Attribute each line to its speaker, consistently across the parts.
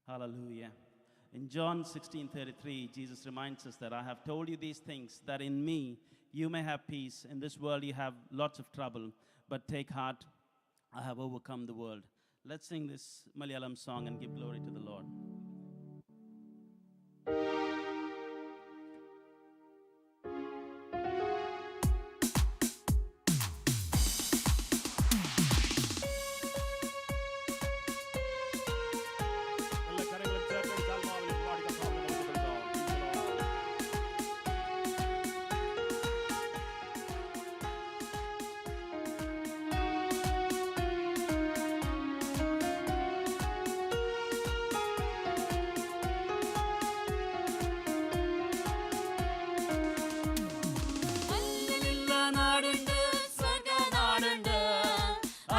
Speaker 1: Hallelujah. In John 16:33, Jesus reminds us that I have told you these things, that in me you may have peace. In this world you have lots of trouble, but take heart, I have overcome the world. Let's sing this Malayalam song and give glory to the Lord.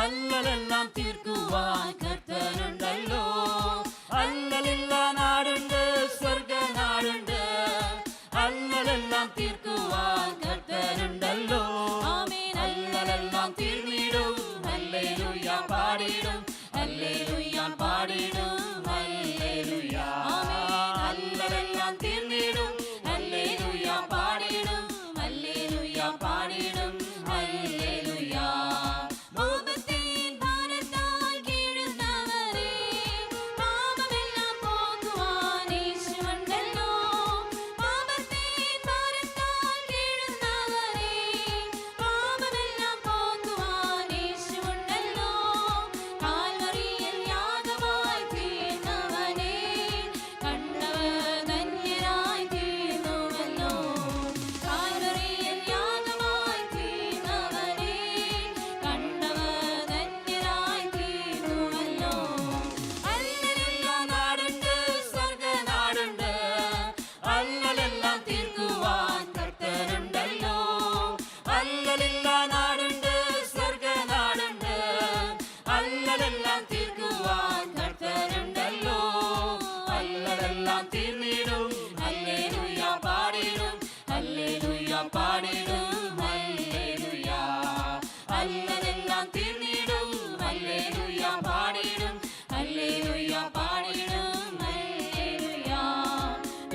Speaker 2: അല്ലലെല്ലാം തീർക്കുവാൻ കർത്തനുണ്ടല്ലോ. അല്ലലില്ല നാടുണ്ട്, സ്വർഗനാടുണ്ട്. അല്ലലെല്ലാം തീർക്കുവാൻ കർത്തനുണ്ടല്ലോ. അല്ലലെല്ലാം തീർന്നിടും, hallelujah പാടിടും, hallelujah പാടിടും, hallelujah. അല്ലലെല്ലാം തീർന്നിടും, hallelujah പാടിടും, hallelujah പാടിടും, hallelujah. പാടിടും, hallelujah. അല്ലലെല്ലാം തീർന്നിടും, hallelujah പാടിടും, hallelujah പാടിടും, hallelujah.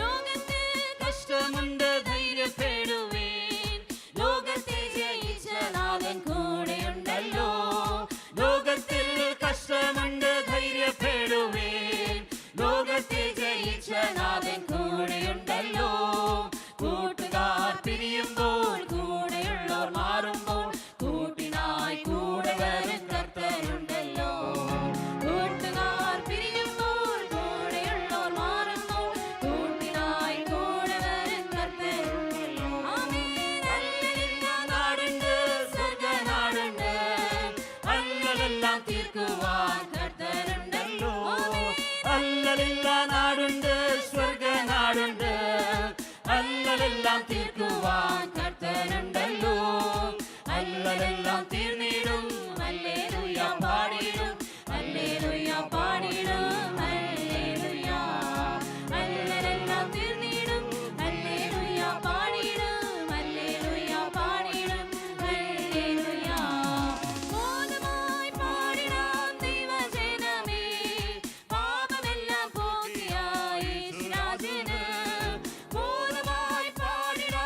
Speaker 2: ലോകത്തിൽ കഷ്ടമുണ്ട്, ധൈര്യപ്പെടുവീൻ, ലോകത്തെ ജയിച്ച നാഥൻ കൂടെയുണ്ടല്ലോ. ലോകത്തിൽ കഷ്ടമുണ്ട്, ധൈര്യപ്പെടുവീൻ, ലോകത്തെ ജയിച്ച നാഥൻ കൂടെയുണ്ടല്ലോ. പിരിയുമ്പോൾ കൂടെയുള്ളോർ മാറുമ്പോൾ കൂട്ടിനായി കൂടെ വരും കർത്തനുണ്ടല്ലോ. കൂട്ടുകാർ പിരിയുമ്പോൾ കൂടെയുള്ളോർ മാറുമ്പോൾ കൂട്ടിനായി കൂടെ വരും കർത്തനുണ്ടല്ലോ. അല്ലലില്ല നാടുണ്ട്, സ്വർഗനാടുണ്ട്. അല്ലലെല്ലാം തീർക്കുവാൻ കർത്തനുണ്ടല്ലോ. അല്ലലില്ല നാടുണ്ട്, സ്വർഗനാടുണ്ട്. അല്ലലെല്ലാം തീർക്കുവാൻ കർത്തനുണ്ടല്ലോ. അല്ലലെല്ലാം തീർന്നിടും, ഹല്ലേലൂയ പാടിടും, ഹല്ലേലൂയ പാടിടും, ഹല്ലേലൂയ. അല്ലലെല്ലാം തീർന്നിടും, ഹല്ലേലൂയ പാടിടും, ഹല്ലേലൂയ പാടിടും, ഹല്ലേലൂയ. മോദമായി പാടിടാം ദൈവജനമേ, പാപമെല്ലാം പോക്കിയ യേശുരാജന്. മോദമായി പാടിടാം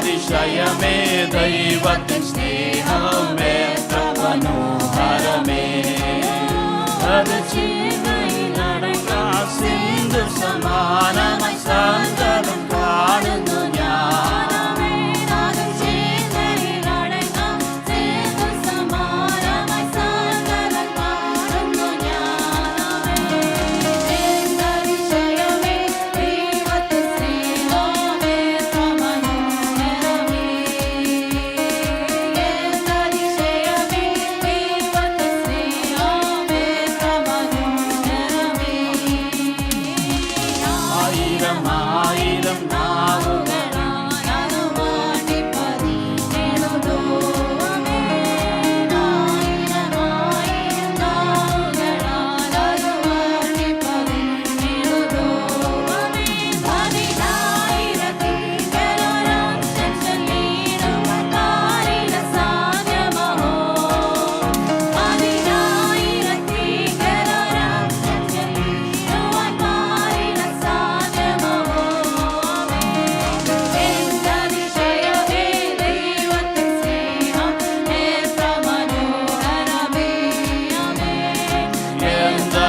Speaker 1: അതിശയമേ ദൈവത്തിൻ സ്നേഹമേ മനോഹരമേ അത് ചിന്തയിലടങ്ങാ സിന്ധു സമാനമായി സാന്ത്വനം കാണുന്നു ഞാൻ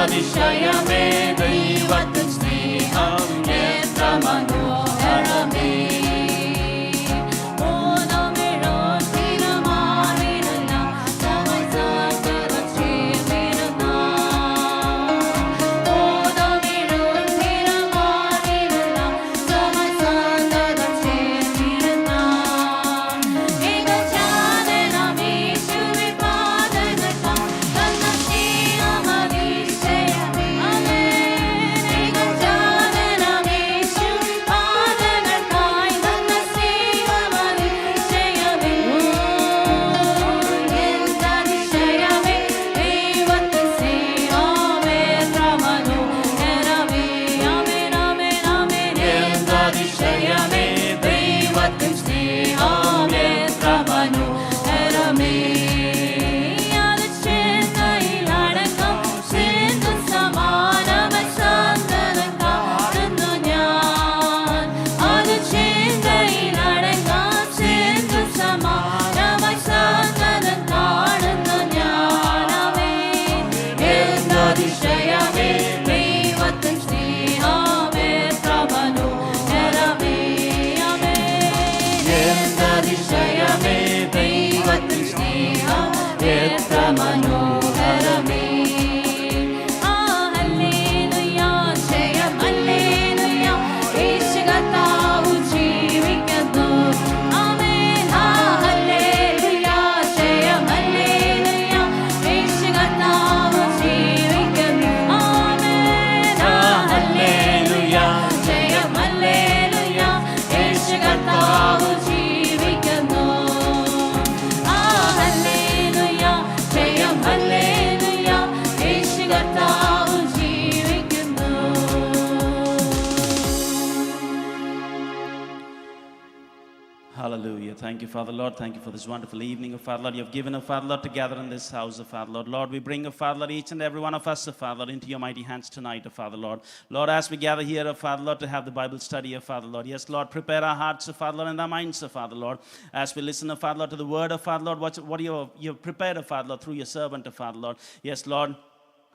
Speaker 1: അതിശയമേ ദൈവത്തിൻ സ്നേഹം എത്ര മനോഹരമേ Hallelujah. Thank you, Father Lord. Thank you for this wonderful evening, of Father Lord. You have given, Father Lord, to gather in this house, Father Lord. Lord, we bring, Father Lord, each and every one of us, Father Lord, into your mighty hands tonight, Father Lord. Lord, as we gather here, Father Lord, to have the Bible study, Father Lord. Yes, Lord, prepare our hearts, Father Lord, and our minds, Father Lord. As we listen, Father Lord, to the word of Father Lord, what you have prepared, Father Lord, through your servant, Father Lord. Yes, Lord.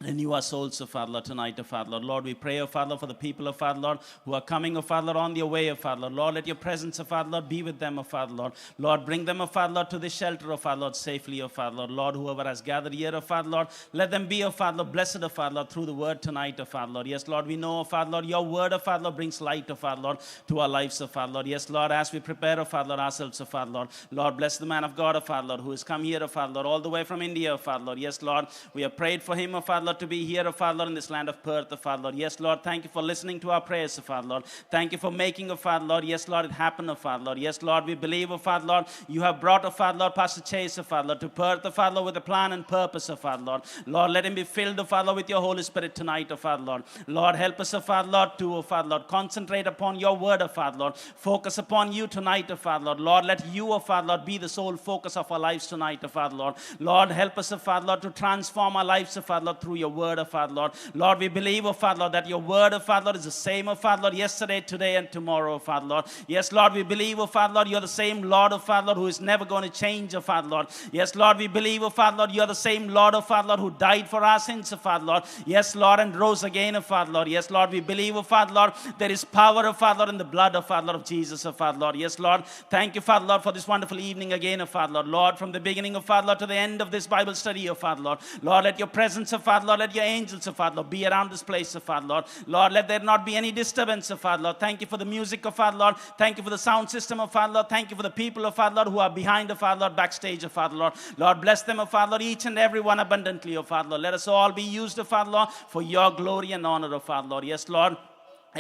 Speaker 1: Renew our souls, Father Lord, tonight, Father Lord. Lord, we pray, Father Lord, for the people, Father Lord, who are coming, Father Lord, on their way, Father Lord. Lord, let your presence, Father Lord, be with them, Father Lord. Lord, bring them, Father Lord, to the shelter, Father Lord, safely, Father Lord. Lord, whoever has gathered here, Father Lord, let them be, Father Lord, blessed, Father Lord, through the word tonight, Father Lord. Yes, Lord, we know, Father Lord, your word, Father Lord, brings light, Father Lord, to our lives, Father Lord. Yes, Lord, as we prepare, Father Lord, ourselves, Father Lord. Lord, bless the man of God, Father Lord, who has come here, Father Lord, all the way from India, Father Lord. Yes, Lord, we have prayed for him, Father Lord, to be here, Father Lord, in this land of Perth, Father Lord. Yes, Lord, thank you for listening to our prayers, Father Lord. Thank you for making, Father Lord. Yes, Lord, it happened, Father Lord. Yes, Lord, we believe, Father Lord, you have brought, Father Lord, Pastor Chase, Father Lord, to Perth, Father Lord, with a plan and purpose, Father Lord. Lord, let him be filled, Father Lord, with your Holy Spirit tonight, Father Lord. Lord, help us, Father Lord, to, Father Lord, concentrate upon your word, Father Lord. Focus upon you tonight, Father Lord. Lord, let you, Father Lord, be the sole focus of our lives tonight, Father Lord. Lord, help us, Father Lord, to transform our lives, Father Lord, through your word, oh Father Lord. Lord, we believe, oh Father Lord, that your word, oh Father Lord, is the same, oh Father Lord, yesterday, today, and tomorrow, oh Father Lord. Yes, Lord, we believe, oh Father Lord, you're the same Lord, oh Father Lord, who is never going to change, oh Father Lord. Yes, Lord, we believe, oh Father Lord, you're the same Lord, oh Father Lord, who died for our sins, oh Father Lord. Yes, Lord, and rose again, oh Father Lord. Yes, Lord, we believe, oh Father Lord, there is power, oh Father Lord, in the blood, oh Father Lord, of Jesus, oh Father Lord. Yes, Lord, thank you, Father Lord, for this wonderful evening again, oh Father Lord. Lord, from the beginning, oh Father Lord, to the end of this Bible study, oh Father Lord. Lord, let your presence, oh Father Lord, let your angels, oh Father Lord, be around this place, oh Father Lord. Lord, let there not be any disturbance, oh Father Lord. Thank you for the music, oh Father Lord. Thank you for the sound system, oh Father Lord. Thank you for the people, oh Father Lord, who are behind, oh Father Lord, backstage, oh Father Lord. Lord, bless them, oh Father Lord, each and every one abundantly, oh Father Lord. Let us all be used, oh Father Lord, for your glory and honor, oh Father Lord. Yes, Lord.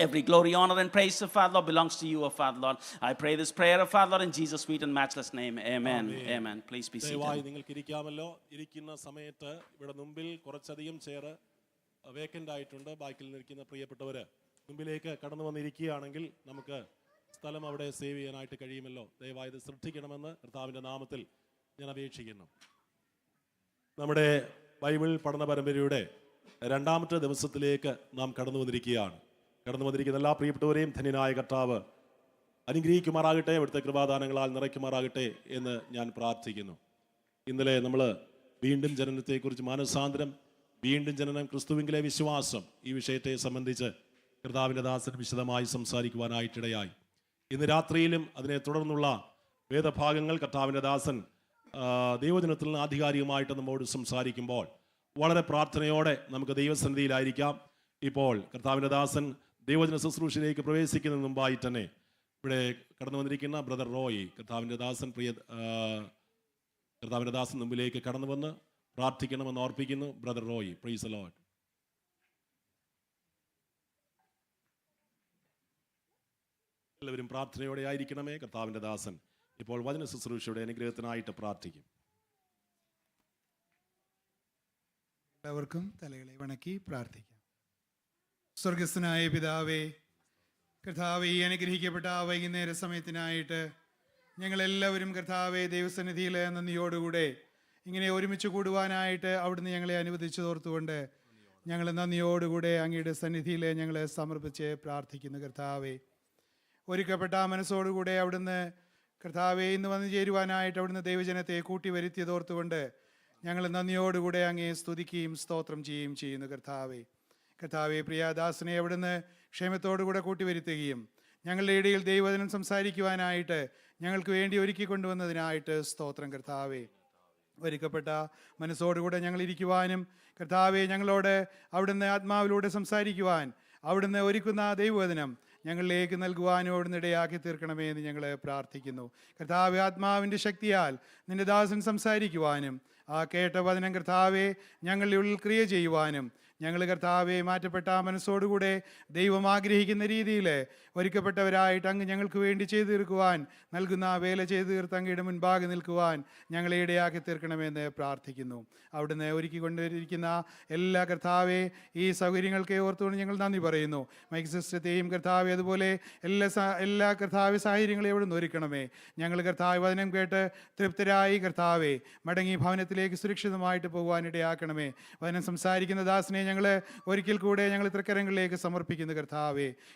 Speaker 1: Every glory, honor, and praise, of Father Lord, belongs to you, O Father Lord. I pray this prayer, of Father Lord, in Jesus' sweet and matchless name. Amen.
Speaker 3: Amen.
Speaker 1: Amen. Please be
Speaker 3: ദയവായി
Speaker 1: seated.
Speaker 3: നിങ്ങൾക്ക് ഇരിക്കാമല്ലോ. ഇരിക്കുന്ന സമയത്ത് ഇവിടെ മുമ്പിൽ കുറച്ചധികം chair vacant ആയിട്ടുണ്ട്. ബാക്കിൽ നിൽക്കുന്ന പ്രിയപ്പെട്ടവർ മുമ്പിലേക്ക് കടന്നു വന്നിരിക്കുകയാണെങ്കിൽ നമുക്ക് സ്ഥലം അവിടെ സേവ് ചെയ്യാനായിട്ട് കഴിയുമല്ലോ. ദയവായി ഇത് ശ്രദ്ധിക്കണമെന്ന് കർത്താവിൻ്റെ നാമത്തിൽ ഞാൻ അപേക്ഷിക്കുന്നു. നമ്മുടെ ബൈബിൾ പഠന പരമ്പരയുടെ രണ്ടാമത്തെ ദിവസത്തിലേക്ക് നാം കടന്നു വന്നിരിക്കുകയാണ്. കടന്നു വന്നിരിക്കുന്ന എല്ലാ പ്രിയപ്പെട്ടവരെയും ധന്യനായ കർത്താവ് അനുഗ്രഹിക്കുമാറാകട്ടെ, അവിടുത്തെ കൃപാദാനങ്ങളാൽ നിറയ്ക്കുമാറാകട്ടെ എന്ന് ഞാൻ പ്രാർത്ഥിക്കുന്നു. ഇന്നലെ നമ്മൾ വീണ്ടും ജനനത്തെക്കുറിച്ച്, മാനസാന്തരം, വീണ്ടും ജനനം, ക്രിസ്തുവിങ്കിലെ വിശ്വാസം, ഈ വിഷയത്തെ സംബന്ധിച്ച് കർത്താവിൻ്റെ ദാസൻ വിശദമായി സംസാരിക്കുവാനായിട്ടിടയായി. ഇന്ന് രാത്രിയിലും അതിനെ തുടർന്നുള്ള വേദഭാഗങ്ങൾ കർത്താവിൻ്റെ ദാസൻ ദൈവജനത്തിൽ നിന്ന് ആധികാരികമായിട്ട് നമ്മോട് സംസാരിക്കുമ്പോൾ വളരെ പ്രാർത്ഥനയോടെ നമുക്ക് ദൈവസന്നിധിയിലായിരിക്കാം. ഇപ്പോൾ കർത്താവിൻ്റെ ദാസൻ ദൈവജന ശുശ്രൂഷയിലേക്ക് പ്രവേശിക്കുന്നതിന് മുമ്പായി തന്നെ ഇവിടെ കടന്നു വന്നിരിക്കുന്ന ബ്രദർ റോയ്, കർത്താവിൻ്റെ ദാസൻ മുമ്പിലേക്ക് കടന്നു വന്ന് പ്രാർത്ഥിക്കണമെന്ന് ഓർപ്പിക്കുന്നു. Brother Roy, praise the lord. എല്ലാവരും പ്രാർത്ഥനയോടെ ആയിരിക്കണമേ. കർത്താവിൻ്റെ ദാസൻ ഇപ്പോൾ വചന ശുശ്രൂഷയുടെ അനുഗ്രഹത്തിനായിട്ട് പ്രാർത്ഥിക്കും.
Speaker 4: എല്ലാവർക്കും തലകളെ വണക്കി പ്രാർത്ഥിക്കാം. സ്വർഗസ്ഥനായ പിതാവേ, കർത്താവേ, ഈ അനുഗ്രഹിക്കപ്പെട്ട വൈകുന്നേര സമയത്തിനായിട്ട് ഞങ്ങളെല്ലാവരും കർത്താവേ ദൈവസന്നിധിയിൽ നന്ദിയോടുകൂടെ ഇങ്ങനെ ഒരുമിച്ച് കൂടുവാനായിട്ട് അവിടുന്ന് ഞങ്ങളെ അനുവദിച്ചതോർത്തുകൊണ്ട് ഞങ്ങൾ നന്ദിയോടുകൂടെ അങ്ങയുടെ സന്നിധിയിൽ ഞങ്ങൾ സമർപ്പിച്ച് പ്രാർത്ഥിക്കുന്നു. കർത്താവേ, ഒരുക്കപ്പെട്ട മനസ്സോടുകൂടെ അവിടുന്ന് കർത്താവേ ഇന്ന് വന്നു ചേരുവാനായിട്ട് അവിടുന്ന് ദൈവജനത്തെ കൂട്ടി വരുത്തിയതോർത്തുകൊണ്ട് ഞങ്ങൾ നന്ദിയോടുകൂടെ അങ്ങയെ സ്തുതിക്കുകയും സ്തോത്രം ചെയ്യുകയും ചെയ്യുന്നു. കർത്താവെ, പ്രിയദാസനെ അവിടുന്ന് ക്ഷേമത്തോടുകൂടെ കൂട്ടിവരുത്തുകയും ഞങ്ങളുടെ ഇടയിൽ ദൈവവചനം സംസാരിക്കുവാനായിട്ട് ഞങ്ങൾക്ക് വേണ്ടി ഒരുക്കി കൊണ്ടുവന്നതിനായിട്ട് സ്തോത്രം. കർത്താവെ, ഒരുക്കപ്പെട്ട മനസ്സോടുകൂടെ ഞങ്ങൾ ഇരിക്കുവാനും കർത്താവെ ഞങ്ങളോട് അവിടുന്ന് ആത്മാവിലൂടെ സംസാരിക്കുവാൻ അവിടുന്ന് ഒരുക്കുന്ന ദൈവവചനം ഞങ്ങളിലേക്ക് നൽകുവാനും അവിടുന്ന് ഇടയാക്കി തീർക്കണമേ എന്ന് ഞങ്ങൾ പ്രാർത്ഥിക്കുന്നു. കർത്താവെ, ആത്മാവിൻ്റെ ശക്തിയാൽ നിന്റെ ദാസൻ സംസാരിക്കുവാനും ആ കേട്ട വചനം കർത്താവെ ഞങ്ങളുടെ ഉള്ളിൽ ക്രിയ ചെയ്യുവാനും ഞങ്ങൾ കർത്താവെ മാറ്റപ്പെട്ട മനസ്സോടുകൂടെ ദൈവം ആഗ്രഹിക്കുന്ന രീതിയിൽ ഒരുക്കപ്പെട്ടവരായിട്ട് അങ്ങ് ഞങ്ങൾക്ക് വേണ്ടി ചെയ്തു തീർക്കുവാൻ നൽകുന്ന വേല ചെയ്തു തീർത്ത് അങ്ങയുടെ മുൻപാകെ നിൽക്കുവാൻ ഞങ്ങളെ ഇടയാക്കി തീർക്കണമെന്ന് പ്രാർത്ഥിക്കുന്നു. അവിടുന്ന് ഒരുക്കിക്കൊണ്ടിരിക്കുന്ന എല്ലാ കർത്താവെ ഈ സൗകര്യങ്ങൾക്ക് ഓർത്തുകൊണ്ട് ഞങ്ങൾ നന്ദി പറയുന്നു. മൈക്ക് സിസ്റ്റത്തെയും കർത്താവെ അതുപോലെ എല്ലാ കർത്താവ് സാഹചര്യങ്ങളെ അവിടുന്ന് ഒരുക്കണമേ. ഞങ്ങൾ കർത്താവ് വചനം കേട്ട് തൃപ്തരായി കർത്താവെ മടങ്ങി ഭവനത്തിലേക്ക് സുരക്ഷിതമായിട്ട് പോകുവാനിടയാക്കണമേ. വചനം സംസാരിക്കുന്ന ദാസനെ ഞങ്ങൾ ഒരിക്കൽ കൂടെ ഞങ്ങൾ തൃക്കരങ്ങളിലേക്ക് സമർപ്പിക്കുന്നു.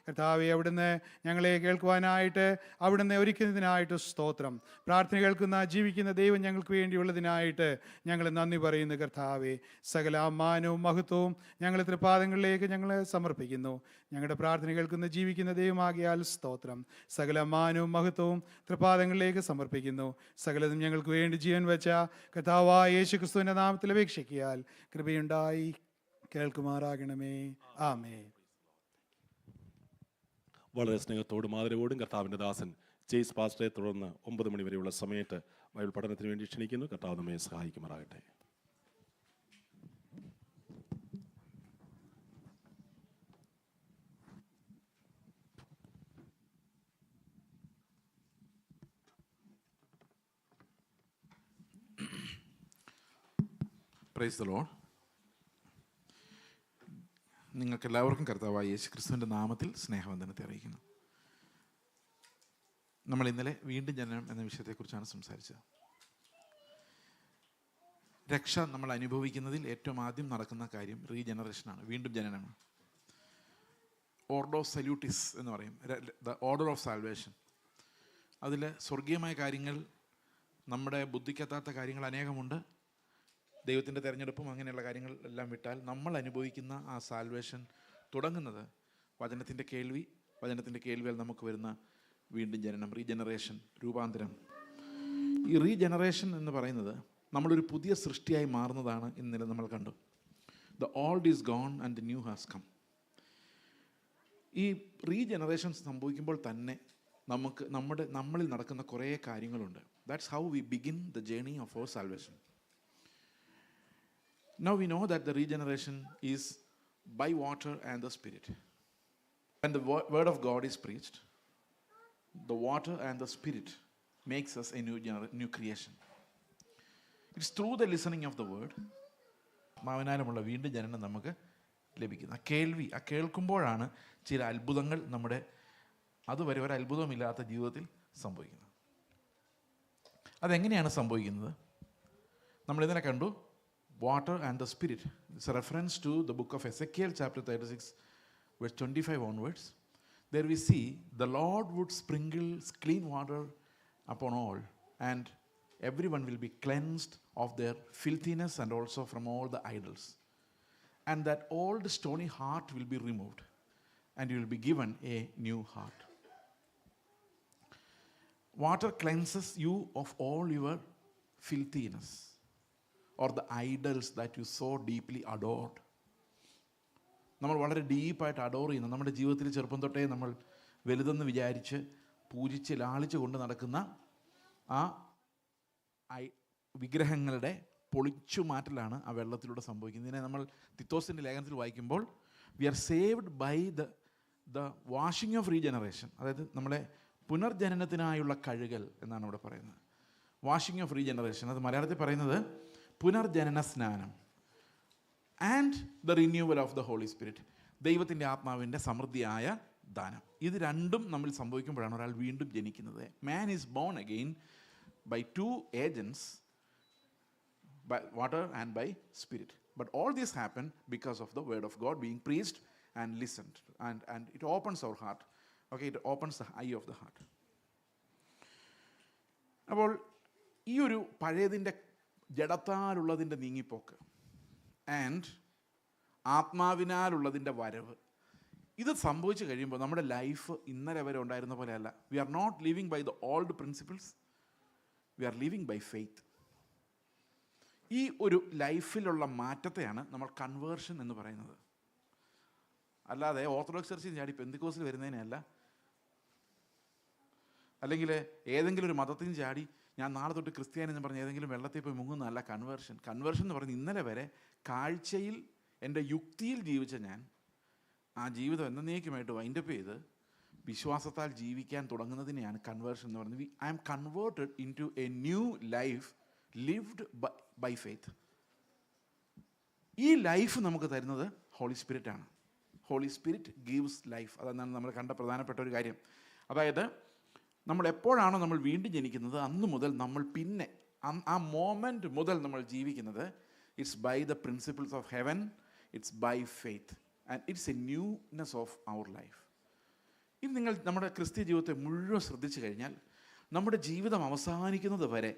Speaker 4: കർത്താവെ അവിടുന്ന് ഞങ്ങളെ കേൾക്കുവാനായിട്ട് അവിടുന്ന് ഒരുക്കുന്നതിനായിട്ട് സ്തോത്രം. പ്രാർത്ഥന കേൾക്കുന്ന ജീവിക്കുന്ന ദൈവം ഞങ്ങൾക്ക് വേണ്ടിയുള്ളതിനായിട്ട് ഞങ്ങൾ നന്ദി പറയുന്നു. കർത്താവെ, സകല മാനവും മഹത്വവും ഞങ്ങൾ തൃപാദങ്ങളിലേക്ക് ഞങ്ങൾ സമർപ്പിക്കുന്നു. ഞങ്ങളുടെ പ്രാർത്ഥന കേൾക്കുന്ന ജീവിക്കുന്ന ദൈവമാകിയാൽ സ്തോത്രം. സകല മാനവും മഹത്വവും തൃപാദങ്ങളിലേക്ക് സമർപ്പിക്കുന്നു. സകലതും ഞങ്ങൾക്ക് വേണ്ടി ജീവൻ വെച്ച കർത്താവായ യേശു ക്രിസ്തുവിൻ്റെ നാമത്തിൽ അപേക്ഷിക്കാൽ കൃപയുണ്ടായി കേൾക്കുമാറാകണമേ. ആമേൻ.
Speaker 3: വളരെ സ്നേഹത്തോടും ആദരവോടും കർത്താവിൻ്റെ ദാസൻ ജെയ്സ് പാസ്റ്ററെ തുടർന്ന് 9 മണി വരെയുള്ള സമയത്ത് ബൈബിൾ പഠനത്തിന് വേണ്ടി ക്ഷണിക്കുന്നു. കർത്താവ് നമ്മെ സഹായിക്കുമാറാകട്ടെ.
Speaker 5: Price the Lord. നിങ്ങൾക്കെല്ലാവർക്കും കർത്താവായ യേശു ക്രിസ്തുവിൻ്റെ നാമത്തിൽ സ്നേഹവന്ദനത്തെ അറിയിക്കുന്നു. നമ്മൾ ഇന്നലെ വീണ്ടും ജനനം എന്ന വിഷയത്തെക്കുറിച്ചാണ് സംസാരിച്ചത്. രക്ഷ നമ്മൾ അനുഭവിക്കുന്നതിൽ ഏറ്റവും ആദ്യം നടക്കുന്ന കാര്യം റീജനറേഷനാണ്, വീണ്ടും ജനനമാണ്. ഓർഡോ സല്യൂട്ടിസ് എന്ന് പറയും, ദ ഓർഡർ ഓഫ് സാൽവേഷൻ. അതിൽ സ്വർഗീയമായ കാര്യങ്ങൾ, നമ്മുടെ ബുദ്ധിക്കെത്താത്ത കാര്യങ്ങൾ അനേകമുണ്ട്. ദൈവത്തിൻ്റെ തിരഞ്ഞെടുപ്പും അങ്ങനെയുള്ള കാര്യങ്ങൾ എല്ലാം വിട്ടാൽ നമ്മൾ അനുഭവിക്കുന്ന ആ സാൽവേഷൻ തുടങ്ങുന്നത് വചനത്തിൻ്റെ കേൾവി, വചനത്തിൻ്റെ കേൾവിയിൽ നമുക്ക് വരുന്ന വീണ്ടും ജനനം, റീജനറേഷൻ, രൂപാന്തരം. ഈ റീജനറേഷൻ എന്ന് പറയുന്നത് നമ്മളൊരു പുതിയ സൃഷ്ടിയായി മാറുന്നതാണ്. ഇന്നലെ നമ്മൾ കണ്ടു, the old is gone and the new has come. ഈ റീജനറേഷൻ സംഭവിക്കുമ്പോൾ തന്നെ നമുക്ക് നമ്മളിൽ നടക്കുന്ന കുറേ കാര്യങ്ങളുണ്ട്. That's how we begin the journey of our salvation. Now we know that the regeneration is by water and the Spirit. When the word of God is preached, the water and the Spirit makes us a new creation. It's through the listening of the word മാവനാലുമുള്ള വീണ്ടും ജനനം നമുക്ക് ലഭിക്കുന്നു. ആ കേൾക്കുമ്പോഴാണ് ചില അത്ഭുതങ്ങൾ നമ്മുടെ അതുവരെ ഒരു അത്ഭുതമില്ലാത്ത ജീവിതത്തിൽ സംഭവിക്കുന്നത്. അതെങ്ങനെയാണ് സംഭവിക്കുന്നത്? നമ്മളിതിനെ കണ്ടു, water and the Spirit. It's a reference to the book of Ezekiel chapter 36 verse 25 onwards. There we see the Lord would sprinkle clean water upon all, and everyone will be cleansed of their filthiness and also from all the idols. And that old stony heart will be removed, and you will be given a new heart. Water cleanses you of all your filthiness, or the idols that you so deeply adored. നമ്മൾ വളരെ ഡീപ്പായിട്ട് adore ചെയ്യുന്ന, നമ്മുടെ ജീവിതത്തിൽ ചെറുപ്പം തൊട്ടേ നമ്മൾ വലുതെന്ന് വിചാരിച്ച് പൂജിച്ച് ലാളിച്ച് കൊണ്ട് നടക്കുന്ന ആ വിഗ്രഹങ്ങളുടെ പൊളിച്ചു മാറ്റലാണ് ആ വെള്ളത്തിലൂടെ സംഭവിക്കുന്നത്. ഇതിനെ നമ്മൾ തിത്തോസിൻ്റെ ലേഖനത്തിൽ വായിക്കുമ്പോൾ we are saved by the washing of regeneration. അതായത് നമ്മളെ പുനർജനനത്തിനായുള്ള കഴുകൽ എന്നാണ് ഇവിടെ പറയുന്നത്. വാഷിംഗ് ഓഫ് റീജനറേഷൻ, അത് മലയാളത്തിൽ പറയുന്നത് പുനർജനന സ്നാനം. And the renewal of the Holy Spirit, ദൈവത്തിൻ്റെ ആത്മാവിൻ്റെ സമൃദ്ധിയായ ദാനം. ഇത് രണ്ടും നമ്മൾ സംഭവിക്കുമ്പോഴാണ് ഒരാൾ വീണ്ടും ജനിക്കുന്നത്. Man is born again by two agents, by water and by spirit. But all this happened because of the word of God being preached and listened, and it opens our heart. Okay, it opens the eye of the heart. അപ്പോൾ ഈ ഒരു പഴയതിൻ്റെ ജഡത്താലുള്ളതിൻ്റെ നീങ്ങിപ്പോക്ക് and ആത്മാവിനാലുള്ളതിൻ്റെ വരവ്, ഇത് സംഭവിച്ചു കഴിയുമ്പോൾ നമ്മുടെ life ഇന്നലെ വരെ ഉണ്ടായിരുന്ന പോലെയല്ല. We are not living by the old principles, we are living by faith. ഈ ഒരു ലൈഫിലുള്ള മാറ്റത്തെയാണ് നമ്മൾ കൺവേർഷൻ എന്ന് പറയുന്നത്. അല്ലാതെ ഓർത്തഡോക്സ് ചർച്ചിൽ ചാടി പെന്തിക്കോസിൽ വരുന്നതിനല്ല, അല്ലെങ്കിൽ ഏതെങ്കിലും ഒരു മതത്തിൽ നിന്ന് ചാടി ഞാൻ നാളെ തൊട്ട് ക്രിസ്ത്യാനി എന്ന് പറഞ്ഞ് ഏതെങ്കിലും വെള്ളത്തിൽ പോയി മുങ്ങുന്നതല്ല കൺവേർഷൻ. കൺവേർഷൻ എന്ന് പറയുന്നത് ഇന്നലെ വരെ കാഴ്ചയിൽ എൻ്റെ യുക്തിയിൽ ജീവിച്ച ഞാൻ ആ ജീവിതം എന്നേക്കുമായിട്ട് വൈൻഡപ്പ് ചെയ്ത് വിശ്വാസത്താൽ ജീവിക്കാൻ തുടങ്ങുന്നതിനെയാണ് കൺവേർഷൻ എന്ന് പറയുന്നത്. I am converted into a new life lived by faith. ഈ ലൈഫ് നമുക്ക് തരുന്നത് ഹോളി സ്പിരിറ്റ് ആണ്. Holy spirit gives life. അതെന്നാണ് നമ്മൾ കണ്ട പ്രധാനപ്പെട്ട ഒരു കാര്യം. അതായത് നമ്മൾ എപ്പോഴാണോ നമ്മൾ വീണ്ടും ജനിക്കുന്നത് അന്ന് മുതൽ നമ്മൾ പിന്നെ ആ മോമെൻറ്റ് മുതൽ നമ്മൾ ജീവിക്കുന്നത് it's by the principles of heaven, it's by faith, and it's a newness of our life. ഇനി നിങ്ങൾ നമ്മുടെ ക്രിസ്ത്യ ജീവിതത്തെ മുഴുവൻ ശ്രദ്ധിച്ചു കഴിഞ്ഞാൽ നമ്മുടെ ജീവിതം അവസാനിക്കുന്നത് വരെ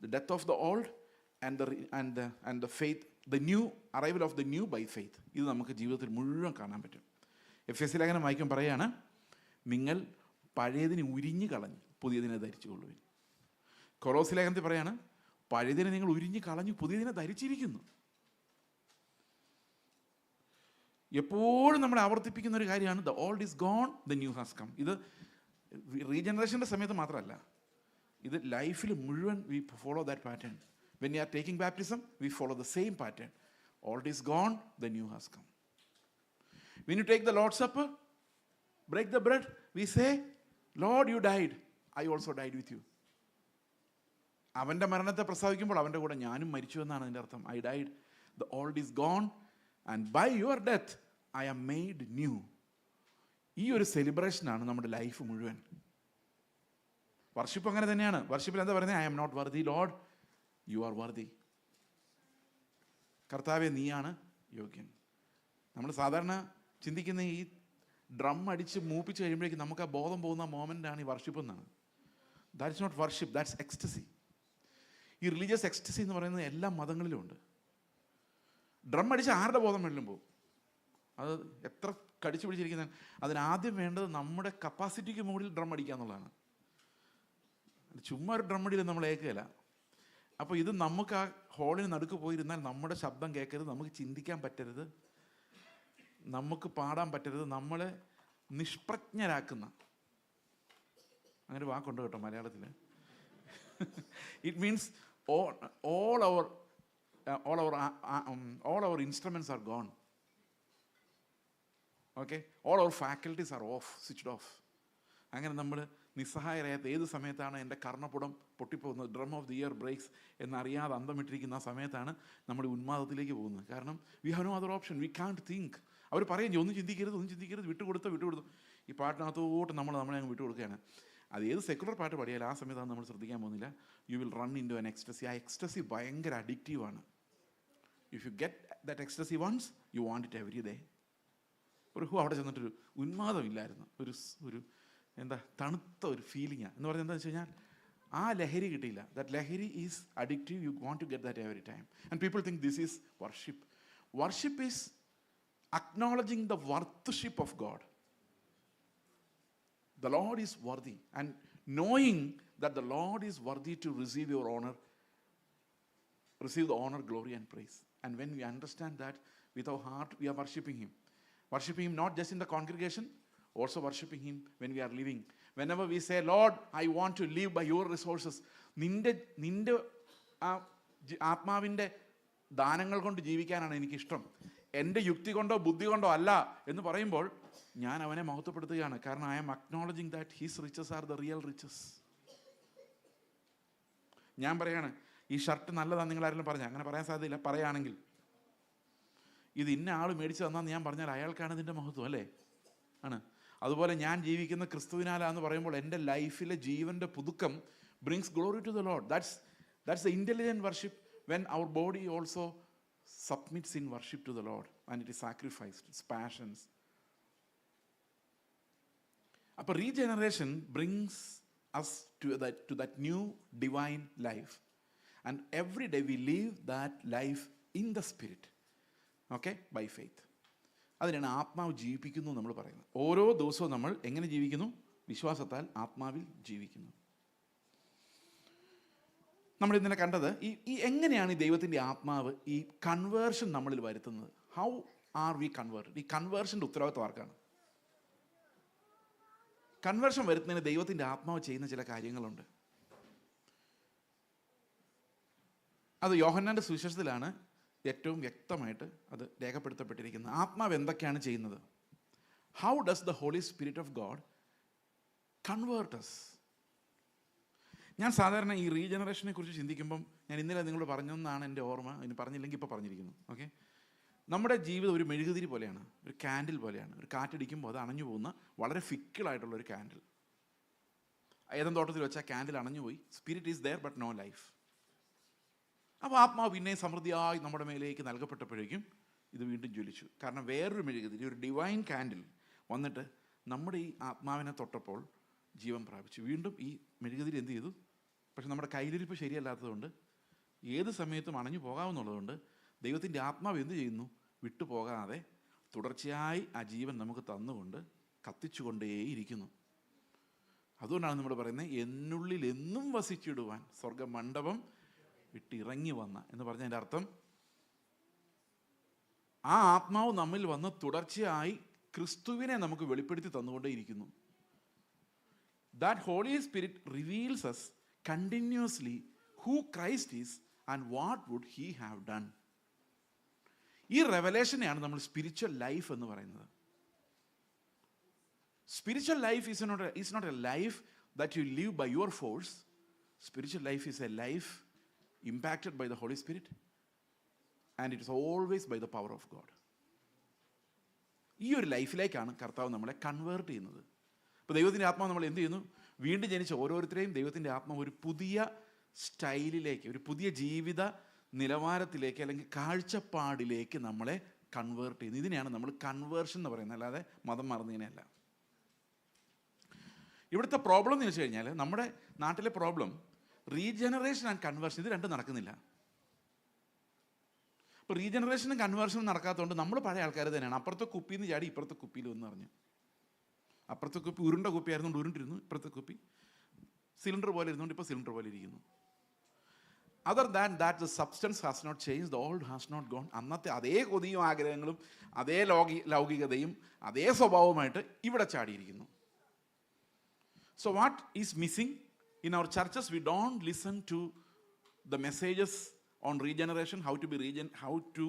Speaker 5: the death of the old and the faith, the new arrival of the new by faith, ഇത് നമുക്ക് ജീവിതത്തിൽ മുഴുവൻ കാണാൻ പറ്റും. എഫെസ്യ ലേഖനം വായിക്കാൻ പറയാണ്, നിങ്ങൾ പഴയതിനെ ഉരിഞ്ഞു കളഞ്ഞ് പുതിയതിനെ ധരിച്ചു കൊള്ളുവിൻ. കൊലോസ്യ ലേഖനത്തിൽ പറയാണ്, പഴയതിനെ നിങ്ങൾ ഉരിഞ്ഞു കളഞ്ഞു പുതിയതിനെ ധരിച്ചിരിക്കുന്നു. എപ്പോഴും നമ്മൾ ആവർത്തിപ്പിക്കുന്ന ഒരു കാര്യമാണ് the old is gone, the new has come. ഇത് റീജനറേഷൻ്റെ സമയത്ത് മാത്രമല്ല, ഇത് ലൈഫിൽ മുഴുവൻ we follow that pattern. When you are taking baptism we follow the same pattern. Old is gone, the new has come. When you take the Lord's supper, break the bread, we say Lord you died, I also died with you. അവൻ്റെ മരണത്തെ പ്രസ്താവിക്കുമ്പോൾ അവൻ്റെ കൂടെ ഞാനും മരിച്ചു എന്നാണ് അതിൻ്റെ അർത്ഥം. I died, the old is gone and by your death I am made new. ഈ ഒരു സെലിബ്രേഷനാണ് നമ്മുടെ ലൈഫ് മുഴുവൻ. വർഷിപ്പ് അങ്ങനെ തന്നെയാണ്. വർഷിപ്പിൽ എന്താ പറയുന്നത്? I am not worthy lord, you are worthy. കർത്താവെ നീയാണ് യോഗ്യൻ. നമ്മൾ സാധാരണ ചിന്തിക്കുന്ന ഈ ഡ്രം അടിച്ച് മൂപ്പിച്ച് കഴിയുമ്പോഴേക്കും നമുക്ക് ആ ബോധം പോകുന്ന മോമെൻ്റാണ് ഈ വർഷിപ്പ് എന്നാണ്. That's not worship, that's ecstasy. ഈ റിലീജിയസ് എക്സ്റ്റസി എന്ന് പറയുന്നത് എല്ലാ മതങ്ങളിലും ഉണ്ട്. ഡ്രം അടിച്ച് ആരുടെ ബോധം വേണമെങ്കിലും പോകും. അത് എത്ര കടിച്ചു പിടിച്ചിരിക്കുന്ന, അതിനാദ്യം വേണ്ടത് നമ്മുടെ കപ്പാസിറ്റിക്ക് മുകളിൽ ഡ്രം അടിക്കുക എന്നുള്ളതാണ്. ചുമ്മാ ഒരു ഡ്രം അടിയിൽ നമ്മൾ ഏൽക്കുകയില്ല. അപ്പോൾ ഇത് നമുക്ക് ആ ഹോളിന് നടുക്ക് പോയിരുന്നാൽ നമ്മുടെ ശബ്ദം കേൾക്കരുത്, നമുക്ക് ചിന്തിക്കാൻ പറ്റരുത്, നമുക്ക് പാടാൻ പറ്റരുത്, നമ്മളെ നിഷ്പ്രജ്ഞരാക്കുന്ന, അങ്ങനെ ഒരു വാക്കുണ്ട് കേട്ടോ മലയാളത്തിൽ. It means all our instruments are gone. Okay, all our faculties are off, switched off. അങ്ങനെ നമ്മൾ നിസ്സഹായരായ ഏത് സമയത്താണ് എൻ്റെ കർണപുടം പൊട്ടിപ്പോകുന്നത്, drum of the ear breaks എന്നറിയാതെ അന്തമിട്ടിരിക്കുന്ന ആ സമയത്താണ് നമ്മൾ ഉന്മാദത്തിലേക്ക് പോകുന്നത്. കാരണം we have no other option, we can't think. അവർ പറയും ഒന്നും ചിന്തിക്കരുത്, വിട്ടുകൊടുത്തു. ഈ പാട്ടിനകത്തോട്ട് നമ്മളെ അങ്ങ് വിട്ടുകൊടുക്കുകയാണ്. അത് ഏത് സെക്കുലർ പാട്ട് പാടിയാലും ആ സമയത്താണ് നമ്മൾ ശ്രദ്ധിക്കാൻ പോകുന്നില്ല. You will run into an ecstasy. ആ എക്സ്റ്റസി ഭയങ്കര അഡിക്റ്റീവാണ്. If you get that ecstasy once, you want it every day. അവിടെ ചെന്നിട്ടൊരു ഉന്മാദമില്ലായിരുന്നു, ഒരു എന്താ തണുത്ത ഒരു ഫീലിംഗാണ് എന്ന് പറഞ്ഞാൽ എന്താണെന്ന് വെച്ച് കഴിഞ്ഞാൽ ആ ലഹരി കിട്ടിയില്ല. ദാറ്റ് ലഹരി is addictive. You want to get that every time. And people think this is worship. Worship is acknowledging the worthship of God. The Lord is worthy, and knowing that the Lord is worthy to receive your honor, receive the honor, glory and praise. And when we understand that with our heart, we are worshiping Him. Worshiping Him not just in the congregation, also worshiping Him when we are living. Whenever we say, Lord, I want to live by your resources, നിന്റെ ആത്മാവിൻ്റെ ദാനങ്ങൾ കൊണ്ട് ജീവിക്കാനാണ് എനിക്കിഷ്ടം, എൻ്റെ യുക്തി കൊണ്ടോ ബുദ്ധി കൊണ്ടോ അല്ല എന്ന് പറയുമ്പോൾ ഞാൻ അവനെ മഹത്വപ്പെടുത്തുകയാണ്. കാരണം I am acknowledging that his riches are the real riches. ഞാൻ പറയാണ് ഈ ഷർട്ട് നല്ലതാണെന്ന് നിങ്ങൾ ആരെങ്കിലും പറഞ്ഞാൽ, അങ്ങനെ പറയാൻ സാധ്യതയില്ല. പറയുകയാണെങ്കിൽ ഇത് ഇന്ന ആൾ മേടിച്ച് തന്നാന്ന് ഞാൻ പറഞ്ഞാൽ അയാൾക്കാണ് ഇതിൻ്റെ മഹത്വം, അല്ലേ? ആണ്. അതുപോലെ ഞാൻ ജീവിക്കുന്ന ക്രിസ്തുവിനാലാന്ന് പറയുമ്പോൾ എൻ്റെ ലൈഫിലെ ജീവൻ്റെ പുതുക്കം brings glory to the Lord. That's the intelligent worship when our body also submits in worship to the Lord and it is sacrificed, its passions. Appo regeneration brings us to that new divine life, and every day we live that life in the spirit, okay, by faith. അതിനാണ് ആത്മാവ് ജീവിപ്പിക്കുന്നു നമ്മൾ പറയുന്നത്. ഓരോ ദിവസവും നമ്മൾ എങ്ങനെ ജീവിക്കുന്നു? വിശ്വാസത്താൽ ആത്മാവിൽ ജീവിക്കുന്നു. നമ്മൾ ഇന്നലെ കണ്ടത് ഈ എങ്ങനെയാണ് ഈ ദൈവത്തിൻ്റെ ആത്മാവ് ഈ കൺവേർഷൻ നമ്മളിൽ വരുത്തുന്നത്. How are we converted? ഈ കൺവേർഷൻ്റെ ഉത്തരവാദിത്വം ആർക്കാണ്? കൺവേർഷൻ വരുത്തുന്നതിന് ദൈവത്തിൻ്റെ ആത്മാവ് ചെയ്യുന്ന ചില കാര്യങ്ങളുണ്ട്. അത് യോഹന്നാൻ്റെ സുവിശേഷത്തിലാണ് ഏറ്റവും വ്യക്തമായിട്ട് അത് രേഖപ്പെടുത്തപ്പെട്ടിരിക്കുന്നത്. ആത്മാവ് എന്തൊക്കെയാണ് ചെയ്യുന്നത്? How does the Holy Spirit of God convert us? ഞാൻ സാധാരണ ഈ റീജനറേഷനെ കുറിച്ച് ചിന്തിക്കുമ്പം ഞാൻ ഇന്നലെ നിങ്ങളോട് പറഞ്ഞെന്നാണ് എൻ്റെ ഓർമ്മ. ഇനി പറഞ്ഞില്ലെങ്കിൽ ഇപ്പോൾ പറഞ്ഞിരിക്കുന്നു. ഓക്കെ, നമ്മുടെ ജീവിതം ഒരു മെഴുകുതിരി പോലെയാണ്, ഒരു കാൻഡിൽ പോലെയാണ്. ഒരു കാറ്റടിക്കുമ്പോൾ അത് അണഞ്ഞു പോകുന്ന വളരെ ഫിക്കിളായിട്ടുള്ള ഒരു കാൻഡിൽ. ഏതൻ തോട്ടത്തിൽ വെച്ചാൽ കാൻഡിൽ അണഞ്ഞു പോയി. Spirit is there but no life. അപ്പോൾ ആത്മാവ് പിന്നെ സമൃദ്ധിയായി നമ്മുടെ മേലേക്ക് നൽകപ്പെട്ടപ്പോഴേക്കും ഇത് വീണ്ടും ജ്വലിച്ചു. കാരണം വേറൊരു മെഴുകുതിരി, ഒരു ഡിവൈൻ കാൻഡിൽ വന്നിട്ട് നമ്മുടെ ഈ ആത്മാവിനെ തൊട്ടപ്പോൾ ജീവൻ പ്രാപിച്ചു. വീണ്ടും ഈ മെഴുകുതിരി എന്ത് ചെയ്തു? പക്ഷെ നമ്മുടെ കയ്യിലിരിപ്പ് ശരിയല്ലാത്തതുകൊണ്ട് ഏത് സമയത്തും അണഞ്ഞു പോകാമെന്നുള്ളതുകൊണ്ട് ദൈവത്തിൻ്റെ ആത്മാവ് എന്ത് ചെയ്യുന്നു? വിട്ടുപോകാതെ തുടർച്ചയായി ആ ജീവൻ നമുക്ക് തന്നുകൊണ്ട് കത്തിച്ചുകൊണ്ടേയിരിക്കുന്നു. അതുകൊണ്ടാണ് നമ്മൾ പറയുന്നത് എന്നുള്ളിൽ എന്നും വസിച്ചിടുവാൻ സ്വർഗ മണ്ഡപം വിട്ടിറങ്ങി വന്ന എന്ന് പറഞ്ഞതിൻ്റെ അർത്ഥം ആ ആത്മാവ് നമ്മിൽ വന്ന് തുടർച്ചയായി ക്രിസ്തുവിനെ നമുക്ക് വെളിപ്പെടുത്തി തന്നുകൊണ്ടേയിരിക്കുന്നു. That Holy Spirit reveals us continuously who Christ is and what would He have done. ഈ റെവലേഷനെയാണ് നമ്മൾ സ്പിരിച്വൽ ലൈഫ് എന്ന് പറയുന്നത്. Spiritual life is not a life that you live by your force. Spiritual life is a life impacted by the Holy Spirit, and it is always by the power of God. ഈ ഒരു ലൈഫിലേക്കാണ് കർത്താവ് നമ്മളെ convert ചെയ്യുന്നത്. ഇപ്പോൾ ദൈവത്തിൻ്റെ ആത്മാവ് നമ്മൾ എന്ത് ചെയ്യുന്നു? വീണ്ടും ജനിച്ച ഓരോരുത്തരെയും ദൈവത്തിൻ്റെ ആത്മാവ് ഒരു പുതിയ സ്റ്റൈലിലേക്ക്, ഒരു പുതിയ ജീവിത നിലവാരത്തിലേക്ക് അല്ലെങ്കിൽ കാഴ്ചപ്പാടിലേക്ക് നമ്മളെ കൺവേർട്ട് ചെയ്യുന്നത്. ഇതിനെയാണ് നമ്മൾ കൺവേർഷൻ എന്ന് പറയുന്നത്, അല്ലാതെ മതം മാറുന്നതിനെയല്ല. ഇവിടുത്തെ പ്രോബ്ലം എന്ന് വെച്ച് കഴിഞ്ഞാൽ, നമ്മുടെ നാട്ടിലെ പ്രോബ്ലം റീജനറേഷൻ ആൻഡ് കൺവേർഷൻ, ഇത് രണ്ടും നടക്കുന്നില്ല. ഇപ്പോൾ റീജനറേഷനും കൺവേർഷനും നടക്കാത്തതുകൊണ്ട് നമ്മൾ പഴയ ആൾക്കാർ തന്നെയാണ്. അപ്പുറത്തെ കുപ്പിയിൽ നിന്ന് ചാടി ഇപ്പുറത്തെ കുപ്പിയിൽ എന്ന് പറഞ്ഞു. അപ്പുറത്തെ കുപ്പി ഉരുണ്ട കുപ്പി ആയിരുന്നുകൊണ്ട് ഉരുണ്ടിരുന്നു, ഇപ്പുറത്തെ കുപ്പി സിലിണ്ടർ പോലെ ഇരുന്നുകൊണ്ട് ഇപ്പോൾ സിലിണ്ടർ പോലെ ഇരിക്കുന്നു. Other than that, the substance has not changed, the old has not gone. അന്നത്തെ അതേ കൊതിയും ആഗ്രഹങ്ങളും അതേ ലൗകികതയും അതേ സ്വഭാവമായിട്ട് ഇവിടെ ചാടിയിരിക്കുന്നു. So what is missing in our churches? We don't listen to the messages on regeneration, how to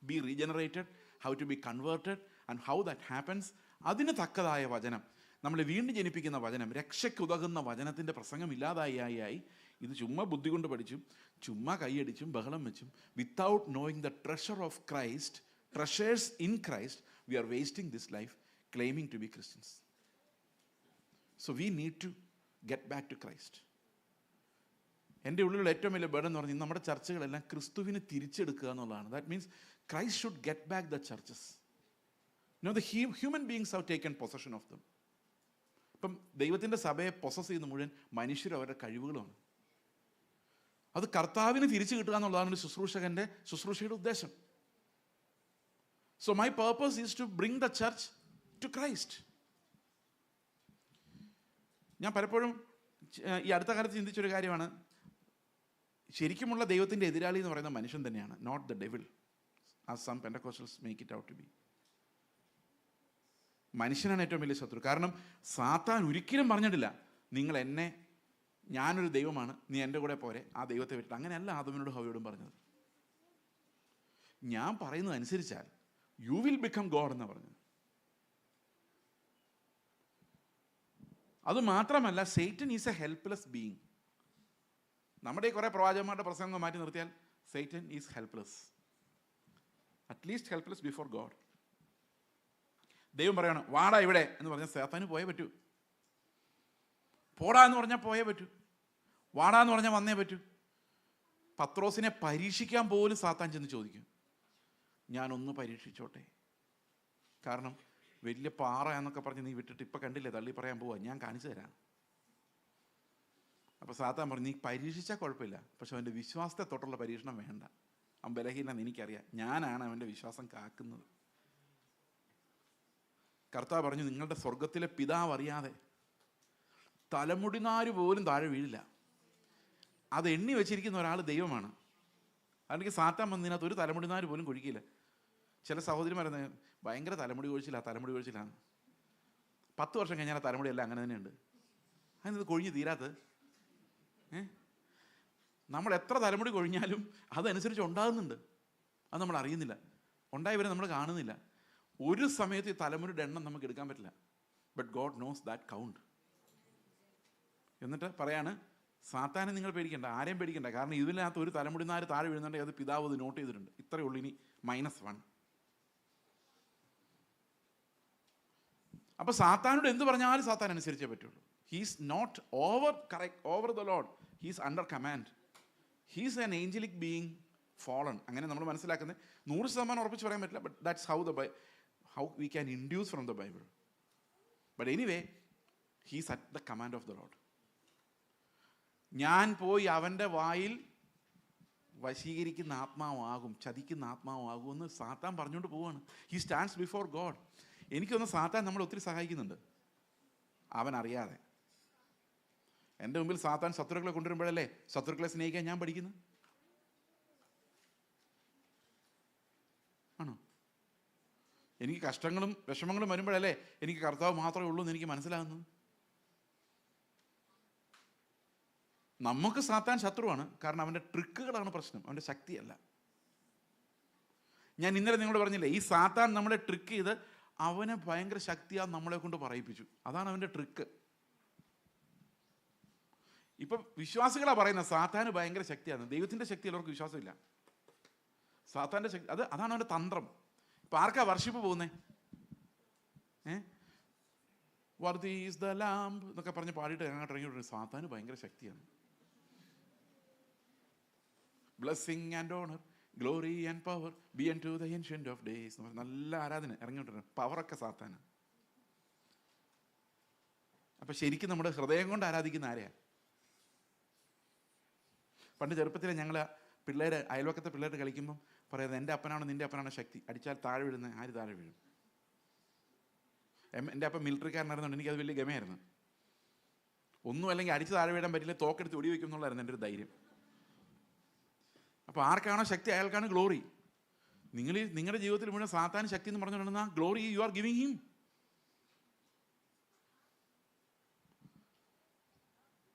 Speaker 5: be regenerated, how to be converted, and how that happens. അതിന് തക്കതായ വചനം, നമ്മളെ വീണ്ടും ജനിപ്പിക്കുന്ന വചനം, രക്ഷയ്ക്കുതകുന്ന വചനത്തിൻ്റെ പ്രസംഗം ഇല്ലാതായി ഇത് ചുമ്മാ ബുദ്ധി കൊണ്ട് പഠിച്ചും ചുമ്മാ കൈയടിച്ചും ബഹളം വെച്ചും without knowing the treasure of Christ, treasures in Christ, we are wasting this life claiming to be Christians. So we need to get back to Christ. എൻ്റെ ഉള്ളിലുള്ള ഏറ്റവും വലിയ ബർഡൻ എന്ന് പറഞ്ഞാൽ നമ്മുടെ ചർച്ചകളെല്ലാം ക്രിസ്തുവിനെ തിരിച്ചെടുക്കുക എന്നുള്ളതാണ്. That means Christ should get back the churches. The human beings have taken possession of them. ഇപ്പം ദൈവത്തിൻ്റെ സഭയെ പൊസസ് ചെയ്യുന്ന മുഴുവൻ മനുഷ്യരും അവരുടെ കഴിവുകളുമാണ്. അത് കർത്താവിന് തിരിച്ചു കിട്ടുക എന്നുള്ളതാണ് ഒരു ശുശ്രൂഷയുടെ ഉദ്ദേശം. So my purpose is to bring the church to Christ. ഞാൻ പലപ്പോഴും ഈ അടുത്ത കാലത്ത് ചിന്തിച്ചൊരു കാര്യമാണ്, ശരിക്കുമുള്ള ദൈവത്തിൻ്റെ എതിരാളി എന്ന് പറയുന്ന മനുഷ്യൻ തന്നെയാണ്, not the devil as some Pentecostals make it out to be. മനുഷ്യനാണ് ഏറ്റവും വലിയ ശത്രു. കാരണം സാത്താൻ ഒരിക്കലും പറഞ്ഞിട്ടില്ല, ഞാനൊരു ദൈവമാണ്, നീ എൻ്റെ കൂടെ പോരെ, ആ ദൈവത്തെ വിട്ടിട്ട്. അങ്ങനെയല്ല ആദമിനോടും ഹവ്വയോടും പറഞ്ഞത്. ഞാൻ പറയുന്നത് അനുസരിച്ചാൽ യു വിൽ ബിക്കം ഗോഡ് എന്നാണ് പറഞ്ഞത്. അത് മാത്രമല്ല, Satan is A helpless being. നമ്മുടെ ഈ കുറേ പ്രവാചകന്മാരുടെ പ്രസംഗം മാറ്റി നിർത്തിയാൽ Satan is helpless, at least helpless before God. ദൈവം പറയാണ് വാടാ ഇവിടെ എന്ന് പറഞ്ഞാൽ സാത്താന് പോയേ പറ്റൂ. പോടാ എന്ന് പറഞ്ഞാൽ പോയേ പറ്റൂ. വാടാ എന്ന് പറഞ്ഞാൽ വന്നേ പറ്റൂ. പത്രോസിനെ പരീക്ഷിക്കാൻ പോലും സാത്താൻ ചെന്ന് ചോദിക്കും, ഞാനൊന്ന് പരീക്ഷിച്ചോട്ടെ, കാരണം വലിയ പാറ എന്നൊക്കെ പറഞ്ഞ് നീ വിട്ടിട്ട് ഇപ്പം കണ്ടില്ലേ തള്ളി പറയാൻ പോവാ, ഞാൻ കാണിച്ചു തരാം. അപ്പോൾ സാത്താൻ പറഞ്ഞു, നീ പരീക്ഷിച്ചാൽ കുഴപ്പമില്ല, പക്ഷെ അവൻ്റെ വിശ്വാസത്തെ തൊട്ടുള്ള പരീക്ഷണം വേണ്ട. അവൻ ബലഹീനമെന്ന് എനിക്കറിയാം, ഞാനാണ് അവൻ്റെ വിശ്വാസം കാക്കുന്നത്. കർത്താവ് പറഞ്ഞു, നിങ്ങളുടെ സ്വർഗത്തിലെ പിതാവ് അറിയാതെ തലമുടിനാര് പോലും താഴെ വീഴില്ല. അത് എണ്ണി വെച്ചിരിക്കുന്ന ഒരാൾ ദൈവമാണ്. അല്ലെങ്കിൽ സാത്താൻ വന്നതിനകത്ത് ഒരു തലമുടിനാര് പോലും കൊഴിക്കില്ല. ചില സഹോദരിമാരെന്ന് ഭയങ്കര തലമുടി കൊഴിച്ചിലാണ്. 10 വർഷം കഴിഞ്ഞാൽ ആ തലമുടിയെല്ലാം അങ്ങനെ തന്നെയുണ്ട്. അതിനത് കൊഴിഞ്ഞ് തീരാത്തത്. നമ്മൾ എത്ര തലമുടി കൊഴിഞ്ഞാലും അതനുസരിച്ച് ഉണ്ടാകുന്നുണ്ട്. അത് നമ്മൾ അറിയുന്നില്ല, ഉണ്ടായവരെ നമ്മൾ കാണുന്നില്ല. ഒരു സമയത്ത് ഈ തലമുടിയുടെ എണ്ണം നമുക്ക് എടുക്കാൻ പറ്റില്ല. But God knows that count. എന്നിട്ട് പറയാണ്, സാത്താനെ നിങ്ങൾ പേടിക്കണ്ട, ആരെയും പേടിക്കണ്ട, കാരണം ഇതിനകത്ത് ഒരു തലമുടിനാര് താഴെ വീഴുന്നുണ്ടെങ്കിൽ അത് പിതാവ് അത് നോട്ട് ചെയ്തിട്ടുണ്ട്. ഇത്രയേ ഉള്ളൂ, ഇനി -1. അപ്പൊ സാത്താനോട് എന്ത് പറഞ്ഞാലും സാത്താൻ അനുസരിച്ചേ പറ്റുള്ളൂ. He's not over the Lord, he's under command. He's an angelic being fallen. അങ്ങനെ നമ്മൾ മനസ്സിലാക്കുന്നത് 100% ഉറപ്പിച്ച് പറയാൻ പറ്റില്ല. But that's how we can induce from the Bible. But anyway, he's at the command of the Lord. ഞാൻ പോയി അവൻ്റെ വായിൽ വശീകരിക്കുന്ന ആത്മാവാകും, ചതിക്കുന്ന ആത്മാവാകും എന്ന് സാത്താൻ പറഞ്ഞുകൊണ്ട് പോവാണ്. He stands before God. എനിക്കൊന്ന് സാത്താൻ നമ്മൾ ഒത്തിരി സഹായിക്കുന്നുണ്ട്, അവൻ അറിയാതെ. എൻ്റെ മുമ്പിൽ സാത്താൻ ശത്രുക്കളെ കൊണ്ടുവരുമ്പോഴല്ലേ ശത്രുക്കളെ സ്നേഹിക്കാൻ ഞാൻ പഠിക്കുന്നത്? ആണോ? എനിക്ക് കഷ്ടങ്ങളും വിഷമങ്ങളും വരുമ്പോഴല്ലേ എനിക്ക് കർത്താവ് മാത്രമേ ഉള്ളൂ എന്ന് എനിക്ക് മനസ്സിലാകുന്നത്. നമുക്ക് സാത്താൻ ശത്രുവാണ്, കാരണം അവൻ്റെ ട്രിക്കുകളാണ് പ്രശ്നം, അവൻ്റെ ശക്തിയല്ല. ഞാൻ ഇന്നലെ നിങ്ങളോട് പറഞ്ഞില്ലേ, ഈ സാത്താൻ നമ്മളെ ട്രിക്ക് ചെയ്ത് അവനെ ഭയങ്കര ശക്തിയാ നമ്മളെ കൊണ്ട് പറയിപ്പിച്ചു. അതാണ് അവൻ്റെ ട്രിക്ക്. ഇപ്പം വിശ്വാസികളാണ് പറയുന്നത് സാത്താന് ഭയങ്കര ശക്തിയാണ്. ദൈവത്തിൻ്റെ ശക്തി എല്ലാവർക്കും വിശ്വാസമില്ല. സാത്താൻ്റെ ശക്തി അതാണ് അവൻ്റെ തന്ത്രം. ഇപ്പം ആർക്കാ വർഷിപ്പ് പോകുന്നേ? വർദ്ധി ഈസ് ദ ലാംബ് എന്നൊക്കെ പറഞ്ഞ് പാടിയിട്ട് അങ്ങോട്ട് ഇറങ്ങിയിട്ട് സാത്താന് ഭയങ്കര ശക്തിയാണ്. Blessing and honour, glory and power be unto the Ancient of Days. നല്ല ആരാധന ഇറങ്ങിയിട്ടുണ്ട്. പവറൊക്കെ സാത്താനാ. അപ്പൊ ശരിക്കും നമ്മുടെ ഹൃദയം കൊണ്ട് ആരാധിക്കുന്ന ആരെയാ? പണ്ട് ചെറുപ്പത്തിൽ ഞങ്ങൾ പിള്ളേർ, അയൽവക്കത്തെ പിള്ളേർ കളിക്കുമ്പം പറയുന്നത്, എൻ്റെ അപ്പനാണോ നിൻ്റെ അപ്പനാണോ ശക്തി, അടിച്ചാൽ താഴെ വീഴുന്നത് ആര് താഴെ വീഴും? എൻ്റെ അപ്പം മിലിറ്ററിക്കാരനായിരുന്നുകൊണ്ട് എനിക്കത് വലിയ ഗമയായിരുന്നു. ഒന്നും അല്ലെങ്കിൽ അടിച്ച് താഴെ വീഴാൻ പറ്റില്ല, തോക്കെടുത്ത് ഒടി വയ്ക്കും എന്നുള്ളതായിരുന്നു എൻ്റെ ഒരു ധൈര്യം. അപ്പോൾ ആർക്കാണോ ശക്തി അയാൾക്കാണ് ഗ്ലോറി. നിങ്ങളുടെ ജീവിതത്തിൽ മുഴുവൻ സാത്താൻ ശക്തി എന്ന് പറഞ്ഞുകൊണ്ടിരുന്ന glory you are giving him.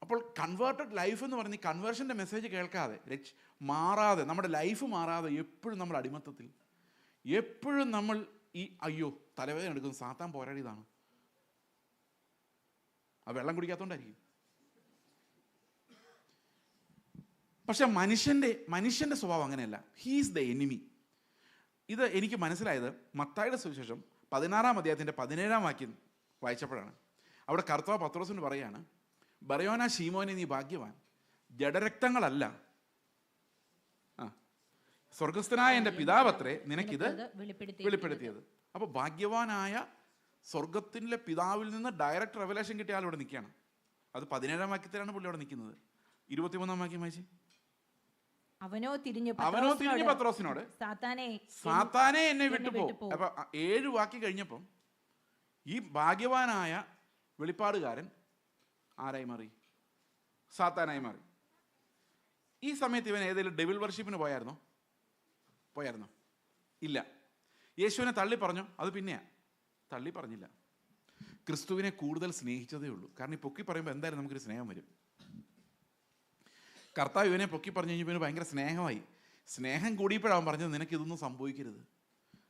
Speaker 5: അപ്പോൾ കൺവേർട്ടഡ് ലൈഫ് എന്ന് പറഞ്ഞ് കൺവേർഷൻ്റെ മെസ്സേജ് കേൾക്കാതെ, മാറാതെ, നമ്മുടെ ലൈഫ് മാറാതെ എപ്പോഴും നമ്മൾ അടിമത്തത്തിൽ, എപ്പോഴും നമ്മൾ ഈ അയ്യോ തലവേദന എടുക്കുന്നു, സാത്താൻ പോരാടിയതാണ്. ആ വെള്ളം കുടിക്കാത്തോണ്ടായിരിക്കും. പക്ഷെ മനുഷ്യന്റെ സ്വഭാവം അങ്ങനെയല്ല. He's the enemy. ഇത് എനിക്ക് മനസ്സിലായത് മത്തായിയുടെ സുവിശേഷം 16-ാം അധ്യായത്തിൻ്റെ 17-ാം വാക്യം വായിച്ചപ്പോഴാണ്. അവിടെ കർത്താവ് പത്രോസിന് പറയാണ്, ബറയോന ശീമോനെ നീ ഭാഗ്യവാൻ, ജഡരക്തങ്ങളല്ല സ്വർഗസ്ഥനായ എൻ്റെ പിതാവത്രേ നിനക്കിത് വെളിപ്പെടുത്തിയത്. അപ്പൊ ഭാഗ്യവാനായ സ്വർഗത്തിൻ്റെ പിതാവിൽ നിന്ന് ഡയറക്റ്റ് റെവലേഷൻ കിട്ടിയ ആൾ ഇവിടെ നിൽക്കുകയാണ്. അത് 17-ാം വാക്യത്തിലാണ് പുള്ളി അവിടെ നിൽക്കുന്നത്. 23-ാം വാക്യം വായിച്ച്.
Speaker 2: അവനോ തിരിഞ്ഞ്
Speaker 5: പത്രോസിനോട്, സാത്താനെ എന്നെ വിട്ടുപോ. അപ്പൊ 7 വാക്യം കഴിഞ്ഞപ്പം ഈ ഭാഗ്യവാനായ വെളിപ്പാടുകാരൻ ആരായി മാറി? സാത്താനായി മാറി. ഈ സമയത്ത് ഇവൻ ഏതെങ്കിലും ഡെവിൾ വർഷിപ്പിന് പോയായിരുന്നോ? ഇല്ല. യേശുവിനെ തള്ളി പറഞ്ഞോ? അത് പിന്നെയാ, തള്ളി പറഞ്ഞില്ല. ക്രിസ്തുവിനെ കൂടുതൽ സ്നേഹിച്ചതേ ഉള്ളൂ. കാരണം ഈ പൊക്കി പറയുമ്പോൾ എന്തായാലും നമുക്കൊരു സ്നേഹം വരും. കർത്താവ് ഇവനെ പൊക്കി പറഞ്ഞു കഴിഞ്ഞപ്പോൾ ഇവന് ഭയങ്കര സ്നേഹമായി. സ്നേഹം കൂടിയപ്പോഴാവും പറഞ്ഞത്, നിനക്കിതൊന്നും സംഭവിക്കരുത്,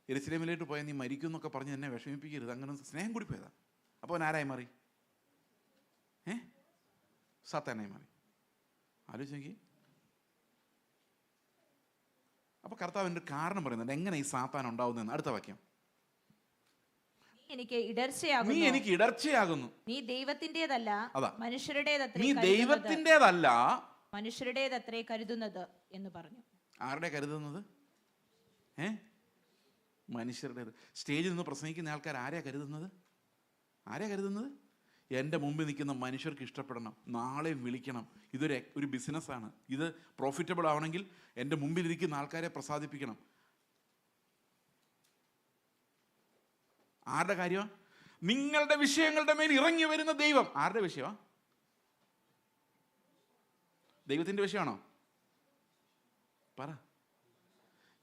Speaker 5: യെരുശലേമിലേക്ക് പോയാൽ നീ മരിക്കും എന്നൊക്കെ പറഞ്ഞ് എന്നെ വിഷമിപ്പിക്കരുത്. അങ്ങനെ സ്നേഹം കൂടിപ്പോയതാ. അപ്പോൾ അവൻ ആരായി മാറി? സാത്താനായി മാറി. ആലോചിച്ച്. അപ്പൊ കർത്താവിൻ്റെ കാരണം പറയുന്നുണ്ട് എങ്ങനെ ഈ സാത്താൻ ഉണ്ടാവുന്നതെന്ന്. അടുത്ത വാക്യം, നീ എനിക്ക് ഇടർച്ചയാകുന്നു, നീ ദൈവത്തിൻ്റെതല്ല
Speaker 2: മനുഷ്യരുടേതത്രേ കരുതുന്നത് എന്ന് പറഞ്ഞു.
Speaker 5: ആരുടെ കരുതുന്നത്? മനുഷ്യരുടേത്. സ്റ്റേജിൽ നിന്ന് പ്രസംഗിക്കുന്ന ആൾക്കാർ ആരെയാ കരുതുന്നത്? എൻ്റെ മുമ്പിൽ നിൽക്കുന്ന മനുഷ്യർക്ക് ഇഷ്ടപ്പെടണം, നാളെയും വിളിക്കണം. ഇതൊരു ബിസിനസ്സാണ്. ഇത് പ്രോഫിറ്റബിൾ ആവണമെങ്കിൽ എൻ്റെ മുമ്പിലിരിക്കുന്ന ആൾക്കാരെ പ്രസാദിപ്പിക്കണം. ആരുടെ കാര്യമാണ്? നിങ്ങളുടെ വിഷയങ്ങളുടെ മേൽ ഇറങ്ങി വരുന്ന ദൈവം. ആരുടെ വിഷയമാണ്? ദൈവത്തിൻ്റെ വിഷയമാണോ? പറ.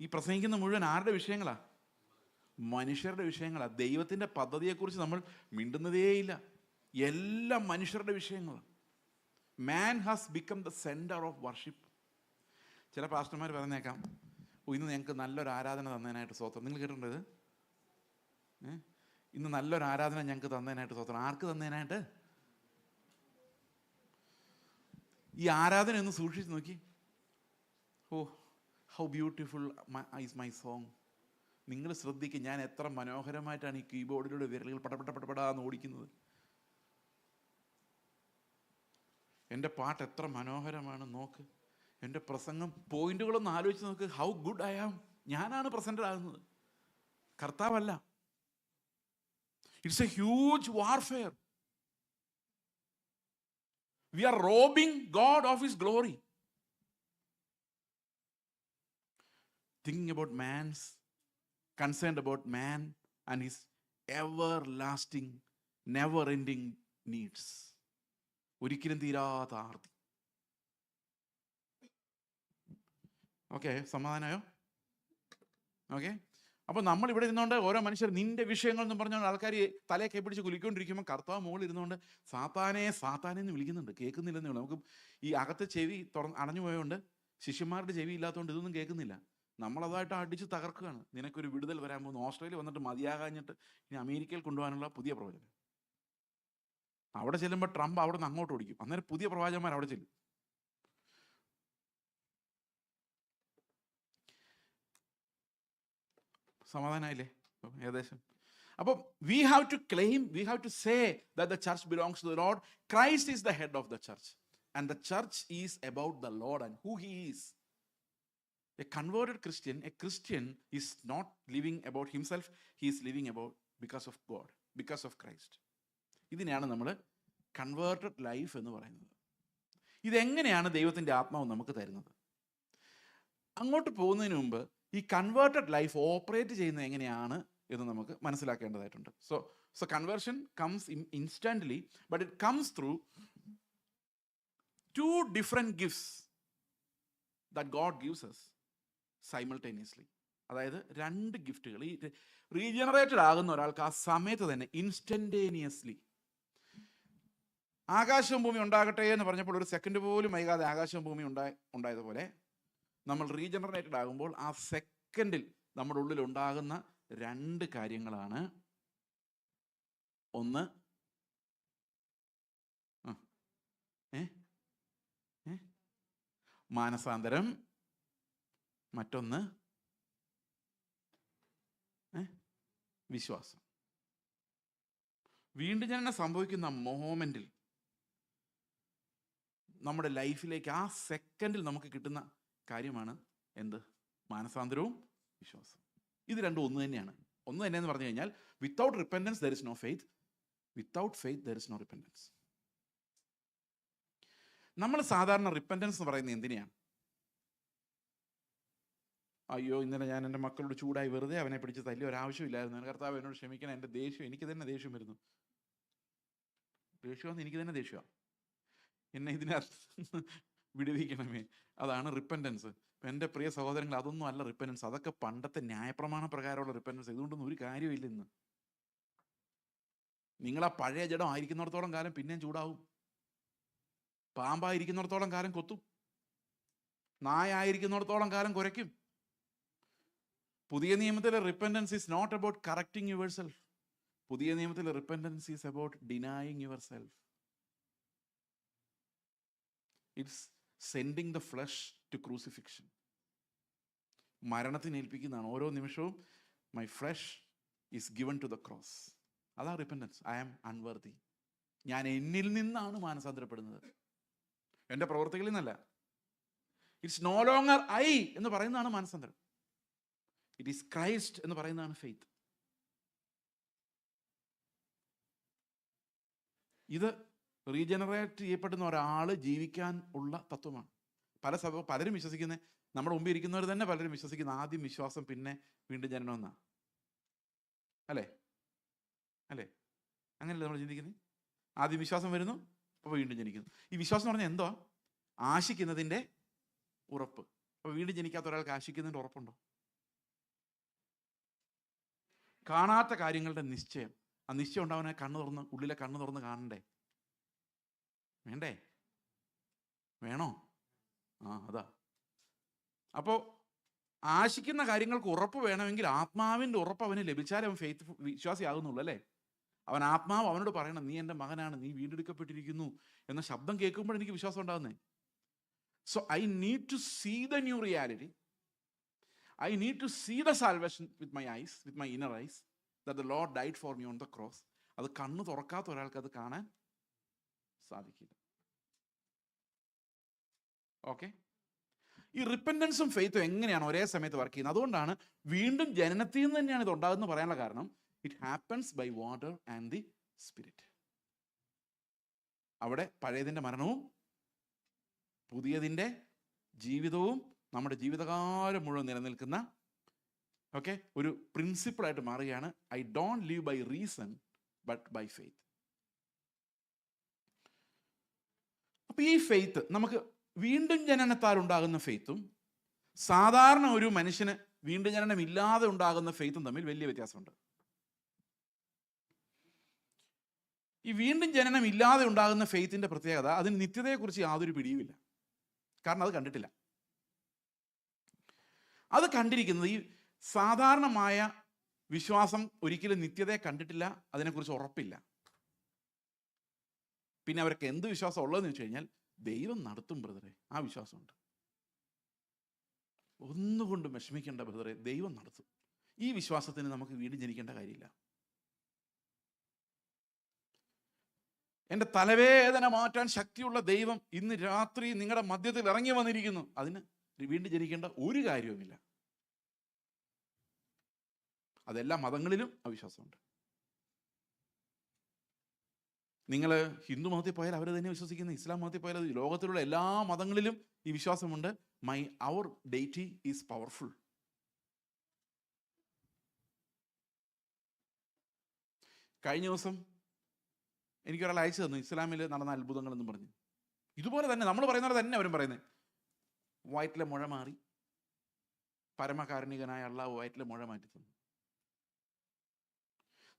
Speaker 5: ഈ പ്രസംഗിക്കുന്ന മുഴുവൻ ആരുടെ വിഷയങ്ങളാ? മനുഷ്യരുടെ വിഷയങ്ങളാ. ദൈവത്തിൻ്റെ പദ്ധതിയെക്കുറിച്ച് നമ്മൾ മിണ്ടുന്നതേയില്ല. എല്ലാം മനുഷ്യരുടെ വിഷയങ്ങളാണ്. Man has become the centre of worship. ചില പാസ്റ്റർമാർ പറഞ്ഞേക്കാം, ഇന്ന് ഞങ്ങൾക്ക് നല്ലൊരു ആരാധന തന്നതിനായിട്ട് സ്തോത്രം. നിങ്ങൾ കേട്ടിട്ടുണ്ടോ ഇത്? ഇന്ന് നല്ലൊരു ആരാധന ഞങ്ങൾക്ക് തന്നതിനായിട്ട് സ്തോത്രം. ആർക്ക് തന്നതിനായിട്ട്? ഈ ആരാധന ഒന്ന് സൂക്ഷിച്ച് നോക്കി. Oh how beautiful is my song. നിങ്ങൾ ശ്രദ്ധിക്കുക, ഞാൻ എത്ര മനോഹരമായിട്ടാണ് ഈ കീബോർഡിലൂടെ വിരലുകൾ പടപെടാന്ന് ഓടിക്കുന്നത്. എൻ്റെ പാട്ട് എത്ര മനോഹരമാണ് നോക്ക്. എൻ്റെ പ്രസംഗം പോയിന്റുകളൊന്ന് ആലോചിച്ച് നോക്ക്. How good I am. ഞാനാണ് പ്രസൻറ്റഡ് ആകുന്നത്, കർത്താവല്ല. It's a huge warfare. We are robbing God of his glory. Thinking about man's, concerned about man and his everlasting, never-ending needs. ഒരിക്കലും തീരാത്ത ആർത്തി. ഓക്കെ, സമാധാനമായോ? ഓക്കെ. അപ്പോൾ നമ്മൾ ഇവിടെ ഇരുന്നുകൊണ്ട് ഓരോ മനുഷ്യർ നിന്റെ വിഷയങ്ങൾ എന്ന് പറഞ്ഞുകൊണ്ട് ആൾക്കാർ തലയൊക്കെ പിടിച്ച് കുലിക്കൊണ്ടിരിക്കുമ്പോൾ കർത്താവ് മുകളിൽ ഇരുന്നുകൊണ്ട് സാത്താനെ എന്ന് വിളിക്കുന്നുണ്ട്. കേൾക്കുന്നില്ലെന്നേ ഉള്ളൂ. നമുക്ക് ഈ അകത്തെ ചെവി അടഞ്ഞു പോയതുകൊണ്ട്, ശിഷ്യന്മാരുടെ ചെവി ഇല്ലാത്തതുകൊണ്ട് ഇതൊന്നും കേൾക്കുന്നില്ല. നമ്മളതായിട്ട് അടിച്ച് തകർക്കുകയാണ്. നിനക്കൊരു വിടുതൽ വരാൻ പോകുന്നു. ഓസ്ട്രേലിയ വന്നിട്ട് മതിയാകാഞ്ഞിട്ട് ഇനി അമേരിക്കയിൽ കൊണ്ടുപോകാനുള്ള പുതിയ പ്രവചനം. അവിടെ ചെല്ലുമ്പോൾ ട്രംപ് അവിടെ നിന്ന് അങ്ങോട്ട് ഓടിക്കും. അന്നേരം പുതിയ പ്രവാചകന്മാർ അവിടെ ചെല്ലും. സമാധാനമായില്ലേ? ഏകദേശം. അപ്പം we have to claim, we have to say that the church belongs to the Lord. Christ is the head of the church and the church is about the Lord and who he is. A converted Christian, a Christian is not living about himself, he is living about because of God, because of Christ. ഇതിനെയാണ് നമ്മൾ converted life എന്ന് പറയുന്നത്. ഇതെങ്ങനെയാണ് ദൈവത്തിൻ്റെ ആത്മാവ് നമുക്ക് തരുന്നത്? അങ്ങോട്ട് പോകുന്നതിന് മുമ്പ് ഈ കൺവേർട്ടഡ് ലൈഫ് ഓപ്പറേറ്റ് ചെയ്യുന്നത് എങ്ങനെയാണ് എന്ന് നമുക്ക് മനസ്സിലാക്കേണ്ടതായിട്ടുണ്ട്. So conversion comes instantly, but it comes through two different gifts that God gives us simultaneously. അതായത് 2 ഗിഫ്റ്റുകൾ ഈ റീജനറേറ്റഡ് ആകുന്ന ഒരാൾക്ക് ആ സമയത്ത് തന്നെ ഇൻസ്റ്റൻറ്റേനിയസ്ലി, ആകാശവും ഭൂമി ഉണ്ടാകട്ടെ എന്ന് പറഞ്ഞപ്പോൾ ഒരു സെക്കൻഡ് പോലും വൈകാതെ ആകാശവും ഭൂമി ഉണ്ടായതുപോലെ നമ്മൾ റീജനറേറ്റഡ് ആകുമ്പോൾ ആ സെക്കൻഡിൽ നമ്മുടെ ഉള്ളിൽ ഉണ്ടാകുന്ന 2 കാര്യങ്ങളാണ്. ഒന്ന് മാനസാന്തരം, മറ്റൊന്ന് വിശ്വാസം. വീണ്ടും ജനനം സംഭവിക്കുന്ന മോമെന്റിൽ നമ്മുടെ ലൈഫിലേക്ക് ആ സെക്കൻഡിൽ നമുക്ക് കിട്ടുന്ന കാര്യമാണ് എന്ത്? മാനസാന്തരവും വിശ്വാസവും. ഇത് രണ്ടും ഒന്ന് തന്നെയാണ്. ഒന്ന് തന്നെയെന്ന് പറഞ്ഞു കഴിഞ്ഞാൽ without repentance there is no faith, without faith there is no repentance. നമ്മൾ സാധാരണ റിപ്പൻറ്റൻസ് എന്ന് പറയുന്നത് എന്തിനെയാണ്? അയ്യോ ഇന്നലെ ഞാൻ എൻ്റെ മക്കളോട് ചൂടായി വെറുതെ അവനെ പിടിച്ച് തല്ലി, ഒരാവശ്യമില്ലായിരുന്നു, കർത്താവ് എന്നോട് ക്ഷമിക്കണം, എൻ്റെ ദേഷ്യം, എനിക്ക് തന്നെ ദേഷ്യം വരുന്നു. ദേഷ്യമെന്ന് എനിക്ക് തന്നെ ദേഷ്യമാണ്, എന്നെ ഇതിനകത്ത് വിടുവിക്കണമേ. അതാണ് റിപ്പൻറ്റൻസ്. എൻ്റെ പ്രിയ സഹോദരങ്ങൾ, അതൊന്നും അല്ല റിപ്പൻറ്റൻസ്. അതൊക്കെ പണ്ടത്തെ ന്യായപ്രമാണ പ്രകാരമുള്ള റിപ്പൻറ്റൻസ്. ഇതുകൊണ്ടൊന്നും ഒരു കാര്യമില്ല. ഇന്ന് നിങ്ങളാ പഴയ ജഡം ആയിരിക്കുന്നിടത്തോളം കാലം പിന്നെയും ചൂടാവും, പാമ്പായിരിക്കുന്നിടത്തോളം കാലം കൊത്തും, നായായിരിക്കുന്നിടത്തോളം കാലം കുരയ്ക്കും. പുതിയ നിയമത്തിലെ repentance is not about correcting yourself. പുതിയ നിയമത്തിലെ repentance is about denying yourself. It's sending the flesh to crucifixion. മരണത്തിന് ഏൽപ്പിക്കുന്നതാണ് ഓരോ നിമിഷവും. My flesh is given to the cross. അതാ റിപ്പൻറ്റൻസ്. I am unworthy. ഞാൻ എന്നിൽ നിന്നാണ് മാനസാന്തരപ്പെടുന്നത്, എൻ്റെ പ്രവൃത്തികളിൽ നിന്നല്ല. ഇറ്റ്സ് നോ ലോങ്ങർ ഐ എന്ന് പറയുന്നതാണ് മാനസാന്തരം. ഇറ്റ് ഈസ് ക്രൈസ്റ്റ് എന്ന് പറയുന്നതാണ് ഫെയ്ത്ത്. ഇത് റീജനറേറ്റ് ചെയ്യപ്പെടുന്ന ഒരാൾ ജീവിക്കാൻ ഉള്ള തത്വമാണ്. പലരും വിശ്വസിക്കുന്നത്, നമ്മുടെ മുമ്പിൽ ഇരിക്കുന്നവർ തന്നെ പലരും വിശ്വസിക്കുന്ന ആദ്യം വിശ്വാസം പിന്നെ വീണ്ടും ജനനം എന്നാ. അല്ലേ? അങ്ങനെയല്ലേ നമ്മൾ ചിന്തിക്കുന്നത്? ആദ്യം വിശ്വാസം വരുന്നു, അപ്പോൾ വീണ്ടും ജനിക്കുന്നു. ഈ വിശ്വാസം എന്ന് പറഞ്ഞാൽ എന്തോ? ആശിക്കുന്നതിൻ്റെ ഉറപ്പ്. അപ്പോൾ വീണ്ടും ജനിക്കാത്ത ഒരാൾക്ക് ആശിക്കുന്നതിൻ്റെ ഉറപ്പുണ്ടോ? കാണാത്ത കാര്യങ്ങളുടെ നിശ്ചയം. ആ നിശ്ചയം ഉണ്ടാവാൻ ഉള്ളിലെ കണ്ണ് തുറന്ന് കാണണ്ടേ? വേണ്ടേ? വേണോ? അതാ. അപ്പോൾ ആശിക്കുന്ന കാര്യങ്ങൾക്ക് ഉറപ്പ് വേണമെങ്കിൽ ആത്മാവിൻ്റെ ഉറപ്പ് അവന് ലഭിച്ചാലേ അവൻ ഫെയ്ത്ത് വിശ്വാസിയാകുന്നുള്ളൂ. അല്ലേ? അവൻ ആത്മാവ് അവനോട് പറയണം, നീ എൻ്റെ മകനാണ്, നീ വീണ്ടെടുക്കപ്പെട്ടിരിക്കുന്നു എന്ന ശബ്ദം കേൾക്കുമ്പോൾ എനിക്ക് വിശ്വാസം ഉണ്ടാകുന്നേ. So I need to see the new reality. I need to see the salvation with my eyes, with my inner eyes, that the Lord died for me on the cross. അത് കണ്ണ് തുറക്കാത്ത ഒരാൾക്ക് അത് കാണാൻ സാധിക്കില്ല. ഓക്കെ? ഈ റിപ്പൻറ്റൻസും ഫെയ്ത്തും എങ്ങനെയാണ് ഒരേ സമയത്ത് വർക്ക് ചെയ്യുന്നത്? അതുകൊണ്ടാണ് വീണ്ടും ജനനത്തിൽ നിന്ന് തന്നെയാണ് ഇത് ഉണ്ടാകുന്നത് പറയാനുള്ള കാരണം. It happens by water and the spirit. അവിടെ പഴയതിൻ്റെ മരണവും പുതിയതിൻ്റെ ജീവിതവും നമ്മുടെ ജീവിതകാലം മുഴുവൻ നിലനിൽക്കുന്ന ഒരു പ്രിൻസിപ്പിളായിട്ട് മാറുകയാണ്. I don't live by reason but by faith. അപ്പൊ ഈ ഫെയ്ത്ത് നമുക്ക് വീണ്ടും ജനനത്താൽ ഉണ്ടാകുന്ന ഫെയ്ത്തും സാധാരണ ഒരു മനുഷ്യന് വീണ്ടും ജനനം ഇല്ലാതെ ഉണ്ടാകുന്ന ഫെയ്ത്തും തമ്മിൽ വലിയ വ്യത്യാസമുണ്ട്. ഈ വീണ്ടും ജനനം ഇല്ലാതെ ഉണ്ടാകുന്ന ഫെയ്ത്തിന്റെ പ്രത്യേകത, അതിന് നിത്യതയെക്കുറിച്ച് യാതൊരു പിടിയുമില്ല. കാരണം അത് കണ്ടിട്ടില്ല. അത് കണ്ടിരിക്കുന്നത് ഈ സാധാരണമായ വിശ്വാസം ഒരിക്കലും നിത്യതയെ കണ്ടിട്ടില്ല, അതിനെക്കുറിച്ച് ഉറപ്പില്ല. പിന്നെ അവർക്ക് എന്ത് വിശ്വാസം ഉള്ളതെന്ന് വെച്ച് കഴിഞ്ഞാൽ ദൈവം നടത്തും ബ്രദറെ, ആ വിശ്വാസമുണ്ട്. ഒന്നുകൊണ്ടും വിഷമിക്കേണ്ട ബ്രദറെ, ദൈവം നടത്തും. ഈ വിശ്വാസത്തിന് നമുക്ക് വീണ്ടും ജനിക്കേണ്ട കാര്യമില്ല. എൻ്റെ തലവേദന മാറ്റാൻ ശക്തിയുള്ള ദൈവം ഇന്ന് രാത്രി നിങ്ങളുടെ മധ്യത്തിൽ ഇറങ്ങി വന്നിരിക്കുന്നു. അതിന് വീണ്ടും ജനിക്കേണ്ട ഒരു കാര്യവുമില്ല. അതെല്ലാ മതങ്ങളിലും അവിശ്വാസമുണ്ട്. നിങ്ങൾ ഹിന്ദു മതത്തിൽ പോയാൽ അവർ തന്നെ വിശ്വസിക്കുന്നത്, ഇസ്ലാം മതത്തിൽ പോയാൽ ലോകത്തിലുള്ള എല്ലാ മതങ്ങളിലും ഈ വിശ്വാസമുണ്ട്. അവർ ഡെയിറ്റി ഈസ് പവർഫുൾ. കഴിഞ്ഞ ദിവസം എനിക്കൊരാൾ അയച്ചു തന്നു ഇസ്ലാമിൽ നടന്ന അത്ഭുതങ്ങളെന്നും പറഞ്ഞു. ഇതുപോലെ തന്നെ നമ്മൾ പറയുന്നത് തന്നെ അവരും പറയുന്നത്. വയറ്റിലെ മുഴ മാറി, പരമകാരുണികനായ അള്ളാഹു വയറ്റിലെ മുഴ മാറ്റി തന്നു.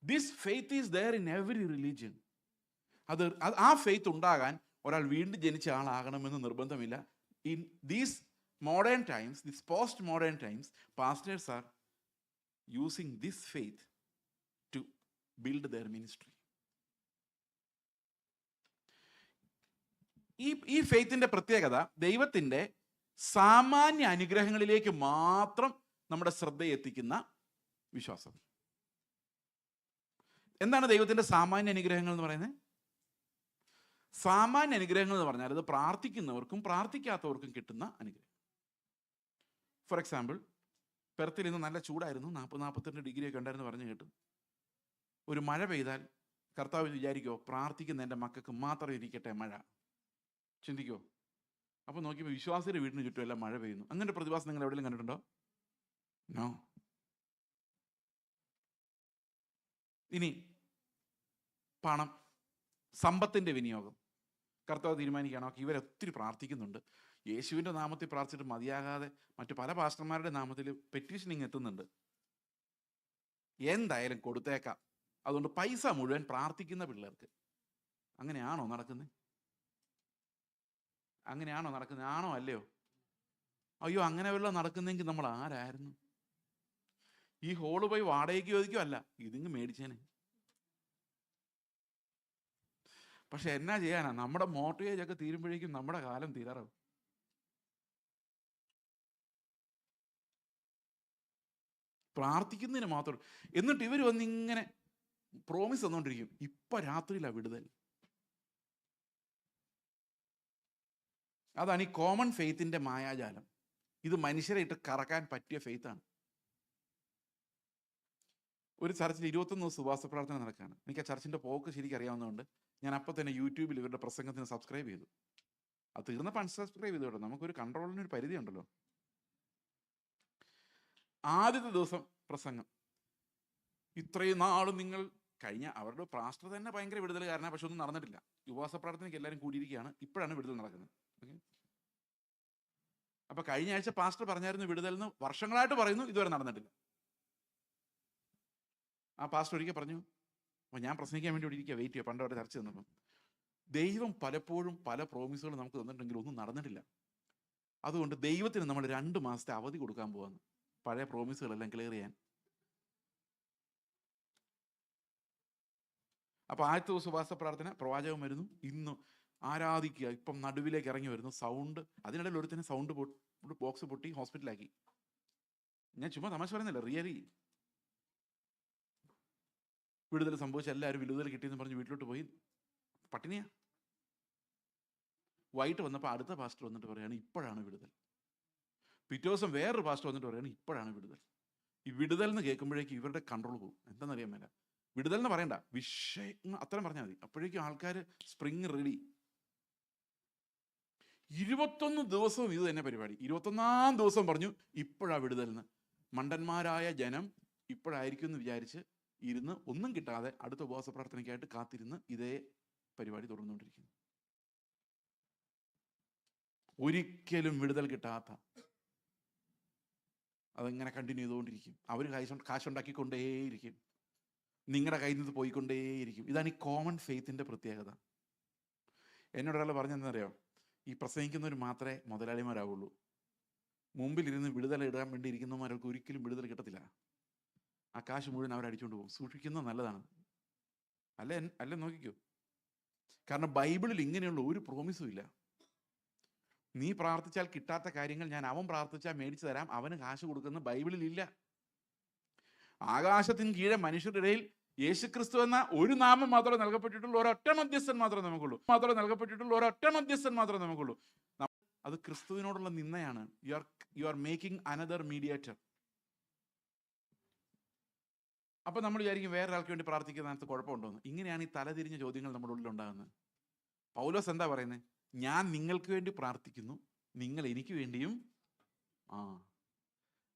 Speaker 5: This faith is there in every religion. ആ ഫെയ്ത്ത് ഉണ്ടാകാൻ ഒരാൾ വീണ്ടും ജനിച്ച ആളാകണമെന്ന് നിർബന്ധമില്ല. In these modern times, these post-modern times, pastors are using this faith to build their ministry. ഈ ഫെയ്ത്തിന്റെ പ്രത്യേകത ദൈവത്തിൻ്റെ സാമാന്യ അനുഗ്രഹങ്ങളിലേക്ക് മാത്രം നമ്മുടെ ശ്രദ്ധയെ എത്തിക്കുന്ന വിശ്വാസം. എന്താണ് ദൈവത്തിൻ്റെ സാമാന്യ അനുഗ്രഹങ്ങൾ എന്ന് പറയുന്നത്? സാമാന്യ അനുഗ്രഹങ്ങൾ എന്ന് പറഞ്ഞാൽ അത് പ്രാർത്ഥിക്കുന്നവർക്കും പ്രാർത്ഥിക്കാത്തവർക്കും കിട്ടുന്ന അനുഗ്രഹം. ഫോർ എക്സാമ്പിൾ, പെർത്തിൽ ഇന്ന് നല്ല ചൂടായിരുന്നു, 40-42 ഡിഗ്രി ഒക്കെ ഉണ്ടായിരുന്നു പറഞ്ഞു കേട്ടു. ഒരു മഴ പെയ്താൽ കർത്താവ് വിചാരിക്കോ പ്രാർത്ഥിക്കുന്ന എൻ്റെ മക്കൾക്ക് മാത്രം ഇരിക്കട്ടെ മഴ? ചിന്തിക്കോ? അപ്പോൾ നോക്കിയപ്പോൾ വിശ്വാസിയുടെ വീടിന് ചുറ്റും എല്ലാം മഴ പെയ്യുന്നു. അങ്ങനെ പ്രതിഭാസം നിങ്ങൾ എവിടെയെങ്കിലും കണ്ടിട്ടുണ്ടോ? നോ. ഇനി പണം, സമ്പത്തിൻ്റെ വിനിയോഗം കർത്താവ് തീരുമാനിക്കുകയാണോ? ഇവരൊത്തിരി പ്രാർത്ഥിക്കുന്നുണ്ട്, യേശുവിൻ്റെ നാമത്തിൽ പ്രാർത്ഥിച്ചിട്ട് മതിയാകാതെ മറ്റു പല പാസ്റ്റർമാരുടെ നാമത്തിൽ പെറ്റീഷനിങ് എത്തുന്നുണ്ട്, എന്തായാലും കൊടുത്തേക്കാം, അതുകൊണ്ട് പൈസ മുഴുവൻ പ്രാർത്ഥിക്കുന്ന പിള്ളേർക്ക്. അങ്ങനെയാണോ നടക്കുന്നത്? അങ്ങനെയാണോ നടക്കുന്നത്? ആണോ അല്ലയോ? അയ്യോ, അങ്ങനെ വല്ലതും നടക്കുന്നെങ്കിൽ നമ്മൾ ആരായിരുന്നു? ഈ ഹോള് പോയി വാടകയ്ക്ക് ചോദിക്കും അല്ല, ഇതിങ്ങ് മേടിച്ചേനെ. പക്ഷെ എന്നാ ചെയ്യാനാ, നമ്മുടെ മോർട്ടേജ് ഒക്കെ തീരുമ്പോഴേക്കും നമ്മുടെ കാലം തീരാറാവും. പ്രാർത്ഥിക്കുന്നതിന് മാത്രം. എന്നിട്ട് ഇവർ വന്നിങ്ങനെ പ്രോമിസ് തന്നുകൊണ്ടിരിക്കും, ഇപ്പൊ രാത്രിയിലാ വിടുതൽ. അതാണ് ഈ കോമൺ ഫെയ്ത്തിന്റെ മായാജാലം. ഇത് മനുഷ്യരെ ഇട്ട് കറക്കാൻ പറ്റിയ ഫെയ്ത്താണ്. ഒരു ചർച്ചിൽ 21 ദിവസം ഉപവാസ പ്രാർത്ഥന നടക്കുകയാണ്. എനിക്ക് ആ ചർച്ചിന്റെ പോക്ക് ശരിക്കും അറിയാവുന്നതുകൊണ്ട് ഞാൻ അപ്പം തന്നെ യൂട്യൂബിൽ ഇവരുടെ പ്രസംഗത്തിന് സബ്സ്ക്രൈബ് ചെയ്തു. അത് തീർന്നപ്പോൾ അൺസബ്സ്ക്രൈബ് ചെയ്തു കേട്ടോ. നമുക്കൊരു കൺട്രോളിനൊരു പരിധി ഉണ്ടല്ലോ. ആദ്യത്തെ ദിവസം പ്രസംഗം, ഇത്രയും നാളും നിങ്ങൾ കഴിഞ്ഞ അവരുടെ പാസ്റ്റർ തന്നെ ഭയങ്കര വിടുതലുകാരനാണ്, പക്ഷെ ഒന്നും നടന്നിട്ടില്ല. ഉപവാസ പ്രാർത്ഥനയ്ക്ക് എല്ലാവരും കൂടിയിരിക്കുകയാണ്, ഇപ്പോഴാണ് വിടുതൽ നടക്കുന്നത്. ഓക്കെ, അപ്പൊ കഴിഞ്ഞ ആഴ്ച പാസ്റ്റർ പറഞ്ഞായിരുന്നു വിടുതൽ എന്ന്, വർഷങ്ങളായിട്ട് പറയുന്നു, ഇതുവരെ നടന്നിട്ടില്ല. ആ പാസ്റ്റർ ഒരിക്കൽ പറഞ്ഞു, അപ്പോൾ ഞാൻ പ്രസംഗിക്കാൻ വേണ്ടി ഇവിടെ ഇരിക്കുക, വെയിറ്റ് ചെയ്യുക. പണ്ട് അവിടെ ചർച്ച തന്നപ്പം ദൈവം പലപ്പോഴും പല പ്രോമിസുകൾ നമുക്ക് തന്നിട്ടുണ്ടെങ്കിൽ ഒന്നും നടന്നിട്ടില്ല. അതുകൊണ്ട് ദൈവത്തിന് നമ്മൾ 2 മാസത്തെ അവധി കൊടുക്കാൻ പോവാന്ന്, പഴയ പ്രോമിസുകളെല്ലാം ക്ലിയർ ചെയ്യാൻ. അപ്പോൾ ആദ്യത്തെ ദിവസം ഉപവാസ പ്രാർത്ഥന, പ്രവാചകൻ വരുന്നു, ഇന്ന് ആരാധിക്കുക, ഇപ്പം നടുവിലേക്ക് ഇറങ്ങി വരുന്നു, സൗണ്ട്. അതിനിടയിൽ ഒരുത്തന്നെ സൗണ്ട് ബോക്സ് പൊട്ടി ഹോസ്പിറ്റലാക്കി. ഞാൻ ചുമ്മാ തമാശ പറയുന്നില്ല, റിയലി വിടുതൽ സംഭവിച്ച എല്ലാവരും വിടുതൽ കിട്ടിയെന്ന് പറഞ്ഞ് വീട്ടിലോട്ട് പോയി പട്ടിണിയാ. വൈകിട്ട് വന്നപ്പോൾ അടുത്ത പാസ്റ്റർ വന്നിട്ട് പറയാണ് ഇപ്പോഴാണ് വിടുതൽ. പിറ്റേ ദിവസം വേറൊരു പാസ്റ്റർ വന്നിട്ട് പറയാണ് ഇപ്പോഴാണ് വിടുതൽ. ഈ വിടുതൽ എന്ന് കേൾക്കുമ്പോഴേക്കും ഇവരുടെ കൺട്രോൾ പോകും. എന്താണെന്നറിയാൻ മേല. വിടുതൽ എന്ന് പറയണ്ട, വിഷയം അത്രയും പറഞ്ഞാൽ മതി. അപ്പോഴേക്കും ആൾക്കാർ സ്പ്രിങ് റെഡി. 21 ദിവസവും ഇത് തന്നെ പരിപാടി. 21-ാം ദിവസം പറഞ്ഞു ഇപ്പോഴാ വിടുതൽ എന്ന്. മണ്ടന്മാരായ ജനം ഇപ്പോഴായിരിക്കും എന്ന് വിചാരിച്ച് ഇരുന്ന് ഒന്നും കിട്ടാതെ അടുത്ത ഉപവാസ പ്രാർത്ഥനയ്ക്കായിട്ട് കാത്തിരുന്ന് ഇതേ പരിപാടി തുടർന്നുകൊണ്ടിരിക്കുന്നു. ഒരിക്കലും വിടുതൽ കിട്ടാത്ത, അതെങ്ങനെ കണ്ടിന്യൂ ചെയ്തുകൊണ്ടിരിക്കും. അവർ കാശുണ്ടാക്കിക്കൊണ്ടേയിരിക്കും, നിങ്ങളുടെ കയ്യിൽ നിന്ന് പോയിക്കൊണ്ടേയിരിക്കും. ഇതാണ് ഈ കോമൺ ഫെയ്ത്തിൻ്റെ പ്രത്യേകത. എന്നോടൊരാൾ പറഞ്ഞെന്നറിയാം, ഈ പ്രസംഗിക്കുന്നവർ മാത്രമേ മുതലാളിമാരാവുള്ളൂ, മുമ്പിലിരുന്ന് വിടുതൽ ഇടാൻ വേണ്ടി ഇരിക്കുന്നവർക്ക് ഒരിക്കലും വിടുതൽ കിട്ടത്തില്ല. ആ കാശ് മുഴുവൻ അവരടിച്ചുകൊണ്ട് പോകും. സൂക്ഷിക്കുന്നത് നല്ലതാണ്. അല്ല നോക്കിക്കോ. കാരണം ബൈബിളിൽ ഇങ്ങനെയുള്ള ഒരു പ്രോമിസും ഇല്ല. നീ പ്രാർത്ഥിച്ചാൽ കിട്ടാത്ത കാര്യങ്ങൾ ഞാൻ അവൻ പ്രാർത്ഥിച്ചാൽ മേടിച്ചു തരാം, അവന് കാശ് കൊടുക്കുന്ന ബൈബിളിൽ ഇല്ല. ആകാശത്തിന് കീഴെ മനുഷ്യരുടെ ഇടയിൽ യേശുക്രിസ്തു എന്ന ഒരു നാമം മാത്രമേ നൽകപ്പെട്ടിട്ടുള്ളൂ, ഒരൊറ്റ മധ്യസ്ഥൻ മാത്രമേ നമുക്കുള്ളൂ. അത് ക്രിസ്തുവിനോടുള്ള നിന്ദയാണ്. You are making another mediator. അപ്പം നമ്മൾ വിചാരിക്കും വേറൊരാൾക്ക് വേണ്ടി പ്രാർത്ഥിക്കുന്നതിനകത്ത് കുഴപ്പമുണ്ടോന്ന്. ഇങ്ങനെയാണ് ഈ തലതിരിഞ്ഞ ചോദ്യങ്ങൾ നമ്മുടെ ഉള്ളിൽ ഉണ്ടാകുന്നത്. പൗലോസ് എന്താ പറയുന്നത്? ഞാൻ നിങ്ങൾക്ക് വേണ്ടി പ്രാർത്ഥിക്കുന്നു, നിങ്ങൾ എനിക്ക് വേണ്ടിയും.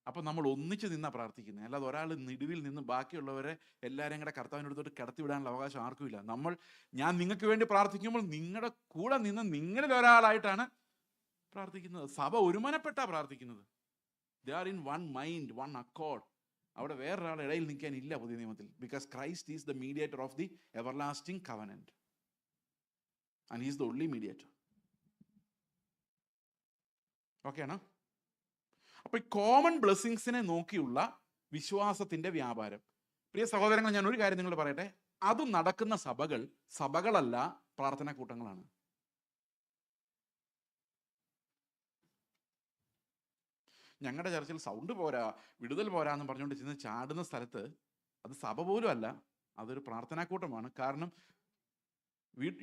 Speaker 5: അപ്പം നമ്മൾ ഒന്നിച്ച് നിന്നാ പ്രാർത്ഥിക്കുന്നത്, അല്ലാതെ ഒരാൾ നിടുവിൽ നിന്ന് ബാക്കിയുള്ളവരെ എല്ലാവരെയും കൂടെ കർത്താവിൻ്റെ അടുത്തോട്ട് കിടത്തി വിടാനുള്ള അവകാശം ആർക്കുമില്ല. ഞാൻ നിങ്ങൾക്ക് വേണ്ടി പ്രാർത്ഥിക്കുമ്പോൾ നിങ്ങളുടെ കൂടെ നിന്ന് നിങ്ങളിൽ ഒരാളായിട്ടാണ് പ്രാർത്ഥിക്കുന്നത്. സഭ ഒരുമനപ്പെട്ടാ പ്രാർത്ഥിക്കുന്നത്. ദേ are in one mind, one Accord. അവിടെ വേറൊരാളുടെ ഇടയിൽ നിൽക്കാനില്ല പുതിയ നിയമത്തിൽ. Because Christ is the mediator of the everlasting covenant and is the only mediator. Okay ആണോ? അപ്പൊ ഈ കോമൺ ബ്ലെസ്സിങ്സിനെ നോക്കിയുള്ള വിശ്വാസത്തിന്റെ വ്യാപാരം. പ്രിയ സഹോദരങ്ങൾ, ഞാൻ ഒരു കാര്യം നിങ്ങൾ പറയട്ടെ, അത് നടക്കുന്ന സഭകളല്ല, പ്രാർത്ഥനാ കൂട്ടങ്ങളാണ്. ഞങ്ങളുടെ ചർച്ചിൽ സൗണ്ട് പോരാ, വിടുതൽ പോരാ എന്ന് പറഞ്ഞുകൊണ്ട് ചെന്ന് ചാടുന്ന സ്ഥലത്ത് അത് സഭ പോലും അല്ല, അതൊരു പ്രാർത്ഥനാ കൂട്ടമാണ്. കാരണം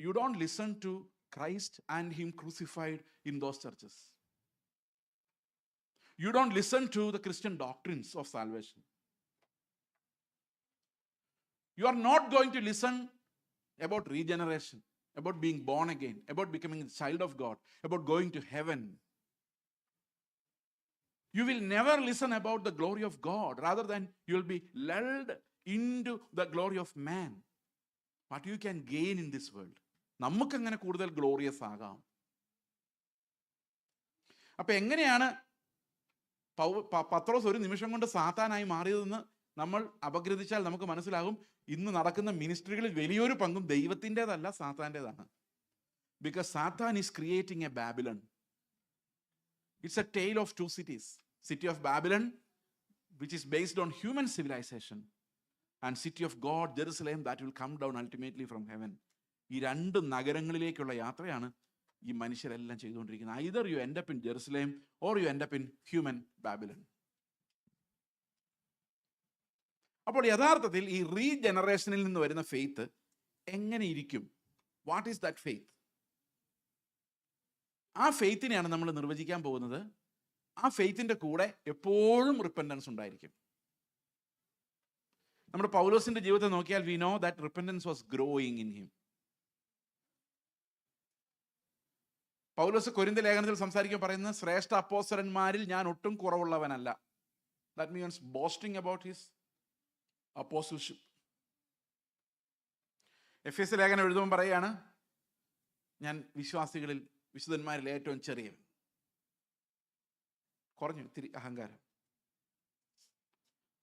Speaker 5: you don't listen to Christ and him crucified in those churches. You don't listen to the Christian doctrines of salvation. You are not going to listen about regeneration, about being born again, about becoming a child of God, about going to heaven. You will never listen about the glory of God. Rather than you will be lulled into the glory of man. What you can gain in this world. നമുക്ക് അങ്ങനെ കൂടുതൽ glorious ആകാം. അപ്പൊ എങ്ങനെയാണ് പത്രോസ് ഒരു നിമിഷം കൊണ്ട് സാത്താനായി മാറിയതെന്ന് നമ്മൾ അപഗ്രഥിച്ചാൽ നമുക്ക് മനസ്സിലാകും. ഇന്ന് നടക്കുന്ന മിനിസ്ട്രികളിൽ വലിയൊരു പങ്കും ദൈവത്തിൻ്റെതല്ല, സാത്താൻ്റെതാണ്. Because Satan is creating a Babylon. It's a tale of two cities. City of Babylon which is based on human civilisation, and city of God Jerusalem that will come down ultimately from heaven. ഈ രണ്ട് നഗരങ്ങളിലേക്കുള്ള യാത്രയാണ് ഈ മനുഷ്യരെല്ലാം ചെയ്തുകൊണ്ടിരിക്കുന്നത്. Either you end up in Jerusalem or you end up in human Babylon. അപ്പോൾ യഥാർത്ഥത്തിൽ ഈ റീജനറേഷനിൽ നിന്ന് വരുന്ന ഫെയ്ത്ത് എങ്ങനെ ഇരിക്കും? What is that faith? ആ ഫെയ്ത്തിനെയാണ് നമ്മൾ നിർവചിക്കാൻ പോകുന്നത്. ആ ഫെയ്ത്തിന്റെ കൂടെ എപ്പോഴും റിപ്പൻറ്റൻസ് ഉണ്ടായിരിക്കും. നമ്മുടെ പൗലോസിന്റെ ജീവിതത്തെ നോക്കിയാൽ we know that repentance was growing in him. Paulose കൊരിന്ത്യർ ലേഖനത്തിൽ സംസാരിക്കുമ്പോൾ പറയുന്നത്, ശ്രേഷ്ഠ അപ്പോസ്തലന്മാരിൽ ഞാൻ ഒട്ടും കുറവുള്ളവനല്ല. That means boasting about his apostleship. എഫേസ്യ ലേഖനം എഴുതുമ്പോൾ പറയുകയാണ്, ഞാൻ വിശ്വാസികളിൽ വിശുദ്ധന്മാരിൽ ഏറ്റവും ചെറിയവൻ. കുറഞ്ഞു ഇത്തിരി അഹങ്കാരം.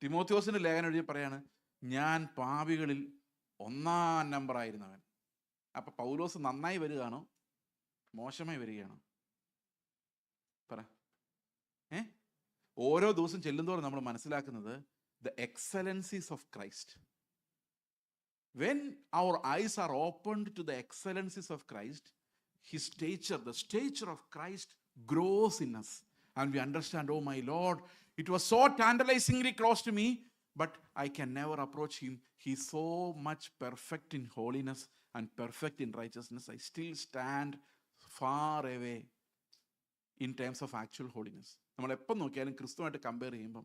Speaker 5: തിമോത്തിയോസിന്റെ ലേഖനം എഴുതി പറയാണ്, ഞാൻ പാപികളിൽ 1-ാം നമ്പറായിരുന്നവൻ. അപ്പൊ പൗലോസ് നന്നായി വരികയാണോ മോശമായി വരികയാണോ? പറ. ഓരോ ദിവസം ചെല്ലുന്തോറും നമ്മൾ മനസ്സിലാക്കുന്നത് the excellencies of Christ. When our eyes are opened to the excellencies of Christ, his stature, the stature of Christ grows in us, and we understand, oh my Lord, it was so tantalizingly close to me, but I can never approach him. He is so much perfect in holiness and perfect in righteousness. I still stand far away in terms of actual holiness. നമ്മൾ എപ്പം നോക്കിയാലും ക്രിസ്തുവായിട്ട് compare ചെയ്യുമ്പം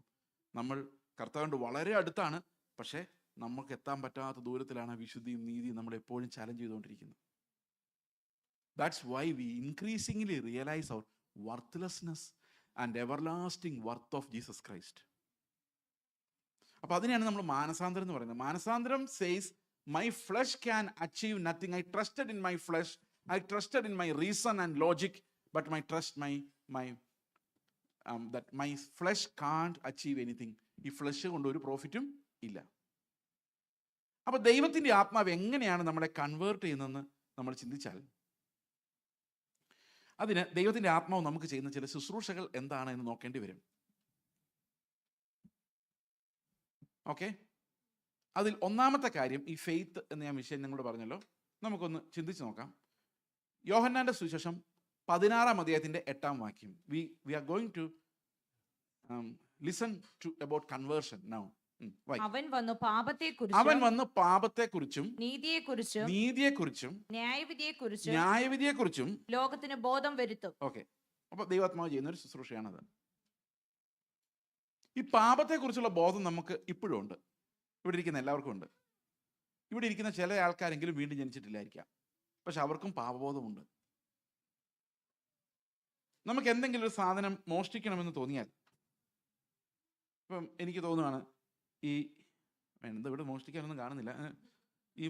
Speaker 5: നമ്മൾ കർത്താവിൻ്റെ വളരെ അടുത്താണ്, പക്ഷേ നമുക്ക് എത്താൻ പറ്റാത്ത ദൂരത്തിലാണ് വിശുദ്ധിയും നീതിയും നമ്മൾ എപ്പോഴും ചാലഞ്ച് ചെയ്തുകൊണ്ടിരിക്കുന്നത്. That's why we increasingly realise our worthlessness and everlasting worth of Jesus Christ. അപ്പോൾ അതിനെയാണ് നമ്മൾ മാനസാന്തരം എന്ന് പറയുന്നത്. മാനസാന്തരം says my flesh can achieve nothing. I trusted in my flesh, I trusted in my reason and logic, but that my flesh can't achieve anything. ഈ flush കൊണ്ട് ഒരു പ്രോഫിറ്റും ഇല്ല. അപ്പൊ ദൈവത്തിന്റെ ആത്മാവ് എങ്ങനെയാണ് നമ്മളെ കൺവേർട്ട് ചെയ്യുന്നതെന്ന് നമ്മൾ ചിന്തിച്ചാൽ, അതിന് ദൈവത്തിന്റെ ആത്മാവ് നമുക്ക് ചെയ്യുന്ന ചില ശുശ്രൂഷകൾ എന്താണ് എന്ന് നോക്കേണ്ടി വരും. ഓക്കെ, അതിൽ ഒന്നാമത്തെ കാര്യം ഈ ഫെയ്ത്ത് എന്ന ഞാൻ വിഷയം ഞങ്ങളോട് പറഞ്ഞല്ലോ, നമുക്കൊന്ന് ചിന്തിച്ച് നോക്കാം. യോഹന്നാന്റെ സുവിശേഷം 16-ാം അധ്യായത്തിന്റെ 8-ാം വാക്യം. We are going to listen to about conversion now.
Speaker 2: അവൻ വന്നു
Speaker 5: പാപത്തെക്കുറിച്ചും നീതിയെക്കുറിച്ചും
Speaker 2: ന്യായവിധിയെക്കുറിച്ചും
Speaker 5: ലോകത്തിന്
Speaker 2: ബോധം വരുത്തും.
Speaker 5: ഓക്കെ, അപ്പോൾ ദൈവാത്മാവ് ചെയ്യുന്നൊരു ശുശ്രൂഷയാണത്. ഈ പാപത്തെക്കുറിച്ചുള്ള ബോധം നമുക്ക് ഇപ്പോഴും ഉണ്ട്. ഇവിടെ ഇരിക്കുന്ന എല്ലാവർക്കും ഉണ്ട്. ഇവിടെ ഇരിക്കുന്ന ചില ആൾക്കാരെങ്കിലും വീണ്ടും ജനിച്ചിട്ടില്ലായിരിക്കാം, പക്ഷെ അവർക്കും പാപബോധമുണ്ട്. നമുക്ക് എന്തെങ്കിലും ഒരു സാധനം മോഷ്ടിക്കണമെന്ന് തോന്നിയാൽ, ഇപ്പം എനിക്ക് തോന്നുകയാണ് എന്താ ഇവിടെ മോഷ്ടിക്കാനൊന്നും കാണുന്നില്ല, ഈ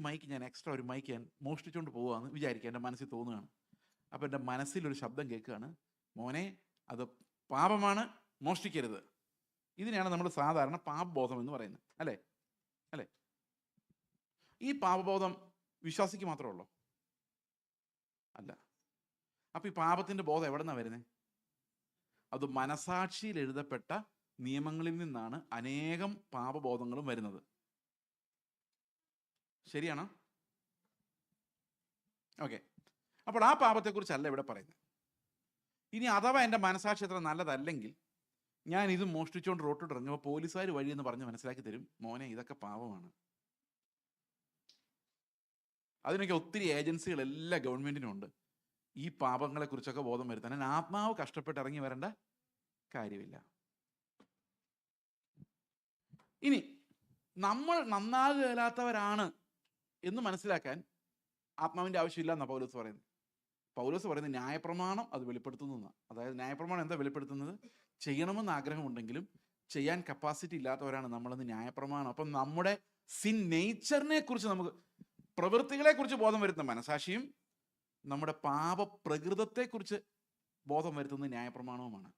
Speaker 5: മൈക്ക് ഞാൻ എക്സ്ട്രാ ഒരു മൈക്ക് ഞാൻ മോഷ്ടിച്ചുകൊണ്ട് പോവുകയെന്ന് വിചാരിക്കുക, എൻ്റെ മനസ്സിൽ തോന്നുകയാണ്. അപ്പോൾ എൻ്റെ മനസ്സിലൊരു ശബ്ദം കേൾക്കുകയാണ്, മോനെ അത് പാപമാണ്, മോഷ്ടിക്കരുത്. ഇതിനെയാണ് നമ്മൾ സാധാരണ പാപബോധം എന്ന് പറയുന്നത്, അല്ലേ? ഈ പാപബോധം വിശ്വാസിക്ക് മാത്രമേ ഉള്ളൂ? അല്ല. അപ്പോൾ ഈ പാപത്തിൻ്റെ ബോധം എവിടെ നിന്നാണ് വരുന്നത്? അത് മനസാക്ഷിയിൽ എഴുതപ്പെട്ട നിയമങ്ങളിൽ നിന്നാണ് അനേകം പാപബോധങ്ങളും വരുന്നത്. ശരിയാണോ? ഓക്കെ. അപ്പോൾ ആ പാപത്തെക്കുറിച്ചല്ല ഇവിടെ പറയുന്നത്. ഇനി അഥവാ എൻ്റെ മനസാക്ഷി അത്ര നല്ലതല്ലെങ്കിൽ ഞാൻ ഇത് മോഷ്ടിച്ചുകൊണ്ട് റോട്ടിട്ട് ഇറങ്ങുമ്പോൾ പോലീസുകാർ വഴിയെന്ന് പറഞ്ഞ് മനസ്സിലാക്കി തരും, മോനെ ഇതൊക്കെ പാപമാണ്. അതിനൊക്കെ ഒത്തിരി ഏജൻസികൾ എല്ലാ ഗവൺമെൻറ്റിനും ഉണ്ട്. ഈ പാപങ്ങളെക്കുറിച്ചൊക്കെ ബോധം വരുത്താൻ ആത്മാവ് കഷ്ടപ്പെട്ട് ഇറങ്ങി വരേണ്ട കാര്യമില്ല. ഇനി നമ്മൾ നന്നാകുകയില്ലാത്തവരാണ് എന്ന് മനസ്സിലാക്കാൻ ആത്മാവിൻ്റെ ആവശ്യമില്ല എന്നാണ് പൗലോസ് പറയുന്നത്. പൗലോസ് പറയുന്നത് ന്യായപ്രമാണം അത് വെളിപ്പെടുത്തുന്നതാണ്. അതായത് ന്യായപ്രമാണം എന്താ വെളിപ്പെടുത്തുന്നത്? ചെയ്യണമെന്ന് ആഗ്രഹമുണ്ടെങ്കിലും ചെയ്യാൻ കപ്പാസിറ്റി ഇല്ലാത്തവരാണ് നമ്മളെന്ന് ന്യായപ്രമാണം. അപ്പം നമ്മുടെ സിൻ നേച്ചറിനെ കുറിച്ച്, നമുക്ക് പ്രവൃത്തികളെ കുറിച്ച് ബോധം വരുത്തുന്ന മനസാക്ഷിയും നമ്മുടെ പാപപ്രകൃതത്തെക്കുറിച്ച് ബോധം വരുത്തുന്ന ന്യായപ്രമാണവുമാണ്.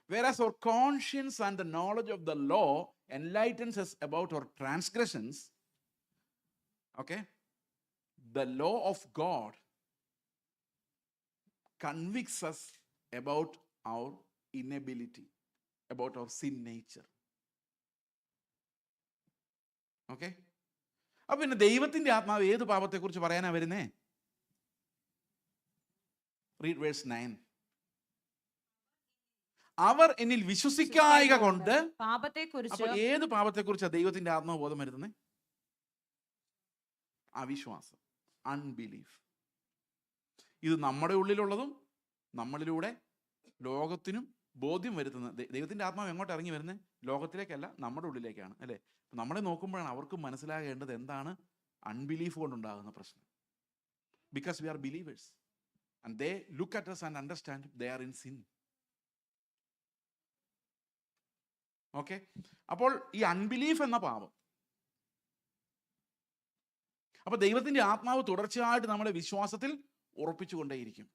Speaker 5: Whereas our conscience and the knowledge of the law enlightens us about our transgressions, okay, the law of God convicts us about our inability, about our sin nature. Okay? അപ്പൊ പിന്നെ ദൈവത്തിന്റെ ആത്മാവ് ഏത് പാപത്തെക്കുറിച്ച് പറയാനാ വരുന്നേ? Read verse 9. അവർ എന്നിൽ വിശ്വസിക്കായിക കൊണ്ട്.
Speaker 2: പാപത്തെക്കുറിച്ച്.
Speaker 5: അപ്പൊ ഏത് പാപത്തെക്കുറിച്ചാണ് ദൈവത്തിന്റെ ആത്മാവ് ബോധം വരുത്തുന്നത്? അവിശ്വാസം, അൺബിലീഫ്. ഇത് നമ്മുടെ ഉള്ളിലുള്ളതും നമ്മളിലൂടെ ലോകത്തിനും ബോധ്യം വരുത്തുന്നത്. ദൈവത്തിന്റെ ആത്മാവ് എങ്ങോട്ട് ഇറങ്ങി വരുന്നത്? ലോകത്തിലേക്കല്ല, നമ്മുടെ ഉള്ളിലേക്കാണ്, അല്ലേ? നമ്മളെ നോക്കുമ്പോഴാണ് അവർക്ക് മനസ്സിലാകേണ്ടത് എന്താണ് അൺബിലീഫ് കൊണ്ടുണ്ടാകുന്ന പ്രശ്നം. Because we are believers and they look at us and understand they are in sin. Okay. അപ്പോൾ ഈ അൺബിലീഫ് എന്ന പാപം, അപ്പൊ ദൈവത്തിന്റെ ആത്മാവ് തുടർച്ചയായിട്ട് നമ്മളെ വിശ്വാസത്തിൽ ഉറപ്പിച്ചുകൊണ്ടേയിരിക്കും.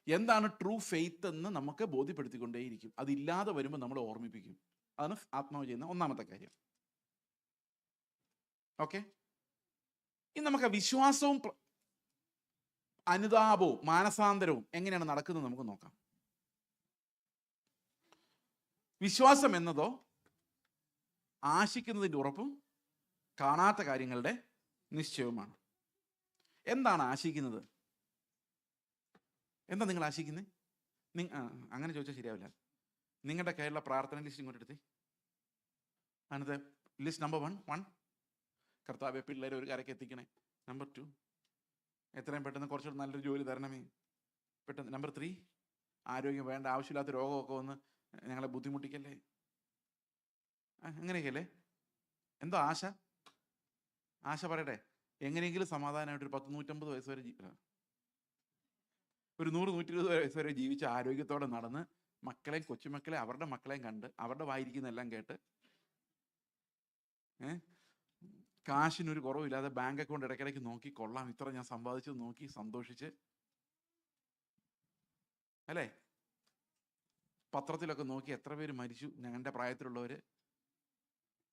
Speaker 5: എന്താണ് ട്രൂ ഫെയ്ത്ത് എന്ന് നമുക്ക് ബോധ്യപ്പെടുത്തിക്കൊണ്ടേയിരിക്കും. അതില്ലാതെ വരുമ്പോൾ നമ്മളെ ഓർമ്മിപ്പിക്കും. അതാണ് ആത്മാവ് ചെയ്യുന്ന ഒന്നാമത്തെ കാര്യം. ഓക്കെ. ഇനി നമുക്ക് വിശ്വാസവും അനുതാപവും മാനസാന്തരവും എങ്ങനെയാണ് നടക്കുന്നത് നമുക്ക് നോക്കാം. വിശ്വാസം എന്നതോ ആശിക്കുന്നതിൻ്റെ ഉറപ്പും കാണാത്ത കാര്യങ്ങളുടെ നിശ്ചയവുമാണ്. എന്താണ് ആശിക്കുന്നത്? എന്താ നിങ്ങൾ ആശിക്കുന്നത്? അങ്ങനെ ചോദിച്ചാൽ ശരിയാവില്ല. നിങ്ങളുടെ കയ്യിലുള്ള പ്രാർത്ഥന ലിസ്റ്റ് ഇങ്ങോട്ട് എടുത്തേ. അതിനകത്ത് ലിസ്റ്റ് നമ്പർ 1 കർത്താവെ പിള്ളേരെ ഒരു കരയ്ക്ക് എത്തിക്കണേ. നമ്പർ 2 എത്രയും പെട്ടെന്ന് കുറച്ചുകൂടി നല്ലൊരു ജോലി തരണമേ. പെട്ടെന്ന്. നമ്പർ 3 ആരോഗ്യം വേണ്ട, ആവശ്യമില്ലാത്ത രോഗമൊക്കെ വന്ന് ഞങ്ങളെ ബുദ്ധിമുട്ടിക്കല്ലേ. അങ്ങനെയൊക്കെയല്ലേ? എന്തോ ആശ പറയട്ടെ. എങ്ങനെയെങ്കിലും സമാധാനമായിട്ട് ഒരു 10-150 വയസ്സ് വരെ ഒരു 100-120 വയസ്സ് വരെ ജീവിച്ച് ആരോഗ്യത്തോടെ നടന്ന് മക്കളെയും കൊച്ചുമക്കളെ അവരുടെ മക്കളെയും കണ്ട് അവരുടെ വായിരിക്കുന്നതെല്ലാം കേട്ട് കാശിനൊരു കുറവില്ലാതെ ബാങ്ക് അക്കൗണ്ട് ഇടയ്ക്കിടയ്ക്ക് നോക്കി, കൊള്ളാം ഇത്ര ഞാൻ സമ്പാദിച്ചത് നോക്കി സന്തോഷിച്ച്, അല്ലേ? പത്രത്തിലൊക്കെ നോക്കി എത്ര പേര് മരിച്ചു ഞങ്ങളുടെ പ്രായത്തിലുള്ളവർ.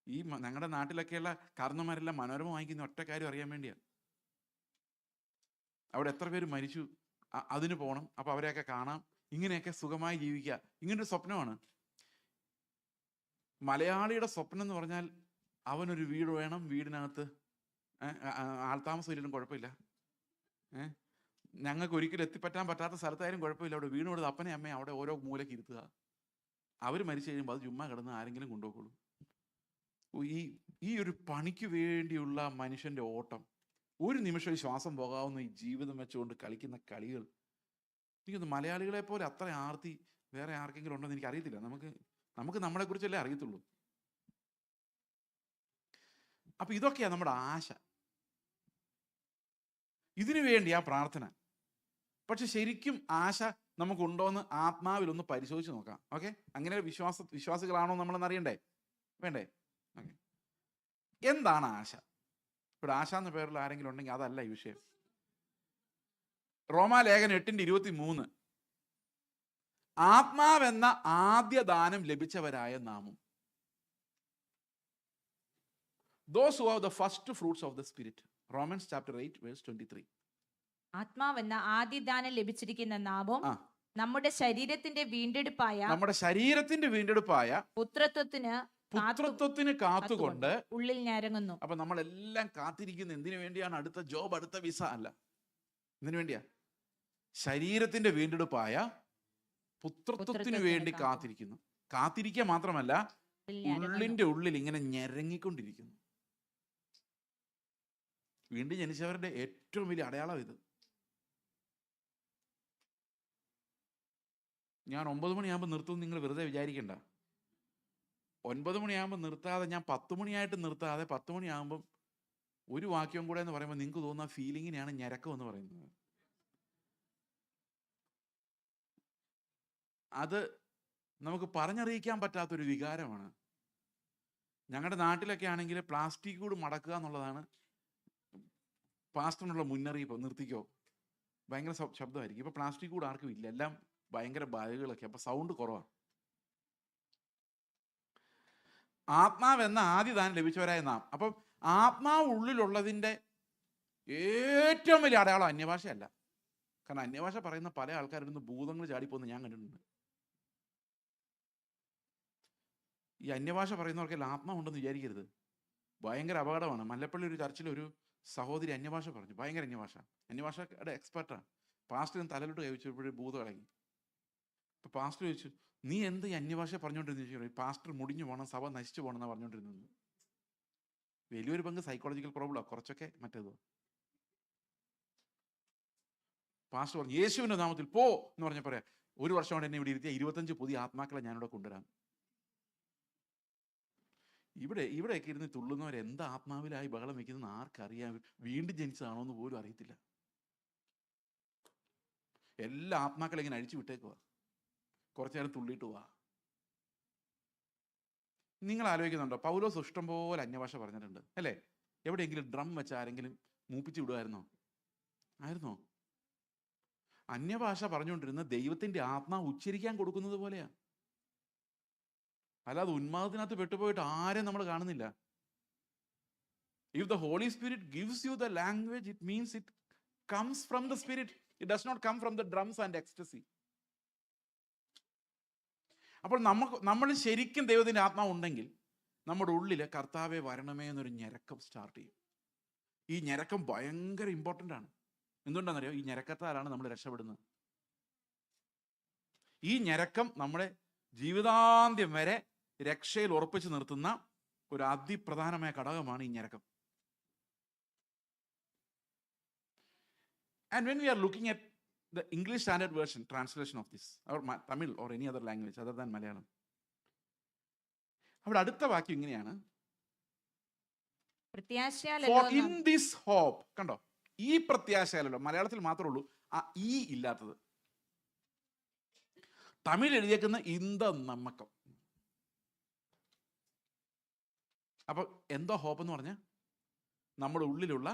Speaker 5: ഈ ഞങ്ങളുടെ നാട്ടിലൊക്കെയുള്ള കാരണന്മാരെല്ലാം മനോരമ വാങ്ങിക്കുന്ന ഒറ്റ കാര്യം അറിയാൻ വേണ്ടിയാണ്. അവിടെ എത്ര പേര് മരിച്ചു, അതിന് പോകണം, അപ്പോൾ അവരെയൊക്കെ കാണാം, ഇങ്ങനെയൊക്കെ സുഖമായി ജീവിക്കുക. ഇങ്ങനൊരു സ്വപ്നമാണ് മലയാളിയുടെ സ്വപ്നം എന്ന് പറഞ്ഞാൽ. അവനൊരു വീട് വേണം, വീടിനകത്ത് ആൾത്താമസം ഇല്ലെങ്കിലും കുഴപ്പമില്ല, ഞങ്ങൾക്ക് ഒരിക്കലും എത്തിപ്പറ്റാൻ പറ്റാത്ത സ്ഥലത്തായാലും കുഴപ്പമില്ല, അവിടെ വീണ് കൊടുത്ത് അപ്പനെ അമ്മയും അവിടെ ഓരോ മൂലയ്ക്ക് ഇരുത്തുക. അവർ മരിച്ചു കഴിയുമ്പോൾ അത് ചുമ്മാ കിടന്ന് ആരെങ്കിലും കൊണ്ടുപോകുള്ളൂ. ഈ ഒരു പണിക്ക് വേണ്ടിയുള്ള മനുഷ്യൻ്റെ ഓട്ടം ഒരു നിമിഷം ഈ ശ്വാസം പോകാവുന്ന ഈ ജീവിതം വെച്ചുകൊണ്ട് കളിക്കുന്ന കളികൾ, എനിക്കൊന്ന് മലയാളികളെ പോലെ അത്ര ആർത്തി വേറെ ആർക്കെങ്കിലും ഉണ്ടോ എന്ന് എനിക്ക് അറിയത്തില്ല. നമുക്ക് നമ്മളെക്കുറിച്ചല്ലേ അറിയത്തുള്ളൂ. അപ്പൊ ഇതൊക്കെയാ നമ്മുടെ ആശ, ഇതിനു വേണ്ടിയാ പ്രാർത്ഥന. പക്ഷെ ശരിക്കും ആശ നമുക്കുണ്ടോയെന്ന് ആത്മാവിലൊന്ന് പരിശോധിച്ച് നോക്കാം. ഓക്കെ, അങ്ങനെ വിശ്വാസികളാണോ നമ്മളെന്ന് അറിയണ്ടേ? വേണ്ടേ? ഓക്കെ, എന്താണ് ആശ? ഇവിടെ ആശ എന്ന പേരിൽ ആരെങ്കിലും ഉണ്ടെങ്കിൽ അതല്ല ഈ വിഷയം. റോമാലേഖനം 8:23, ആത്മാവെന്ന ആദ്യ ദാനം ലഭിച്ചവരായ നാമും, those who have the first fruits of the spirit. Romans chapter 8 verse 23.
Speaker 2: ആത്മാവെന്ന ആദ്യദാനം ലഭിച്ചിരിക്കുന്ന നാമം
Speaker 5: ആ,
Speaker 2: നമ്മുടെ ശരീരത്തിന്റെ വീണ്ടെടുപ്പായ
Speaker 5: നമ്മുടെ ശരീരത്തിന്റെ വീണ്ടെടുപ്പായ
Speaker 2: പുത്രത്വത്തിന്
Speaker 5: പുത്രത്വത്തിന് കാത്തുകൊണ്ട്
Speaker 2: ഉള്ളിൽ ഞരങ്ങുന്നു.
Speaker 5: അപ്പൊ നമ്മളെല്ലാം കാത്തിരിക്കുന്ന എന്തിനു വേണ്ടിയാണ്? അടുത്ത ജോബ്, അടുത്ത വിസ അല്ല. എന്തിനു വേണ്ടിയാ? ശരീരത്തിന്റെ വീണ്ടെടുപ്പായ പുത്രത്വത്തിന് വേണ്ടി കാത്തിരിക്കുന്നു. കാത്തിരിക്കുക മാത്രമല്ല, ഉള്ളിന്റെ ഉള്ളിൽ ഇങ്ങനെ ഞെരങ്ങിക്കൊണ്ടിരിക്കുന്നു. വീണ്ടും ജനിച്ചവരുടെ ഏറ്റവും വലിയ അടയാളം ഇത്. ഞാൻ 9 മണിയാകുമ്പോൾ നിർത്തും നിങ്ങൾ വെറുതെ വിചാരിക്കണ്ട. 9 മണിയാകുമ്പോൾ നിർത്താതെ, ഞാൻ 10 മണിയായിട്ട് നിർത്താതെ 10 മണിയാകുമ്പം ഒരു വാക്യം കൂടെ എന്ന് പറയുമ്പോൾ നിങ്ങൾക്ക് തോന്നുന്ന ഫീലിങ്ങിനെയാണ് ഞരക്കം എന്ന് പറയുന്നത്. അത് നമുക്ക് പറഞ്ഞറിയിക്കാൻ പറ്റാത്തൊരു വികാരമാണ്. ഞങ്ങളുടെ നാട്ടിലൊക്കെ ആണെങ്കിൽ പ്ലാസ്റ്റിക് കൂട് മടക്കുക എന്നുള്ളതാണ് പാസ്റ്ററിനുള്ള മുന്നറിയിപ്പ്. നിർത്തിക്കോ, ഭയങ്കര ശബ്ദമായിരിക്കും. ഇപ്പൊ പ്ലാസ്റ്റിക് കൂട് ആർക്കും ഇല്ല, എല്ലാം ഭയങ്കര ബാഗുകളൊക്കെ, അപ്പൊ സൗണ്ട് കുറവാണ്. ആത്മാവെന്ന ആദ്യ ദാനം ലഭിച്ചവരായ നാം. അപ്പം ആത്മാവ് ഉള്ളിലുള്ളതിൻ്റെ ഏറ്റവും വലിയ അടയാളം അന്യഭാഷയല്ല. കാരണം അന്യഭാഷ പറയുന്ന പല ആൾക്കാരിൽ ഭൂതങ്ങൾ ചാടിപ്പോന്ന് ഞാൻ കണ്ടിട്ടുണ്ട്. ഈ അന്യഭാഷ പറയുന്നവർക്കെല്ലാം ആത്മാവുണ്ടെന്ന് വിചാരിക്കരുത്, ഭയങ്കര അപകടമാണ്. മല്ലപ്പള്ളി ഒരു ചർച്ചിൽ ഒരു സഹോദരി അന്യഭാഷ പറഞ്ഞു, ഭയങ്കര അന്യഭാഷയുടെ എക്സ്പെർട്ടാണ്. പാസ്റ്ററിന് തലയിലോട്ട് കഴിച്ചപ്പോഴേ ഭൂതം ഇളകി. അപ്പൊ പാസ്റ്റർ ചോദിച്ചു, നീ എന്ത് ഈ അന്യഭാഷ പറഞ്ഞുകൊണ്ടിരുന്നു? പാസ്റ്റർ മുടിഞ്ഞു പോകണം, സഭ നശിച്ചു പോകണം എന്നാണ് പറഞ്ഞുകൊണ്ടിരുന്നത്. വലിയൊരു പങ്ക് സൈക്കോളജിക്കൽ പ്രോബ്ലമാണ്, കുറച്ചൊക്കെ മറ്റേതോ. പാസ്റ്റർ പറഞ്ഞു, യേശുവിന്റെ നാമത്തിൽ പോ എന്ന് പറഞ്ഞ പറയാം. 1 വർഷം കൊണ്ട് എന്നെ ഇവിടെ ഇരുത്തിയ 25 പുതിയ ആത്മാക്കളെ ഞാനിവിടെ കൊണ്ടുവരാം. ഇവിടെയൊക്കെ ഇരുന്ന് തുള്ളുന്നവർ എന്താ ആത്മാവിലായി ബഹളം വെക്കുന്നത് ആർക്കറിയാം? വീണ്ടും ജനിച്ചതാണോ എന്ന് പോലും അറിയത്തില്ല. എല്ലാ ആത്മാക്കളെ ഇങ്ങനെ അഴിച്ചു വിട്ടേക്കുക, കുറച്ചു നേരം തുള്ളിയിട്ട് പോവാ. നിങ്ങൾ ആലോചിക്കുന്നുണ്ടോ? പൗലോസ് ഇഷ്ടം പോലെ അന്യഭാഷ പറഞ്ഞിട്ടുണ്ട് അല്ലേ? എവിടെയെങ്കിലും ഡ്രം വെച്ച് ആരെങ്കിലും മൂപ്പിച്ച് വിടുമായിരുന്നോ? അന്യഭാഷ പറഞ്ഞുകൊണ്ടിരുന്ന ദൈവത്തിന്റെ ആത്മാവ് ഉച്ചരിക്കാൻ കൊടുക്കുന്നത് പോലെയാ. അല്ലാതെ ഉന്മാദത്തിനകത്ത് പെട്ടുപോയിട്ട് ആരെയും നമ്മൾ കാണുന്നില്ല. If the Holy Spirit gives you the language, it means it comes from the Spirit. It does not come from the drums and ecstasy. അപ്പോൾ നമ്മൾ ശരിക്കും ദൈവത്തിന്റെ ആത്മാവ് ഉണ്ടെങ്കിൽ നമ്മുടെ ഉള്ളിൽ കർത്താവെ വരണമേ എന്നൊരു ഞരക്കം സ്റ്റാർട്ട് ചെയ്യും. ഈ ഞരക്കം ഭയങ്കര ഇമ്പോർട്ടൻ്റ് ആണ്. എന്തുകൊണ്ടാണെന്നറിയോ? ഈ ഞരക്കത്താലാണ് നമ്മൾ രക്ഷപ്പെടുന്നത്. ഈ ഞരക്കം നമ്മുടെ ജീവിതാന്ത്യം വരെ രക്ഷയിൽ ഉറപ്പിച്ചു നിർത്തുന്ന ഒരു അതിപ്രധാനമായ ഘടകമാണ് ഈ ഞരക്കം. And when we are looking at the English Standard Version translation of this, or Tamil or any other language other than Malayalam, അവിടെ അടുത്ത വാക്യം ഇങ്ങനെയാണ്, For in this hope. കണ്ടോ? ഈ പ്രത്യാശയല്ലോ. മലയാളത്തിൽ മാത്രമേ ഉള്ളൂ ആ ഈ ഇല്ലാത്തത്. തമിഴ് എഴുതിയേക്കുന്ന ഇന്ത നമ്മക്കം. അപ്പൊ എന്തോ ഹോപ്പ് എന്ന് പറഞ്ഞാൽ നമ്മുടെ ഉള്ളിലുള്ള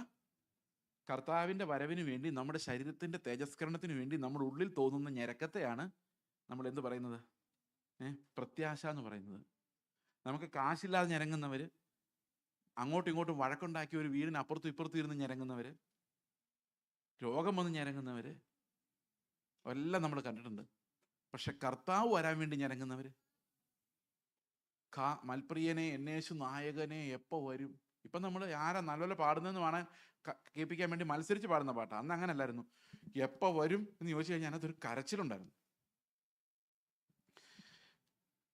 Speaker 5: കർത്താവിൻ്റെ വരവിന് വേണ്ടി, നമ്മുടെ ശരീരത്തിൻ്റെ തേജസ്കരണത്തിന് വേണ്ടി നമ്മുടെ ഉള്ളിൽ തോന്നുന്ന ഞരക്കത്തെയാണ് നമ്മൾ എന്ത് പറയുന്നത്? പ്രത്യാശ എന്ന് പറയുന്നത്. നമുക്ക് കാശില്ലാതെ ഞരങ്ങുന്നവർ, അങ്ങോട്ടും ഇങ്ങോട്ടും വഴക്കുണ്ടാക്കി ഒരു വീടിന് അപ്പുറത്തും ഇപ്പുറത്തും ഇരുന്ന് ഞരങ്ങുന്നവർ, രോഗം വന്ന് ഞരങ്ങുന്നവർ എല്ലാം നമ്മൾ കണ്ടിട്ടുണ്ട്. പക്ഷെ കർത്താവ് വരാൻ വേണ്ടി ഞരങ്ങുന്നവർ, മൽപ്രിയനെ, എന്നേശു നായകനെ, എപ്പോൾ വരും? ഇപ്പം നമ്മൾ ആരാ നല്ലപോലെ പാടുന്നതെന്ന് വേണം കേൾപ്പിക്കാൻ വേണ്ടി മത്സരിച്ച് പാടുന്ന പാട്ടാണ്. അന്ന് അങ്ങനെ അല്ലായിരുന്നു. എപ്പോൾ വരും എന്ന് ചോദിച്ചു കഴിഞ്ഞാൽ അതിനകത്തൊരു കരച്ചിലുണ്ടായിരുന്നു.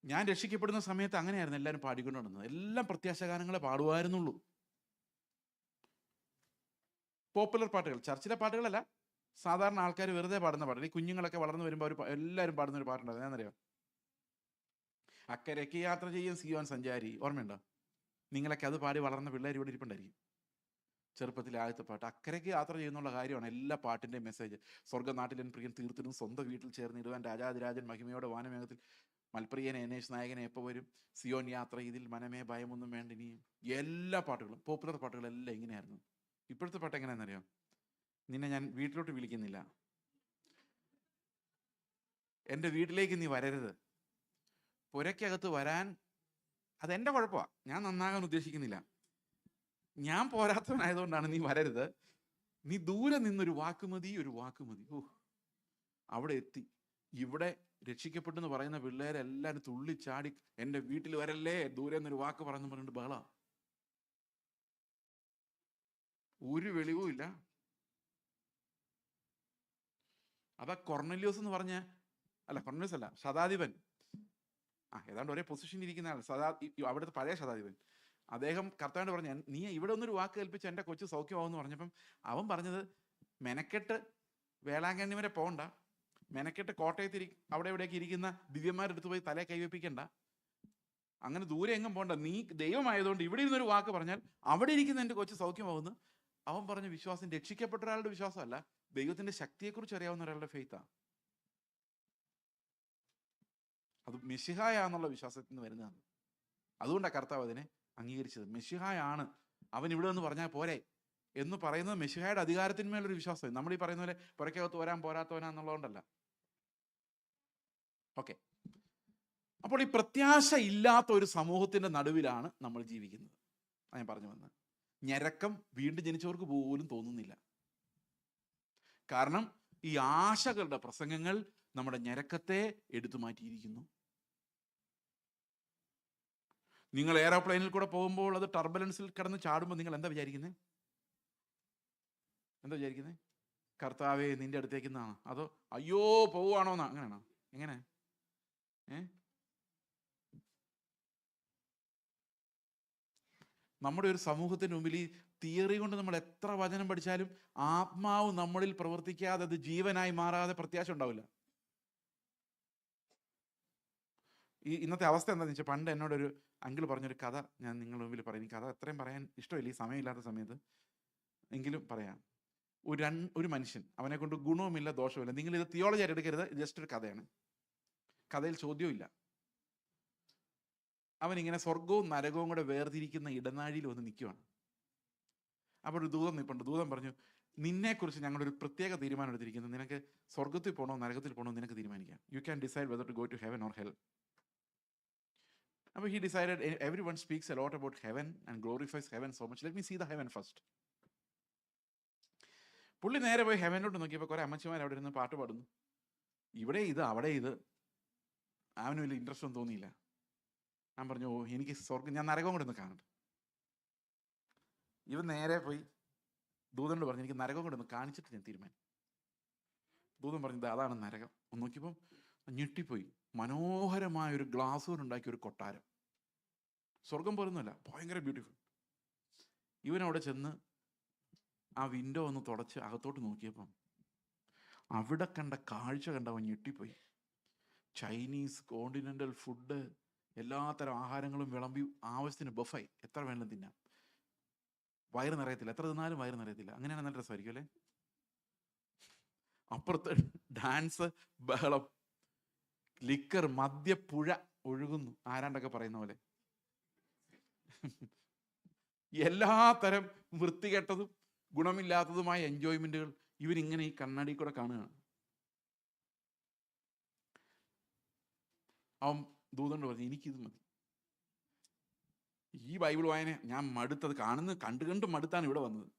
Speaker 5: ഞാൻ രക്ഷിക്കപ്പെടുന്ന സമയത്ത് അങ്ങനെയായിരുന്നു എല്ലാവരും പാടിക്കൊണ്ടുവന്നത്. എല്ലാം പ്രത്യാശാഗാനങ്ങളെ പാടുമായിരുന്നുള്ളൂ. പോപ്പുലർ പാട്ടുകൾ, ചർച്ചിലെ പാട്ടുകളല്ല, സാധാരണ ആൾക്കാർ വെറുതെ പാടുന്ന പാട്ടുകൾ. ഈ കുഞ്ഞുങ്ങളൊക്കെ വളർന്നു വരുമ്പോൾ എല്ലാവരും പാടുന്ന ഒരു പാട്ടുണ്ട്, അതിനറിയാം, അക്കരയ്ക്ക് യാത്ര ചെയ്യും സിയോൻ സഞ്ചാരി. ഓർമ്മയുണ്ടോ? നിങ്ങളൊക്കെ അത് പാടി വളർന്ന പിള്ളേർ ഇവിടെ ഇരിപ്പുണ്ടായിരിക്കും. ചെറുപ്പത്തിലെ ആദ്യത്തെ പാട്ട് അക്കരയ്ക്ക് യാത്ര ചെയ്യുന്നുള്ള കാര്യമാണ് എല്ലാ പാട്ടിൻ്റെയും മെസ്സേജ്. സ്വർഗ്ഗനാട്ടിലൻ പ്രിയൻ തീർത്തിനും സ്വന്തം വീട്ടിൽ ചേർന്നിടുവാൻ രാജാതിരാജൻ മഹിമയോടെ വാനമേഘത്തിൽ മൽപ്രിയനെ അനേഷ് നായകനെ എപ്പോൾ വരും, സിയോൻ യാത്ര ഇതിൽ മനമേ ഭയമൊന്നും വേണ്ട ഇനിയും. എല്ലാ പാട്ടുകളും, പോപ്പുലർ പാട്ടുകളെല്ലാം ഇങ്ങനെയായിരുന്നു. ഇപ്പോഴത്തെ പാട്ട് എങ്ങനെയാണെന്നറിയാം? നിന്നെ ഞാൻ വീട്ടിലോട്ട് വിളിക്കുന്നില്ല, എൻ്റെ വീട്ടിലേക്ക് നീ വരരുത്, പുരയ്ക്കകത്ത് വരാൻ അതെൻ്റെ കുഴപ്പമാണ്, ഞാൻ നന്നാകാൻ ഉദ്ദേശിക്കുന്നില്ല, ഞാൻ പോരാത്തവനായതുകൊണ്ടാണ് നീ വരരുത്, നീ ദൂരെ നിന്നൊരു വാക്കുമതി, ഒരു വാക്കുമതി. ഓ, അവിടെ എത്തി. ഇവിടെ രക്ഷിക്കപ്പെട്ടെന്ന് പറയുന്ന പിള്ളേരെല്ലാവരും തുള്ളിച്ചാടി എൻ്റെ വീട്ടിൽ വരല്ലേ, ദൂരെ നിന്നൊരു വാക്ക് പറഞ്ഞു പറഞ്ഞിട്ട് ബഹള. ഒരു വെളിവും ഇല്ല. അതാ കൊർണല്യോസ് എന്ന് പറഞ്ഞ, അല്ല കൊർണല്യോസ് അല്ല, ശതാധിപൻ, ഏതാണ്ട് ഒരേ പൊസിഷനിൽ ഇരിക്കുന്ന ആൾ, അവിടുത്തെ പഴയ ശതാധിപൻ. അദ്ദേഹം കർത്താവിനോട് പറഞ്ഞു, നീ ഇവിടെ ഒന്നൊരു വാക്ക് കേൾപ്പിച്ച് എൻ്റെ കൊച്ചു സൗഖ്യമാവെന്ന് പറഞ്ഞപ്പം അവൻ പറഞ്ഞത്, മെനക്കെട്ട് വേളാങ്കണ്ണി വരെ പോകണ്ട, മെനക്കെട്ട് കോട്ടയത്ത് അവിടെ ഇവിടെയൊക്കെ ഇരിക്കുന്ന ദിവ്യന്മാരെടുത്ത് പോയി തലയെ കൈവപ്പിക്കണ്ട, അങ്ങനെ ദൂരെ എങ്ങും പോകണ്ട, നീ ദൈവമായതുകൊണ്ട് ഇവിടെ ഇരുന്നൊരു വാക്ക് പറഞ്ഞാൽ അവിടെ ഇരിക്കുന്ന എൻ്റെ കൊച്ചു സൗഖ്യമാവുന്നു. അവൻ പറഞ്ഞ വിശ്വാസം രക്ഷിക്കപ്പെട്ട ഒരാളുടെ വിശ്വാസമല്ല, ദൈവത്തിന്റെ ശക്തിയെക്കുറിച്ച് അറിയാവുന്ന ഒരാളുടെ ഫെയ്ത്താണ്. അത് മെശിഹായാന്നുള്ള വിശ്വാസത്തിൽ നിന്ന് വരുന്നതാണ്. അതുകൊണ്ടാണ് കർത്താവ് അതിനെ അംഗീകരിച്ചത്. മെശിഹായാണ് അവൻ ഇവിടെ നിന്ന് പറഞ്ഞാൽ പോരെ എന്ന് പറയുന്നത് മെശിഹായുടെ അധികാരത്തിന്മേലൊരു വിശ്വാസം. നമ്മൾ ഈ പറയുന്ന പോലെ പുറക്കകത്ത് വരാൻ പോരാത്തവനാന്നുള്ളതുകൊണ്ടല്ല. ഓക്കെ, അപ്പോൾ ഈ പ്രത്യാശ ഇല്ലാത്ത ഒരു സമൂഹത്തിന്റെ നടുവിലാണ് നമ്മൾ ജീവിക്കുന്നത്. ഞാൻ പറഞ്ഞു വന്നത്, ഞരക്കം വീണ്ടും ജനിച്ചവർക്ക് പോലും തോന്നുന്നില്ല. കാരണം ഈ ആശകളുടെ പ്രസംഗങ്ങൾ നമ്മുടെ ഞരക്കത്തെ എടുത്തു മാറ്റിയിരിക്കുന്നു. നിങ്ങൾ എയർപ്ലെയിനിൽ കൂടെ പോകുമ്പോൾ അത് ടർബുലൻസിൽ കിടന്ന് ചാടുമ്പോൾ നിങ്ങൾ എന്താ വിചാരിക്കുന്നത്? കർത്താവേ നിന്റെ അടുത്തേക്ക് നിന്നാണ്, അതോ അയ്യോ പോവുകയാണോന്നാ? അങ്ങനെയാണോ? എങ്ങനെ? നമ്മുടെ ഒരു സമൂഹത്തിന് മുമ്പിൽ ഈ തിയറി കൊണ്ട് നമ്മൾ എത്ര വചനം പഠിച്ചാലും ആത്മാവ് നമ്മളിൽ പ്രവർത്തിക്കാതെ അത് ജീവനായി മാറാതെ പ്രത്യാശ ഉണ്ടാവില്ല. ഈ ഇന്നത്തെ അവസ്ഥ എന്താണെന്ന് വെച്ചാൽ, പണ്ട് എന്നോടൊരു അങ്കിൾ പറഞ്ഞൊരു കഥ ഞാൻ നിങ്ങളുടെ മുമ്പിൽ പറയും. ഈ കഥ അത്രയും പറയാൻ ഇഷ്ടമില്ല ഈ സമയമില്ലാത്ത സമയത്ത്, എങ്കിലും പറയാം. ഒരു മനുഷ്യൻ, അവനെ കൊണ്ട് ഗുണവുമില്ല ദോഷവുമില്ല. നിങ്ങൾ ഇത് തിയോളജി ആയിട്ട് എടുക്കരുത്, ജസ്റ്റ് ഒരു കഥയാണ്. കഥയിൽ ചോദ്യവും ഇല്ല. അവനിങ്ങനെ സ്വർഗവും നരകവും കൂടെ വേർതിരിക്കുന്ന ഇടനാഴിയിൽ വന്ന് നിൽക്കുവാണ്. അപ്പോൾ ഒരു ദൂതൻ നിൽപ്പുണ്ട്. ദൂതൻ പറഞ്ഞു, നിന്നെക്കുറിച്ച് ഞങ്ങളൊരു പ്രത്യേക തീരുമാനം എടുത്തിരിക്കുന്നത്, നിനക്ക് സ്വർഗത്തിൽ പോകണോ നരകത്തിൽ പോകണോ നിനക്ക് തീരുമാനിക്കാം. You can decide whether to go to heaven or hell. അപ്പോൾ he decided, everyone speaks a lot about heaven and glorifies heaven so much, let me see the heaven first. പുള്ളി നേരെ പോയി ഹെവനിലോട്ട് നോക്കിയപ്പോൾ കുറേ അമ്മച്ചിമാർ അവിടെ ഇരുന്ന് പാട്ട് പാടുന്നു. ഇവിടെ ഇത് അവിടെ ഇത്. അവന് വലിയ ഇൻട്രസ്റ്റ് ഒന്നും തോന്നിയില്ല. ഞാൻ പറഞ്ഞു, ഓ എനിക്ക് സ്വർഗം, ഞാൻ നരകം കൂടെ ഒന്ന് കാണട്ടെ. ഇവൻ നേരെ പോയി ദൂതനോട് പറഞ്ഞു, എനിക്ക് നരകം കൂടെ ഒന്ന് കാണിച്ചിട്ട് ഞാൻ തീരുമാനം. ദൂതൻ പറഞ്ഞത് അതാണ് നരകം. ഒന്ന് നോക്കിയപ്പം ഞെട്ടിപ്പോയി. മനോഹരമായ ഒരു ഗ്ലാസ് കൊണ്ടുണ്ടാക്കിയ ഒരു കൊട്ടാരം, സ്വർഗം പോലൊന്നുമല്ല, ഭയങ്കര ബ്യൂട്ടിഫുൾ. ഇവനവിടെ ചെന്ന് ആ വിൻഡോ ഒന്ന് തുടച്ച് അകത്തോട്ട് നോക്കിയപ്പം അവിടെ കണ്ട കാഴ്ച കണ്ടവൻ ഞെട്ടിപ്പോയി. ചൈനീസ് കോണ്ടിനെൻ്റൽ ഫുഡ്, എല്ലാത്തരം ആഹാരങ്ങളും വിളമ്പി, ആവശ്യത്തിന് ബഫായി, എത്ര വേണമെങ്കിലും തിന്നാം. വയറ് നിറയത്തില്ല, എത്ര തിന്നാലും വയറ് നിറയത്തില്ല. അങ്ങനെയാണ് നല്ല രസമായിരിക്കും അല്ലേ? അപ്പുറത്ത് ഡാൻസ്, ബഹളം, ലിക്കർ, മദ്യപ്പുഴ ഒഴുകുന്നു, ആരാണ്ടൊക്കെ പറയുന്ന പോലെ. എല്ലാ തരം വൃത്തികെട്ടതും ഗുണമില്ലാത്തതുമായ എൻജോയ്മെന്റുകൾ ഇവരിങ്ങനെ ഈ കണ്ണാടി കൂടെ കാണുകയാണ്. അവൻ ദൂതനോട് പറഞ്ഞു, എനിക്കിത് മതി, ഈ ബൈബിൾ വായന ഞാൻ മടുത്തത്, കണ്ടു മടുത്താണ് ഇവിടെ വന്നത്.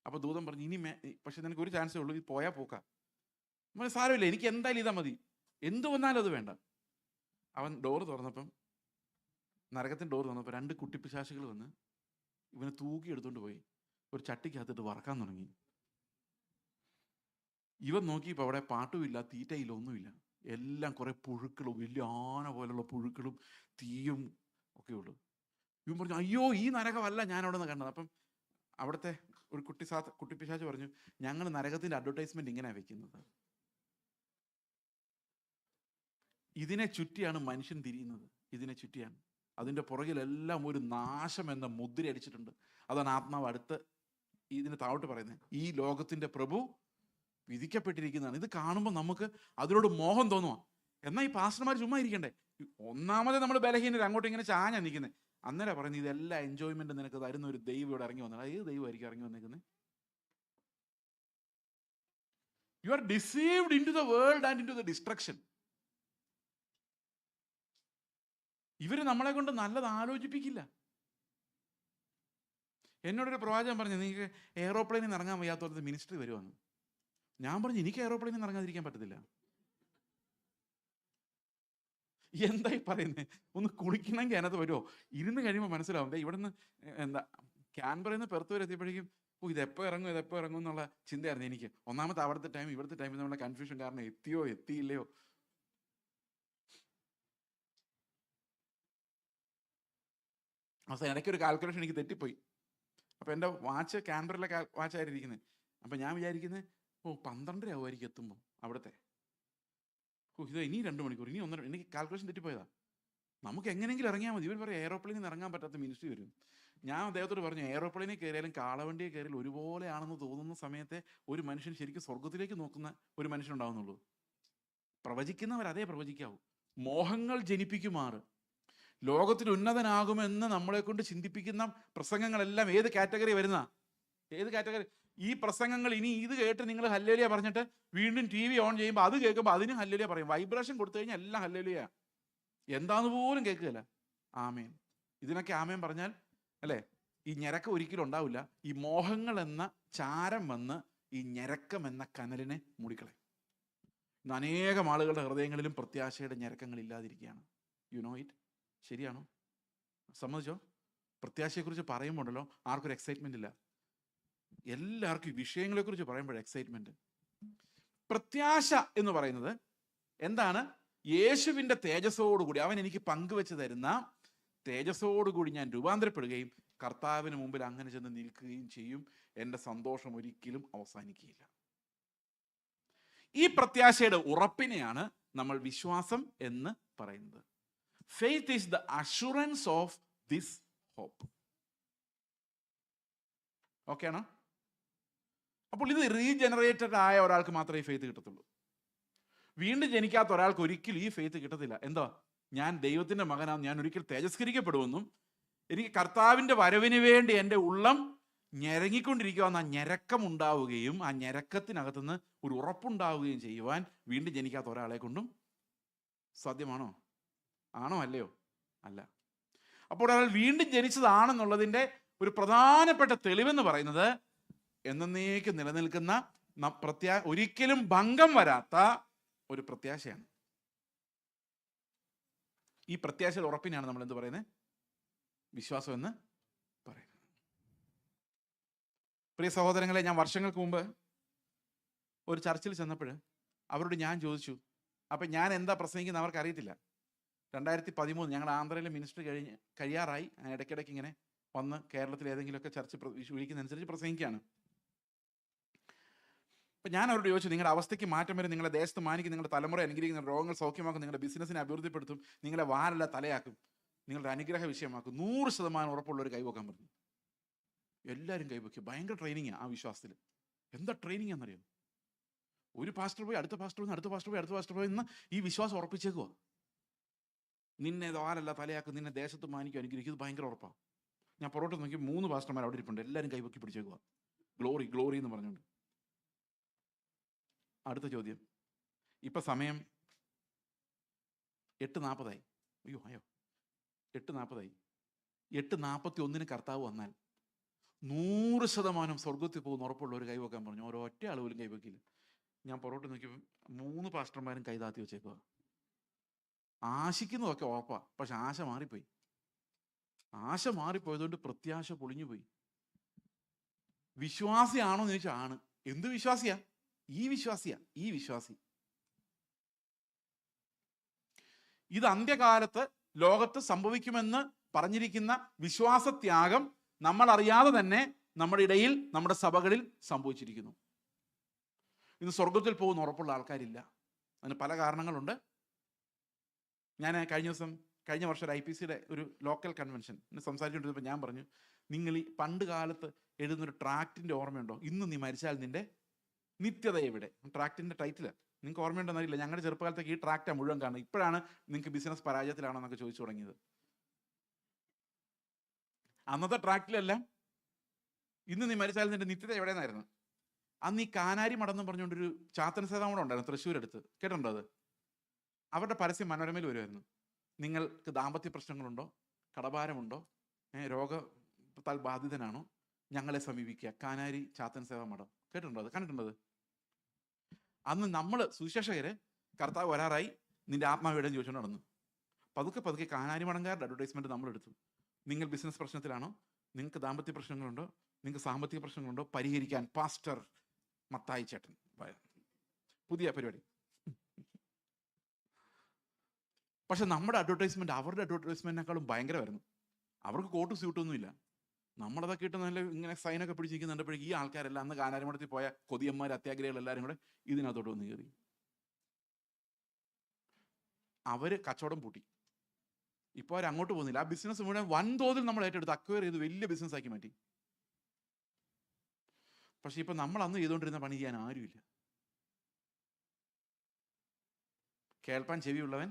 Speaker 5: അപ്പൊ ദൂതൻ പറഞ്ഞു, ഇനി പക്ഷെ നിനക്ക് ഒരു ചാൻസേ ഉള്ളൂ, ഇത് പോയാൽ പോക്കാം. സാരമില്ല, എനിക്ക് എന്തായാലും ഇതാ മതി, എന്തു വന്നാലും അത് വേണ്ട. അവൻ ഡോറ് തുറന്നപ്പം, നരകത്തിൻ്റെ ഡോറ് തുറന്നപ്പോൾ 2 കുട്ടിപ്പിശാചുകൾ വന്ന് ഇവനെ തൂക്കി എടുത്തുകൊണ്ട് പോയി ഒരു ചട്ടിക്കകത്തിട്ട് വറക്കാൻ തുടങ്ങി. ഇവൻ നോക്കിയപ്പോൾ അവിടെ പാട്ടുമില്ല, തീറ്റയില്ല, ഒന്നുമില്ല. എല്ലാം കുറെ പുഴുക്കളും, വലിയ ആന പോലുള്ള പുഴുക്കളും തീയും ഒക്കെ ഉള്ളു. ഇവൻ പറഞ്ഞു, അയ്യോ ഈ നരകമല്ല ഞാൻ അവിടെ നിന്ന് കണ്ടത്. അപ്പം അവിടുത്തെ ഒരു കുട്ടിപ്പിശാച് പറഞ്ഞു, ഞങ്ങൾ നരകത്തിൻ്റെ അഡ്വർടൈസ്മെന്റ് ഇങ്ങനെ വെക്കുന്നത്. ഇതിനെ ചുറ്റിയാണ് മനുഷ്യൻ തിരിയുന്നത്, ഇതിനെ ചുറ്റിയാണ്. അതിൻ്റെ പുറകിലെല്ലാം ഒരു നാശം എന്ന മുദ്ര അടിച്ചിട്ടുണ്ട്. അതാണ് ആത്മാവ് അടുത്ത് ഇതിന് താഴോട്ട് പറയുന്നത്. ഈ ലോകത്തിൻ്റെ പ്രഭു വിധിക്കപ്പെട്ടിരിക്കുന്നതാണ്. ഇത് കാണുമ്പോൾ നമുക്ക് അതിനോട് മോഹം തോന്നുക. എന്നാൽ ഈ പാസ്റ്റർമാർ ചുമ്മാ ഇരിക്കണ്ടേ? ഒന്നാമത് നമ്മൾ ബലഹീനർ അങ്ങോട്ട് ഇങ്ങനെ ചാഞ്ഞാ നിൽക്കുന്നത്. അന്നേരം പറയുന്നത് ഇതെല്ലാം എൻജോയ്മെന്റ് നിനക്ക് തരുന്ന ഒരു ദൈവം ഇവിടെ ഇറങ്ങി വന്നത്. ഏത് ദൈവമായിരിക്കും ഇറങ്ങി വന്നേക്കുന്നത്? You are deceived into the world and into the destruction. ഇവര് നമ്മളെ കൊണ്ട് നല്ലത് ആലോചിപ്പിക്കില്ല. എന്നോടൊരു പ്രവാചകൻ പറഞ്ഞു, നിങ്ങൾക്ക് എയറോപ്ലെയിനിൽ നിന്ന് ഇറങ്ങാൻ വയ്യാത്തവർക്ക് മിനിസ്ട്രി വരുവാന്ന്. ഞാൻ പറഞ്ഞു, എനിക്ക് എയറോപ്ലെയിനിൽ നിന്ന് ഇറങ്ങാതിരിക്കാൻ പറ്റത്തില്ല. എന്തായി പറയുന്നത്? ഒന്ന് കുളിക്കണമെങ്കിൽ അതിനകത്ത് വരുമോ? ഇരുന്ന് കഴിയുമ്പോൾ മനസ്സിലാവും. ഇവിടെ നിന്ന് എന്താ ക്യാൻബറയിൽ നിന്ന് പെർത്ത് വരെ എത്തിയപ്പോഴേക്കും ഇത് എപ്പോൾ ഇറങ്ങും എന്നുള്ള ചിന്തയായിരുന്നു എനിക്ക്. ഒന്നാമത്തെ അവിടുത്തെ ടൈം ഇവിടുത്തെ ടൈമിൽ നമ്മുടെ കൺഫ്യൂഷൻ കാരണം എത്തിയോ എത്തിയില്ലയോ. അവസാനം ഇടയ്ക്കൊരു കാൽക്കുലേഷൻ എനിക്ക് തെറ്റിപ്പോയി. അപ്പോൾ എൻ്റെ വാച്ച് ക്യാൻബറിലെ വാച്ചായിരിക്കുന്നത്. അപ്പം ഞാൻ വിചാരിക്കുന്നത് 12:30 ആവുമായിരിക്കും എത്തുമ്പോൾ അവിടുത്തെ. ഇത് ഇനി 2 മണിക്കൂർ, ഇനി 1.5. എനിക്ക് കാൽക്കുലേഷൻ തെറ്റിപ്പോയതാ. നമുക്ക് എങ്ങനെയെങ്കിലും ഇറങ്ങിയാൽ മതി. ഇവർ പറയും എയറോപ്ലെയിനിൽ നിന്ന് ഇറങ്ങാൻ പറ്റാത്ത മിനിസ്ട്രി വരും. ഞാൻ അദ്ദേഹത്തോട് പറഞ്ഞു, എയറോപ്ലെയിനിൽ കയറിയാലും കാളവണ്ടിയിൽ കയറിയാലും ഒരുപോലെയാണെന്ന് തോന്നുന്ന സമയത്തെ ഒരു മനുഷ്യൻ ശരിക്കും സ്വർഗത്തിലേക്ക് നോക്കുന്ന ഒരു മനുഷ്യനുണ്ടാവുന്നുള്ളൂ. പ്രവചിക്കുന്നവർ അതേ പ്രവചിക്കാവൂ. മോഹങ്ങൾ ജനിപ്പിക്കുമാറ് ലോകത്തിൽ ഉന്നതനാകുമെന്ന് നമ്മളെ കൊണ്ട് ചിന്തിപ്പിക്കുന്ന പ്രസംഗങ്ങളെല്ലാം ഏത് കാറ്റഗറി വരുന്ന? ഏത് കാറ്റഗറി? ഈ പ്രസംഗങ്ങൾ ഇനി ഇത് കേട്ട് നിങ്ങൾ ഹല്ലേലൂയ പറഞ്ഞിട്ട് വീണ്ടും TV ഓൺ ചെയ്യുമ്പോൾ അത് കേൾക്കുമ്പോൾ അതിന് ഹല്ലേലൂയ പറയും. വൈബ്രേഷൻ കൊടുത്തു കഴിഞ്ഞാൽ എല്ലാം ഹല്ലേലൂയ. എന്താന്ന് പോലും കേൾക്കുകയില്ല. ആമേൻ. ഇതിനൊക്കെ ആമേൻ പറഞ്ഞാൽ അല്ലേ, ഈ ഞരക്കം ഒരിക്കലും ഉണ്ടാവില്ല. ഈ മോഹങ്ങൾ എന്ന ചാരം വന്ന് ഈ ഞരക്കം എന്ന കനലിനെ മൂടിക്കളയും. ഇന്ന് അനേകം ആളുകളുടെ ഹൃദയങ്ങളിലും പ്രത്യാശയുടെ ഞരക്കങ്ങൾ ഇല്ലാതിരിക്കുകയാണ്. You know it. ശരിയാണോ? സമ്മതിച്ചോ? പ്രത്യാശയെക്കുറിച്ച് പറയുമ്പോണ്ടല്ലോ ആർക്കൊരു എക്സൈറ്റ്മെന്റ് ഇല്ല. എല്ലാവർക്കും വിഷയങ്ങളെക്കുറിച്ച് പറയുമ്പോൾ എക്സൈറ്റ്മെന്റ്. പ്രത്യാശ എന്ന് പറയുന്നത് എന്താണ്? യേശുവിൻ്റെ തേജസ്സോടുകൂടി അവൻ എനിക്ക് പങ്കുവെച്ച് തരുന്ന തേജസ്സോടുകൂടി ഞാൻ രൂപാന്തരപ്പെടുകയും കർത്താവിന് മുമ്പിൽ അങ്ങനെ ചെന്ന് നിൽക്കുകയും ചെയ്യും. എൻ്റെ സന്തോഷം ഒരിക്കലും അവസാനിക്കുകയില്ല. ഈ പ്രത്യാശയുടെ ഉറപ്പിനെയാണ് നമ്മൾ വിശ്വാസം എന്ന് പറയുന്നത്. Faith is the assurance of this hope. Okay ആണോ? അപ്പോൾ ഇത് റീജനറേറ്റഡ് ആയ ഒരാൾക്ക് മാത്രമേ ഈ ഫെയ്ത്ത് കിട്ടത്തുള്ളൂ. വീണ്ടും ജനിക്കാത്ത ഒരാൾക്ക് ഒരിക്കലും ഈ ഫെയ്ത്ത് കിട്ടത്തില്ല. എന്താ? ഞാൻ ദൈവത്തിൻ്റെ മകനാണ്, ഞാൻ ഒരിക്കൽ തേജസ്കരിക്കപ്പെടുമെന്നും എനിക്ക് കർത്താവിൻ്റെ വരവിന് വേണ്ടി എൻ്റെ ഉള്ളം ഞെരങ്ങിക്കൊണ്ടിരിക്കുകയെന്ന ഞെരക്കം ഉണ്ടാവുകയും ആ ഞെരക്കത്തിനകത്തുനിന്ന് ഒരു ഉറപ്പുണ്ടാവുകയും ചെയ്യുവാൻ വീണ്ടും ജനിക്കാത്ത ഒരാളെ കൊണ്ടും സാധ്യമാണോ? ആണോ? അല്ലയോ? അല്ല. അപ്പോൾ ഒരാൾ വീണ്ടും ജനിച്ചതാണെന്നുള്ളതിൻ്റെ ഒരു പ്രധാനപ്പെട്ട തെളിവെന്ന് പറയുന്നത് എന്നേക്കും നിലനിൽക്കുന്ന ഒരിക്കലും ഭംഗം വരാത്ത ഒരു പ്രത്യാശയാണ്. ഈ പ്രത്യാശയുടെ ഉറപ്പിനാണ് നമ്മൾ എന്ത് പറയുന്നത്? വിശ്വാസം എന്ന് പറയുന്നത്. പ്രിയ സഹോദരങ്ങളെ, ഞാൻ വർഷങ്ങൾക്ക് മുമ്പ് ഒരു ചർച്ചിൽ ചെന്നപ്പോൾ അവരോട് ഞാൻ ചോദിച്ചു, അപ്പം ഞാൻ എന്താ പ്രസംഗിക്കുന്നത് അവർക്ക് അറിയത്തില്ല. 2013 ഞങ്ങൾ ആന്ധ്രയിലെ മിനിസ്റ്റർ കഴിയാറായി. ഇടയ്ക്കിടയ്ക്ക് ഇങ്ങനെ വന്ന് കേരളത്തിൽ ഏതെങ്കിലുമൊക്കെ ചർച്ച് വിളിക്കുന്നതനുസരിച്ച് പ്രസംഗിക്കുകയാണ്. അപ്പം ഞാൻ അവരോട് ചോദിച്ചു, നിങ്ങളുടെ അവസ്ഥയ്ക്ക് മാറ്റം വരും, നിങ്ങളുടെ ദേശത്ത് മാനിക്കും, നിങ്ങളുടെ തലമുറ അനുഗ്രഹിക്കുന്ന, രോഗങ്ങൾ സൗഖ്യമാക്കും, നിങ്ങളുടെ ബിസിനസ്സിനെ അഭിവൃദ്ധിപ്പെടുത്തും, നിങ്ങളെ വാരല്ല തലയാക്കും, നിങ്ങളുടെ അനുഗ്രഹ വിഷയമാക്കും, 100% ഉറപ്പുള്ളവർ കൈവക്കാൻ പറഞ്ഞു. എല്ലാവരും കൈവയ്ക്കും. ഭയങ്കര ട്രെയിനിങ്ങാണ് ആ വിശ്വാസത്തിൽ. എന്താ ട്രെയിനിങ് എന്നറിയാം? ഒരു പാസ്റ്റർ പോയി അടുത്ത പാസ്റ്റർ പോയി അടുത്ത പാസ്റ്റർ പോയി അടുത്ത പാസ്റ്റർ പോയി എന്ന് ഈ വിശ്വാസം ഉറപ്പിച്ചേക്കുക. നിന്നെ വാരല്ല തലയാക്കും, നിന്നെ ദേശത്ത് മാനിക്കും, അനുഗ്രഹിക്കും. ഇത് ഭയങ്കര ഉറപ്പാണ്. ഞാൻ പുറത്തോട്ട് നോക്കി 3 പാസ്റ്റർമാർ അവിടെ ഇരിപ്പുണ്ട്. എല്ലാവരും കൈവക്കി പിടിച്ചേക്കുക. ഗ്ലോറി ഗ്ലോറി എന്ന് പറഞ്ഞുകൊണ്ട്. അടുത്ത ചോദ്യം. ഇപ്പം സമയം 8:40. അയ്യോ 8:40. 8:41 കർത്താവ് വന്നാൽ 100% സ്വർഗത്തിൽ പോകുന്ന ഉറപ്പുള്ള ഒരു കൈവക്കാൻ പറഞ്ഞു. ഒരൊറ്റ ആൾ പോലും കൈവക്കില്ല. ഞാൻ പുറത്തോട്ട് നോക്കിയപ്പോൾ 3 പാസ്റ്റർമാരും കൈതാത്തി വെച്ചേക്കുക. ആശിക്കുന്നതൊക്കെ ഉറപ്പാ, പക്ഷെ ആശ മാറിപ്പോയി. ആശ മാറിപ്പോയതുകൊണ്ട് പ്രത്യാശ പൊളിഞ്ഞുപോയി. വിശ്വാസിയാണോ എന്ന് ചോദിച്ചാൽ ആണ്. എന്ത് വിശ്വാസിയാ? ഈ വിശ്വാസി. ഇത് അന്ത്യകാലത്ത് ലോകത്ത് സംഭവിക്കുമെന്ന് പറഞ്ഞിരിക്കുന്ന വിശ്വാസത്യാഗം നമ്മൾ അറിയാതെ തന്നെ നമ്മുടെ ഇടയിൽ, നമ്മുടെ സഭകളിൽ സംഭവിച്ചിരിക്കുന്നു. ഇന്ന് സ്വർഗത്തിൽ പോകുന്ന ഉറപ്പുള്ള ആൾക്കാരില്ല. അതിന് പല കാരണങ്ങളുണ്ട്. ഞാൻ കഴിഞ്ഞ വർഷം ഒരു IPCയുടെ ഒരു ലോക്കൽ കൺവെൻഷൻ സംസാരിച്ചുകൊണ്ടിരുന്നപ്പോൾ ഞാൻ പറഞ്ഞു, നിങ്ങൾ ഈ പണ്ട് കാലത്ത് എഴുതുന്നൊരു ട്രാക്റ്റിൻ്റെ ഓർമ്മയുണ്ടോ? ഇന്ന് നീ മരിച്ചാൽ നിന്റെ നിത്യത എവിടെ? ട്രാക്റ്റിൻ്റെ ടൈറ്റിൽ നിങ്ങൾക്ക് ഓർമ്മയുണ്ടോന്ന് അറിയില്ല. ഞങ്ങളുടെ ചെറുപ്പകാലത്തേക്ക് ഈ ട്രാക്റ്റാണ് മുഴുവൻ കാണുന്നത്. ഇപ്പോഴാണ് നിങ്ങൾക്ക് ബിസിനസ് പരാജയത്തിലാണോ എന്നൊക്കെ ചോദിച്ചു തുടങ്ങിയത്. അന്നത്തെ ട്രാക്റ്റിലെല്ലാം ഇന്ന് നീ മരിച്ചാൽ നിന്റെ നിത്യത എവിടെയെന്നായിരുന്നു. അന്ന് ഈ കാനാരി മടം എന്ന് പറഞ്ഞുകൊണ്ടൊരു ചാത്തൻ സേവാമൂടെ ഉണ്ടായിരുന്നു തൃശ്ശൂരടുത്ത്. കേട്ടിട്ടുണ്ടോ അത്? അവരുടെ പരസ്യം മനോരമയിൽ വരുമായിരുന്നു. നിങ്ങൾക്ക് ദാമ്പത്യ പ്രശ്നങ്ങളുണ്ടോ, കടഭാരമുണ്ടോ, രോഗത്താൽ ബാധിതനാണോ, ഞങ്ങളെ സമീപിക്കുക. കാനാരി ചാത്തൻ സേവാ മഠം. കേട്ടിട്ടുണ്ടോ അത്? കണ്ടിട്ടുണ്ടോ അത്? അന്ന് നമ്മൾ സുവിശേഷകര് കർത്താവ് വരാറായി, നിന്റെ ആത്മാവിടം ചോദിച്ചുകൊണ്ട് നടന്നു. പതുക്കെ കാനാരി മടങ്കാരുടെ അഡ്വർടൈസ്മെന്റ് നമ്മളെടുത്തു. നിങ്ങൾ ബിസിനസ് പ്രശ്നത്തിലാണോ, നിങ്ങൾക്ക് ദാമ്പത്യ പ്രശ്നങ്ങളുണ്ടോ, നിങ്ങൾക്ക് സാമ്പത്തിക പ്രശ്നങ്ങളുണ്ടോ, പരിഹരിക്കാൻ പാസ്റ്റർ മത്തായി ചേട്ടൻ. പുതിയ പരിപാടി. പക്ഷെ നമ്മുടെ അഡ്വർടൈസ്മെന്റ് അവരുടെ അഡ്വർടൈസ്മെന്റിനേക്കാളും ഭയങ്കരമായിരുന്നു. അവർക്ക് കോട്ട് സ്യൂട്ടൊന്നുമില്ല. നമ്മളതൊക്കെ ഇട്ട് നല്ല ഇങ്ങനെ സൈനൊക്കെ പിടിച്ചിരിക്കുന്നുണ്ടപ്പോഴേക്കും ഈ ആൾക്കാരെല്ലാം അന്ന് കാനാരിമഠത്തിൽ പോയ കൊതിയന്മാർ, അത്യാഗ്രഹികൾ എല്ലാവരും കൂടെ ഇതിനകത്തോട്ട് വന്ന് കയറി. അവര് കച്ചവടം പൂട്ടി. ഇപ്പോൾ അവർ അങ്ങോട്ട് പോകുന്നില്ല. ആ ബിസിനസ് മുഴുവൻ വൻതോതിൽ നമ്മൾ ഏറ്റെടുത്ത് അക്വയർ ചെയ്ത് വലിയ ബിസിനസ് ആക്കി മാറ്റി. പക്ഷെ ഇപ്പൊ നമ്മൾ അന്ന് ചെയ്തുകൊണ്ടിരുന്ന പണി ചെയ്യാൻ ആരുമില്ല. കേൾപ്പാൻ ചെവിയുള്ളവൻ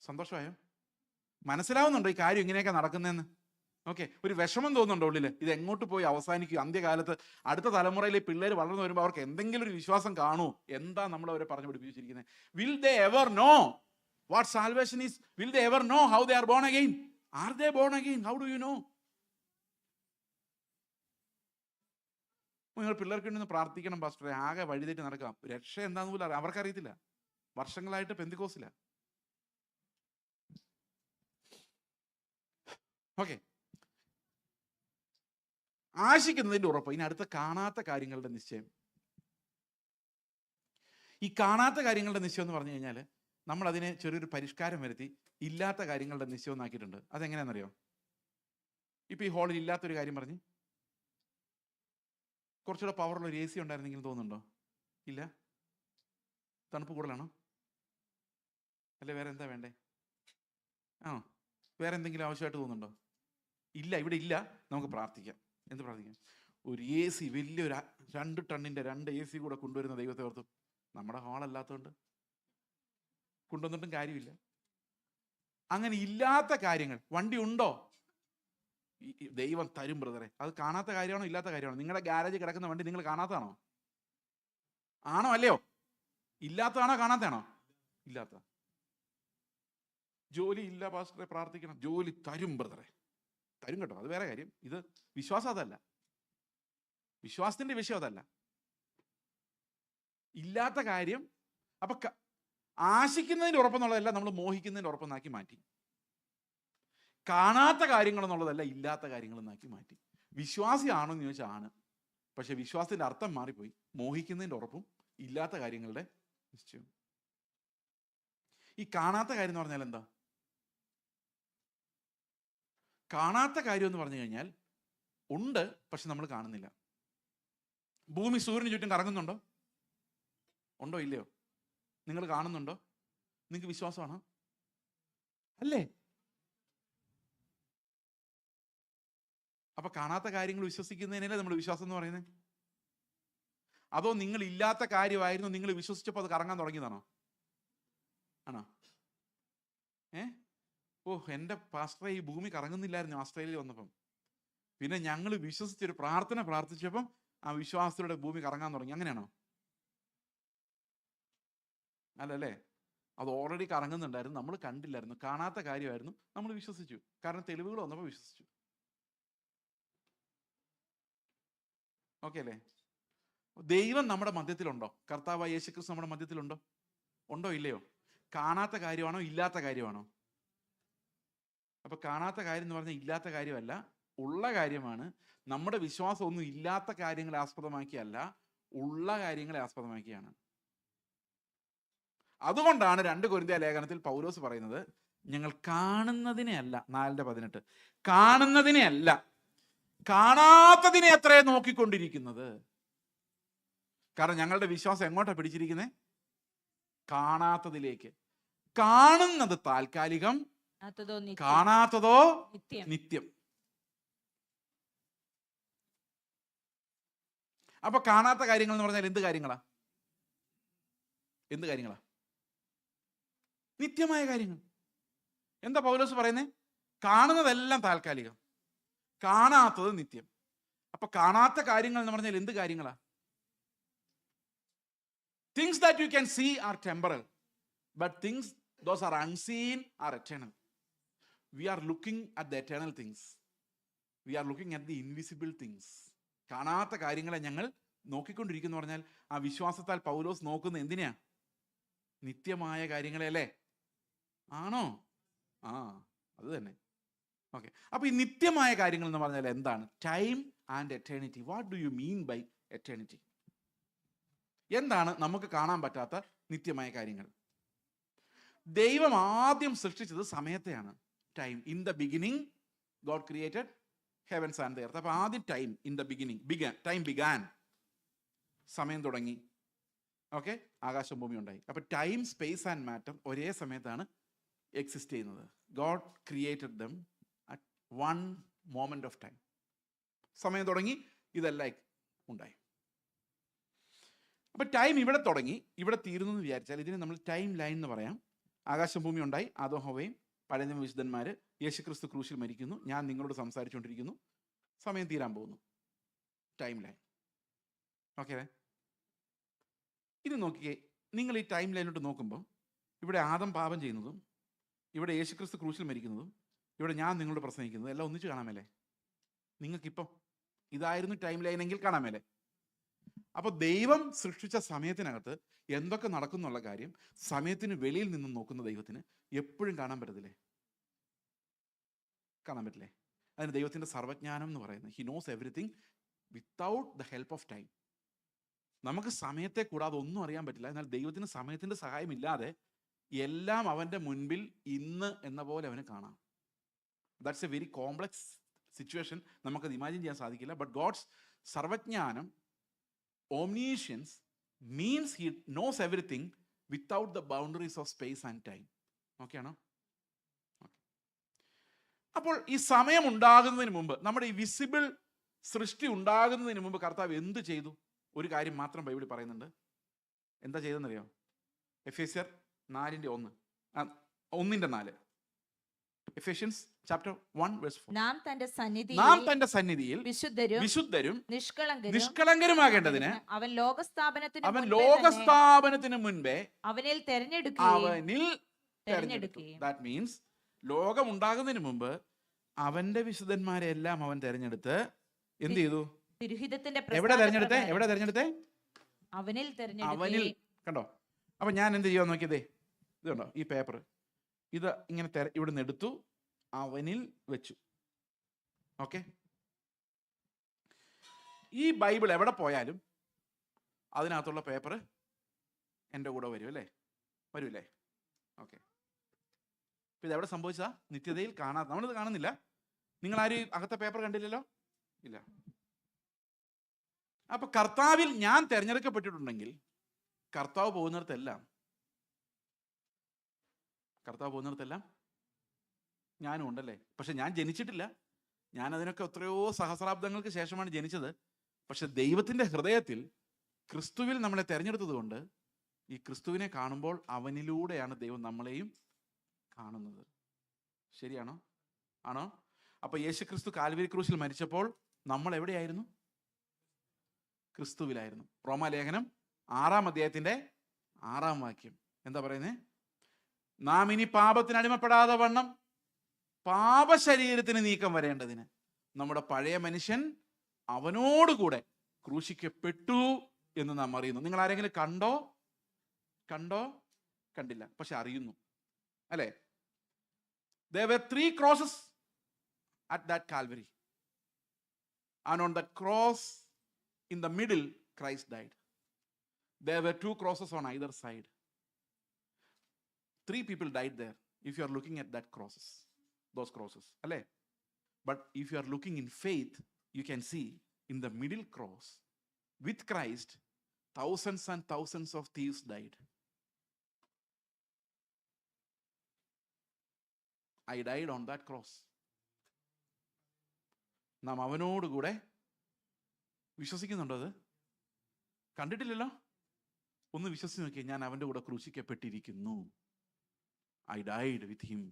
Speaker 5: സന്തോഷമായോ? മനസ്സിലാവുന്നുണ്ടോ ഈ കാര്യം ഇങ്ങനെയൊക്കെ നടക്കുന്നതെന്ന്? ഓക്കെ, ഒരു വിഷമം തോന്നുന്നുണ്ടോ ഉള്ളിൽ? ഇത് എങ്ങോട്ട് പോയി അവസാനിക്കും? അന്ത്യകാലത്ത് അടുത്ത തലമുറയിലെ പിള്ളേർ വളർന്നു വരുമ്പോൾ അവർക്ക് എന്തെങ്കിലും ഒരു വിശ്വാസം കാണൂ? എന്താ നമ്മൾ അവരെ പറഞ്ഞു പഠിപ്പിച്ചിരിക്കുന്നത്? Will they ever know what salvation is? Will they ever know how they are born again? Are they born again? How do you know? നിങ്ങൾ പിള്ളേർക്ക് വേണ്ടി ഒന്ന് പ്രാർത്ഥിക്കണം പാസ്റ്ററെ. ആകെ വഴിതെറ്റി നടക്കാം. രക്ഷ എന്താന്ന് പോലും അവർക്കറിയത്തില്ല. വർഷങ്ങളായിട്ട് പെന്തിക്കോസില. ഓക്കെ, ആശിക്കുന്നതിന്റെ ഉറപ്പ്. ഇനി അടുത്ത കാണാത്ത കാര്യങ്ങളുടെ നിശ്ചയം. ഈ കാണാത്ത കാര്യങ്ങളുടെ നിശ്ചയം എന്ന് പറഞ്ഞു കഴിഞ്ഞാൽ നമ്മൾ അതിനെ ചെറിയൊരു പരിഷ്കാരം വരുത്തി ഇല്ലാത്ത കാര്യങ്ങളുടെ നിശ്ചയം എന്നാക്കിയിട്ടുണ്ട്. അതെങ്ങനെയാണെന്നറിയോ? ഇപ്പൊ ഈ ഹാളിൽ ഇല്ലാത്തൊരു കാര്യം പറഞ്ഞ് കുറച്ചുകൂടെ പവറുള്ള ഒരു AC ഉണ്ടായിരുന്നെങ്കിൽ തോന്നുന്നുണ്ടോ? ഇല്ല. തണുപ്പ് കൂടുതലാണോ? അല്ലെ വേറെ എന്താ വേണ്ടേ? വേറെ എന്തെങ്കിലും ആവശ്യമായിട്ട് തോന്നുന്നുണ്ടോ? ഇല്ല. ഇവിടെ ഇല്ല. നമുക്ക് പ്രാർത്ഥിക്കാം. എന്ത് പ്രാർത്ഥിക്കാം? ഒരു AC, വലിയൊരു 2 ടണ്ണിന്റെ 2 AC കൂടെ കൊണ്ടുവരുന്ന ദൈവത്തെ ഓർത്തു. നമ്മുടെ ഹാളല്ലാത്തതുകൊണ്ട് കൊണ്ടുവന്നിട്ടും കാര്യമില്ല. അങ്ങനെ ഇല്ലാത്ത കാര്യങ്ങൾ. വണ്ടി ഉണ്ടോ? ദൈവം തരും ബ്രദറെ. അത് കാണാത്ത കാര്യമാണോ ഇല്ലാത്ത കാര്യമാണോ? നിങ്ങളുടെ ഗാരേജിൽ കിടക്കുന്ന വണ്ടി നിങ്ങൾ കാണാത്തതാണോ? ആണോ അല്ലയോ? ഇല്ലാത്തതാണോ കാണാത്തതാണോ? ഇല്ലാത്ത. ജോലി ഇല്ല പാസ്റ്ററെ, പ്രാർത്ഥിക്കണം. ജോലി തരും ബ്രദറെ. തരും കേട്ടോ, അത് വേറെ കാര്യം. ഇത് വിശ്വാസം അതല്ല. വിശ്വാസത്തിന്റെ വിഷയം അതല്ല. ഇല്ലാത്ത കാര്യം. അപ്പൊ ആശിക്കുന്നതിന്റെ ഉറപ്പെന്നുള്ളതല്ല നമ്മൾ മോഹിക്കുന്നതിന്റെ ഉറപ്പെന്നാക്കി മാറ്റി. കാണാത്ത കാര്യങ്ങൾ എന്നുള്ളതല്ല ഇല്ലാത്ത കാര്യങ്ങൾ എന്നാക്കി മാറ്റി. വിശ്വാസിയാണോ എന്ന് ചോദിച്ചാൽ ആണ്. പക്ഷെ വിശ്വാസത്തിന്റെ അർത്ഥം മാറിപ്പോയി. മോഹിക്കുന്നതിന്റെ ഉറപ്പും ഇല്ലാത്ത കാര്യങ്ങളുടെ നിശ്ചയവും. ഈ കാണാത്ത കാര്യം എന്ന് പറഞ്ഞാൽ എന്താ? കാണാത്ത കാര്യം എന്ന് പറഞ്ഞു കഴിഞ്ഞാൽ ഉണ്ട്, പക്ഷെ നമ്മൾ കാണുന്നില്ല. ഭൂമി സൂര്യന് ചുറ്റും കറങ്ങുന്നുണ്ടോ? ഉണ്ടോ ഇല്ലയോ? നിങ്ങൾ കാണുന്നുണ്ടോ? നിങ്ങൾക്ക് വിശ്വാസമാണോ? അല്ലേ? അപ്പൊ കാണാത്ത കാര്യങ്ങൾ വിശ്വസിക്കുന്നതിനല്ലേ നമ്മൾ വിശ്വാസം എന്ന് പറയുന്നത്? അതോ നിങ്ങൾ ഇല്ലാത്ത കാര്യമായിരുന്നു നിങ്ങൾ വിശ്വസിച്ചപ്പോൾ അത് കറങ്ങാൻ തുടങ്ങിയതാണോ? ആണോ? എൻ്റെ പാസ്റ്ററെ ഈ ഭൂമി കറങ്ങുന്നില്ലായിരുന്നു ഓസ്ട്രേലിയ വന്നപ്പം. പിന്നെ ഞങ്ങൾ വിശ്വസിച്ചൊരു പ്രാർത്ഥന പ്രാർത്ഥിച്ചപ്പം ആ വിശ്വാസത്തിലൂടെ ഭൂമി കറങ്ങാൻ തുടങ്ങി. അങ്ങനെയാണോ? അല്ലല്ലേ? അത് ഓൾറെഡി കറങ്ങുന്നുണ്ടായിരുന്നു, നമ്മൾ കണ്ടില്ലായിരുന്നു. കാണാത്ത കാര്യമായിരുന്നു, നമ്മൾ വിശ്വസിച്ചു. കാരണം തെളിവുകൾ വന്നപ്പോൾ വിശ്വസിച്ചു. ഓക്കെ അല്ലേ? ദൈവം നമ്മുടെ മധ്യത്തിലുണ്ടോ? കർത്താവായ യേശുക്രിസ്തു നമ്മുടെ മധ്യത്തിലുണ്ടോ? ഉണ്ടോ ഇല്ലയോ? കാണാത്ത കാര്യമാണോ ഇല്ലാത്ത കാര്യമാണോ? അപ്പൊ കാണാത്ത കാര്യം എന്ന് പറഞ്ഞാൽ ഇല്ലാത്ത കാര്യമല്ല, ഉള്ള കാര്യമാണ്. നമ്മുടെ വിശ്വാസം ഒന്നും ഇല്ലാത്ത കാര്യങ്ങളെ ആസ്പദമാക്കിയല്ല, ഉള്ള കാര്യങ്ങളെ ആസ്പദമാക്കിയാണ്. അതുകൊണ്ടാണ് 2 കൊരിന്ത്യർ ലേഖനത്തിൽ പൗലോസ് പറയുന്നത്, ഞങ്ങൾ കാണുന്നതിനെ അല്ല, 4:18, കാണുന്നതിനെ അല്ല കാണാത്തതിനെ അത്രേ നോക്കിക്കൊണ്ടിരിക്കുന്നത്. കാരണം ഞങ്ങളുടെ വിശ്വാസം എങ്ങോട്ടാ പിടിച്ചിരിക്കുന്നത്? കാണാത്തതിലേക്ക്. കാണുന്നത് താൽക്കാലികം,
Speaker 2: അതോ നിത്യം.
Speaker 5: കാണാത്തതോ
Speaker 2: നിത്യം.
Speaker 5: നിത്യം. അപ്പൊ കാണാത്ത കാര്യങ്ങൾ എന്ന് പറഞ്ഞാൽ എന്ത് കാര്യങ്ങളാ? എന്ത് കാര്യങ്ങളാ? നിത്യമായ കാര്യങ്ങൾ. എന്താ പൗലോസ് പറയുന്നത്? കാണുന്നതെല്ലാം താൽക്കാലികം, കാണാത്തത് നിത്യം. അപ്പൊ കാണാത്ത കാര്യങ്ങൾ എന്ന് പറഞ്ഞാൽ എന്ത് കാര്യങ്ങളാ? Things that you can see are temporal, but things those are unseen are eternal. We are looking at the eternal things. We are looking at the invisible things. കാണാത്ത കാര്യങ്ങളെ ഞങ്ങൾ നോക്കിക്കൊണ്ടിരിക്കുന്നു പറഞ്ഞാൽ ആ വിശ്വാസത്താൽ പൗലോസ് നോക്കുന്ന എന്തിനാ? നിത്യമായ കാര്യങ്ങളെ അല്ലേ? ആണോ? ആ, അത് തന്നെ. ഓക്കെ, അപ്പൊ ഈ നിത്യമായ കാര്യങ്ങൾ എന്ന് പറഞ്ഞാൽ എന്താണ്? Time and eternity. What do you mean by eternity? എന്താണ് നമുക്ക് കാണാൻ പറ്റാത്ത നിത്യമായ കാര്യങ്ങൾ? ദൈവം ആദ്യം സൃഷ്ടിച്ചത് സമയത്തെയാണ്. Time. In the beginning God created heavens and the earth. അപ്പൊ ആദ്യം time, in the beginning time began, സമയം തുടങ്ങി. ഓക്കെ, ആകാശം ഭൂമി ഉണ്ടായി. അപ്പൊ ടൈം, സ്പേസ് ആൻഡ് മാറ്റർ ഒരേ സമയത്താണ് എക്സിസ്റ്റ് ചെയ്യുന്നത്. God created dum at one moment of time. സമയം തുടങ്ങി, ഇതെല്ലാം ഉണ്ടായി. അപ്പൊ ടൈം ഇവിടെ തുടങ്ങി, ഇവിടെ തീരുന്നു എന്ന് വിചാരിച്ചാൽ ഇതിനെ നമ്മൾ ടൈം ലൈൻ എന്ന് പറയാം. ആകാശം ഭൂമി ഉണ്ടായി, ആദവും ഹവ്വയും, പഴയ നിയമ വിശുദ്ധന്മാര്, യേശുക്രിസ്തു ക്രൂശിൽ മരിക്കുന്നു, ഞാൻ നിങ്ങളോട് സംസാരിച്ചുകൊണ്ടിരിക്കുന്നു, സമയം തീരാൻ പോകുന്നു. Time line. ഓക്കെ, ഇത് നോക്കിക്കേ. നിങ്ങൾ ഈ ടൈം ലൈനിലോട്ട് നോക്കുമ്പോൾ ഇവിടെ ആദം പാപം ചെയ്യുന്നതും, ഇവിടെ യേശുക്രിസ്തു ക്രൂശിൽ മരിക്കുന്നതും, ഇവിടെ ഞാൻ നിങ്ങളോട് പ്രസംഗിക്കുന്നതും എല്ലാം ഒന്നിച്ച് കാണാമല്ലേ? നിങ്ങൾക്കിപ്പം ഇതായിരുന്നു ടൈം ലൈനെങ്കിൽ കാണാമല്ലേ? അപ്പൊ ദൈവം സൃഷ്ടിച്ച സമയത്തിനകത്ത് എന്തൊക്കെ നടക്കുന്നുള്ള കാര്യം സമയത്തിന് വെളിയിൽ നിന്നും നോക്കുന്ന ദൈവത്തിന് എപ്പോഴും കാണാൻ പറ്റത്തില്ലേ? കാണാൻ പറ്റില്ലേ? അതിന് ദൈവത്തിന്റെ സർവജ്ഞാനം എന്ന് പറയുന്നത്. He knows everything without the help of time. നമുക്ക് സമയത്തെ കൂടാതെ ഒന്നും അറിയാൻ പറ്റില്ല. എന്നാൽ ദൈവത്തിന് സമയത്തിന്റെ സഹായം ഇല്ലാതെ എല്ലാം അവന്റെ മുൻപിൽ ഇന്ന് എന്ന പോലെ അവന് കാണാം. That's a very complex situation. നമുക്കത് ഇമാജിൻ ചെയ്യാൻ സാധിക്കില്ല. ബട്ട് ഗോഡ്സ് സർവജ്ഞാനം, omniscience, means he knows everything without the boundaries of space and time. Okay ആണോ? അപ്പോൾ ഈ സമയം ഉണ്ടാകുന്നതിന് മുമ്പ്, നമ്മുടെ ഈ വിസിബിൾ സൃഷ്ടി ഉണ്ടാകുന്നതിന് മുമ്പ് കർത്താവ് എന്ത് ചെയ്തു? ഒരു കാര്യം മാത്രം ബൈബിളിൽ പറയുന്നുണ്ട്. എന്താ ചെയ്തെന്നറിയോ? എഫേസ്യർ 4:1. Ephesians chapter 1:4.
Speaker 2: നാം തന്റെ
Speaker 5: സന്നിധിയിൽ വിശുദ്ധരും
Speaker 2: നിഷ്കളങ്കരുമാകേണ്ടതിന്
Speaker 5: അവൻ
Speaker 2: ലോകസ്ഥാപനത്തിന്
Speaker 5: മുൻപേ
Speaker 2: അവനിൽ തെരഞ്ഞെടുക്കുകയും.
Speaker 5: ദാറ്റ് മീൻസ് ലോകം ഉണ്ടാകുന്നതിന് മുമ്പ് അവന്റെ വിശുദ്ധന്മാരെ എല്ലാം അവൻ തെരഞ്ഞെടുത്ത് എന്ത് ചെയ്തു? എവിടെ തെരഞ്ഞെടുത്തേ? അവനിൽ. കണ്ടോ? അപ്പൊ ഞാൻ എന്ത് ചെയ്യാൻ നോക്കിയതേ? ഇത് കണ്ടോ? ഈ പേപ്പർ ഇത് ഇങ്ങനെ ഇവിടെ നിന്ന് എടുത്തു, അവനിൽ വെച്ചു. ഓക്കെ, ഈ ബൈബിൾ എവിടെ പോയാലും അതിനകത്തുള്ള പേപ്പർ എൻ്റെ കൂടെ വരൂല്ലേ? ഓക്കെ, ഇതെവിടെ സംഭവിച്ചതാ? നിത്യതയിൽ കാണാതെ. നമ്മളിത് കാണുന്നില്ല. നിങ്ങൾ ആരും അകത്തെ പേപ്പർ കണ്ടില്ലല്ലോ? ഇല്ല. അപ്പൊ കർത്താവിൽ ഞാൻ തിരഞ്ഞെടുക്കപ്പെട്ടിട്ടുണ്ടെങ്കിൽ കർത്താവ് പോകുന്നിടത്തെല്ലാം ഞാനും ഉണ്ടല്ലേ? പക്ഷെ ഞാൻ ജനിച്ചിട്ടില്ല. ഞാൻ അതിനൊക്കെ എത്രയോ സഹസ്രാബ്ദങ്ങൾക്ക് ശേഷമാണ് ജനിച്ചത്. പക്ഷെ ദൈവത്തിന്റെ ഹൃദയത്തിൽ ക്രിസ്തുവിൽ നമ്മളെ തെരഞ്ഞെടുത്തത് കൊണ്ട് ഈ ക്രിസ്തുവിനെ കാണുമ്പോൾ അവനിലൂടെയാണ് ദൈവം നമ്മളെയും കാണുന്നത്. ശരിയാണോ? ആണോ? അപ്പൊ യേശു ക്രിസ്തു കാൽവരി ക്രൂശിൽ മരിച്ചപ്പോൾ നമ്മൾ എവിടെയായിരുന്നു? ക്രിസ്തുവിലായിരുന്നു. റോമാലേഖനം 6:6 എന്താ പറയുന്നത്? നാം ഇനി പാപത്തിന് അടിമപ്പെടാതെ വണ്ണം പാപശരീരത്തിന് നീക്കം വരേണ്ടതിന് നമ്മുടെ പഴയ മനുഷ്യൻ അവനോടുകൂടെ ക്രൂശിക്കപ്പെട്ടു എന്ന് നാം അറിയുന്നു. നിങ്ങൾ ആരെങ്കിലും കണ്ടോ? കണ്ടില്ല, പക്ഷെ അറിയുന്നു അല്ലേ? There were 3 crosses at that Calvary, and on that cross in the middle Christ died. There were 2 crosses on either side. 3 people died there. If you are looking at those crosses, അല്ലേ? But if you are looking in faith, you can see in the middle cross, with Christ, thousands and thousands of thieves died. I died on that cross. നാം അവനോടുകൂടെ വിശ്വസിക്കുന്നുണ്ടോ? അത് കണ്ടിട്ടില്ലല്ലോ. ഒന്ന് വിശ്വസിച്ച് നോക്കിയേ, ഞാൻ അവൻ്റെ കൂടെ ക്രൂശിക്കപ്പെട്ടിരിക്കുന്നു. I died with him.